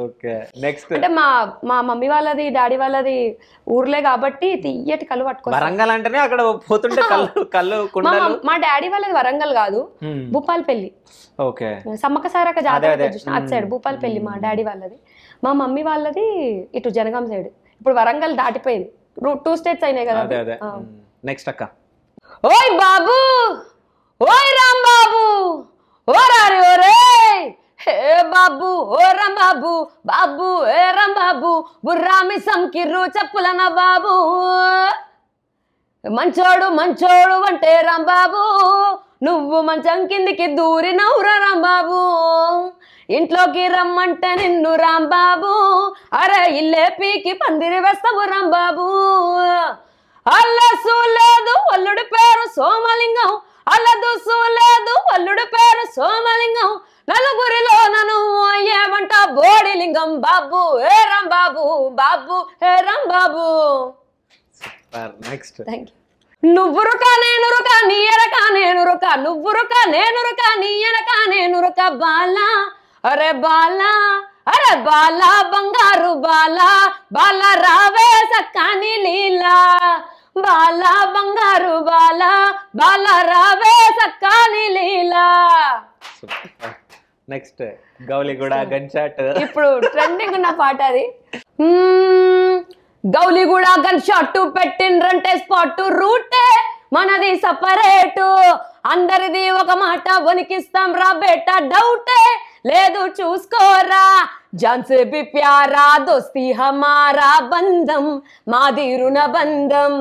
ఓకే. నెక్స్ట్ అంటే మా మమ్మీ వాళ్ళది డాడీ వాళ్ళది ఊర్లే కాబట్టి తీయటి కళ్ళు పట్టుకో. వరంగల్ అంటేనే అక్కడ పోతుంటే కళ్ళు కుండలు. మా డాడీ వాళ్ళది వరంగల్ కాదు, భూపాలపల్లి. ఓకే. సమ్మక్క సారక్క జాతర చూసిన అటు సైడ్ భూపాలపల్లి మా డాడీ వాళ్ళది. మా మమ్మీ వాళ్ళది ఇటు జనగాం సైడ్. ఇప్పుడు వరంగల్ దాటిపోయింది, 2 స్టేట్స్ అయినాయి కదా. నెక్స్ట్ అక్క. ఓయ్ బాబు ఓయ్ రామ్ బాబు ఓ రారే ఓరే హే బాబు ఓ రామ్ బాబు బాబు ఏ రామ్ బాబు బుర్రామి సంకిర్రు చెప్పులన బాబు మంచోడు మంచోడు అంటే రాంబాబు నువ్వు మంచం కిందికి దూరినవురా రాంబాబు ఇంట్లోకి రమ్మంటే నిన్ను రాంబాబు అరే ఇల్లే పీకి పందిరి వేస్తావు రాంబాబు అల్లసు లేదు అల్లుడి పేరు సోమలింగం అల్లదుసు లేదు అల్లుడి పేరు సోమలింగం నలుగురిలో నన్ను ఏమంట బోడిలింగం బాబు ఏ రాంబాబు బాబు ఏ రాంబాబు. నెక్స్ట్ నువ్వురుక నేనురుక నీయరక నేనురుక నువ్వురుక నేనురుక నీయరక నేనురుక బాలా అరే బాలా అరే బాలా బంగారు బాలా బాలా రావే సక్కాని లీలా బాలా బంగారు బాలా బాలా రావే సక్కాని లీలా. Next Gowliguda gun shot. ఇప్పుడు ట్రెండింగ్ ఉన్న పాట అది. గౌలిగూడ గన్ షాట్ పెట్టిండ్రంటే స్పాట్ రూటే మనది సపరేటు అందరిది ఒక మాట వణికిస్తాం రా బేట డౌటే లేదు చూసుకోరా జాన్సే బి ప్యారా దోస్తి హమారా బంధం మాది రుణ బంధం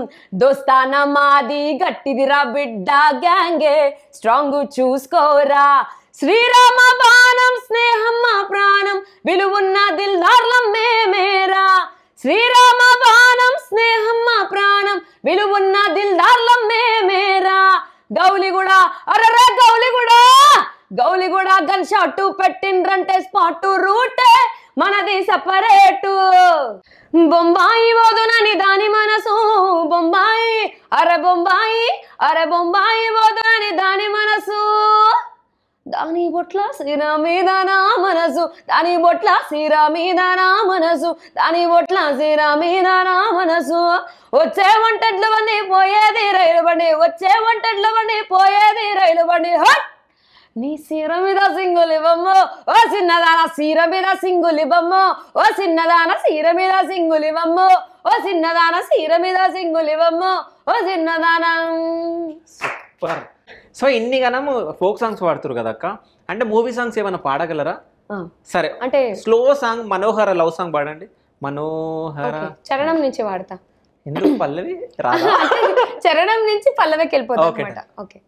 దోస్తానా మాది గట్టిదిరా బిడ్డ గ్యాంగే స్ట్రాంగ్ చూసుకోరా శ్రీరామ బాణం స్నేహం మా ప్రాణం విలువున్న దిల్దార్లం మేమేరా శ్రీరామ బాణం స్నేహం మా ప్రాణం విలువున్న దిల్దార్లం మేమేరా. గౌలిగూడ అరరా గౌలిగూడ గౌలిగూడ గన్ షాట్ పెట్టిండ్రంటే స్పాట్ రూటే మనది సపరేటు బొంబాయి వదునని దాని మనసు బొంబాయి అరే బొంబాయి వదునని దాని మనసు దాని బొట్ల సీర మీద నా మనసు దాని బొట్ల సీర మీద నా మనసు దాని బొట్ల సీర మీద నా మనసు వచ్చే వంటట్లు బండి పోయేది రైలు బండి వచ్చే వంటట్లు బండి పోయేది రైలు బండి హట్ నీ సీర మీద సింగులివ్వమ్మో ఓ చిన్నదాన సీర మీద సింగులివ్వమ్మో ఓ చిన్నదాన సీర మీద సింగులివ్వమ్మో ఓ చిన్నదాన సీర మీద సింగులివ్వమ్మో ఓ చిన్నదాన. సూపర్. సో ఇన్ని గనము ఫోక్ సాంగ్స్ పాడుతారు కదా అక్క, అంటే మూవీ సాంగ్స్ ఏమైనా పాడగలరా? సరే అంటే స్లో సాంగ్ మనోహర లవ్ సాంగ్ పాడండి. మనోహర చరణం నుంచి వాడతా. ఎందుకు పల్లవి రాదా? చరణం నుంచి పల్లవికి వెళ్ళిపోతా అనమాట. ఓకే.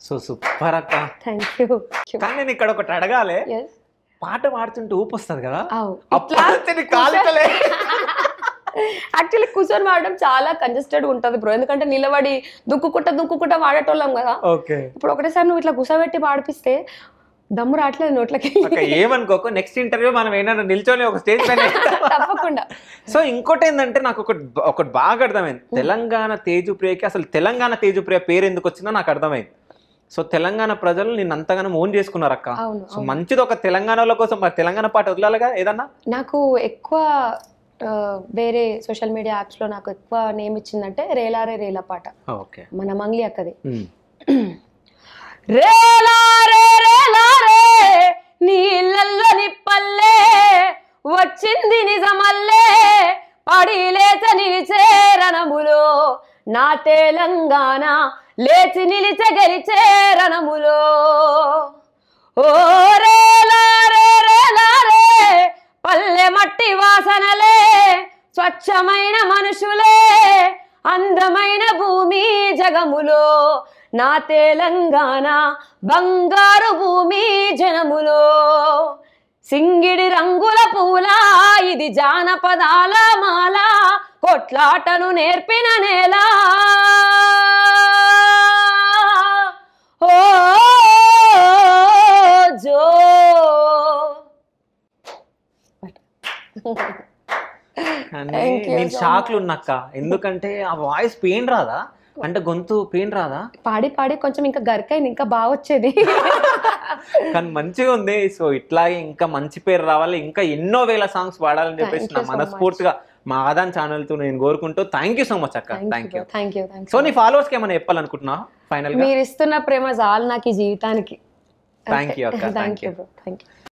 సో సూపర్ అక్క. Thank you. కానీ నేను ఇక్కడ ఒకటి అడగాలి, పాట పాడుతుంటే ఊపు వస్తుంది కదా, యాక్చువల్లీ కూర్చొని వాడడం చాలా కంజెస్టెడ్ ఉంటది బ్రో, ఎందుకంటే నిలబడి దుక్కుకుంటా వాడేటోళ్ళం కదా. ఇప్పుడు ఒకటేసారి నువ్వు ఇట్లా కూర్చోబెట్టి పాడిపిస్తే దమ్ము రావట్లేదు నోట్లకి. ఏమనుకోకు, నెక్స్ట్ ఇంటర్వ్యూ మనం ఏంటంటే నిల్చొని ఒక స్టేజ్ పైన తప్పకుండా. సో ఇంకోటి ఏంటంటే నాకు ఒకటి బాగా అర్థమైంది, తెలంగాణ తేజుప్రియకి అసలు తెలంగాణ తేజుప్రియ పేరు ఎందుకు వచ్చిందో నాకు అర్థమైంది. సో తెలంగాణ ప్రజలు నిన్ను అంతగానో ఓన్ చేసుకున్నారు అక్క. సో మంచిది ఒక తెలంగాణలో కోసం, మరి తెలంగాణ పాట వదలాలిగా ఏదన్నా. నాకు ఎక్కువ వేరే సోషల్ మీడియా యాప్స్ లో నాకు ఎక్కువ నేమ్ ఇచ్చిందంటే రేలారే రేలా పాట, మన మంగ్లీ అక్కది. రేలారే రేలారే నీళ్ళల్లో నిప్పల్లే వచ్చింది నిజమల్లే పడి లేచ నిలిచే రణములో నా తెలంగాణ లేచి నిలిచే గెలిచే రణములో. ఓ రేలారే రేలారే పల్లె మట్టి వాసనలే స్వచ్ఛమైన మనుషులే అందమైన భూమి జగములో నా తెలంగాణ బంగారు భూమి జనములో. సింగిడి రంగుల పూల ఇది జానపదాల మాల కొట్లాటను నేర్పిన నేల. ఓ జో నేను షాక్లు ఉన్నాక, ఎందుకంటే ఆ వాయిస్ పెయిన్ రాదా, అంటే గొంతు పెయిన్ రాదా? పాడి పాడి కొంచెం ఇంకా గరికైంది, ఇంకా బాగా వచ్చేది కానీ మంచిగా ఉంది. సో ఇట్లాగే ఇంకా మంచి పేరు రావాలి, ఇంకా ఎన్నో వేల సాంగ్స్ పాడాలని చెప్పేసి నా మనస్ఫూర్తిగా మా ఆదాన్ ఛానల్ తో నేను కోరుకుంటూ థ్యాంక్ యూ సో మచ్ అక్క. Thank you. సో నీ ఫాలోవర్స్ కి ఏమైనా చెప్పాలనుకుంటున్నా ఫైనల్ గా? మీరు ఇస్తున్న ప్రేమ చాలు నాకు ఈ జీవితానికి. థ్యాంక్ యూ అక్క. Thank you.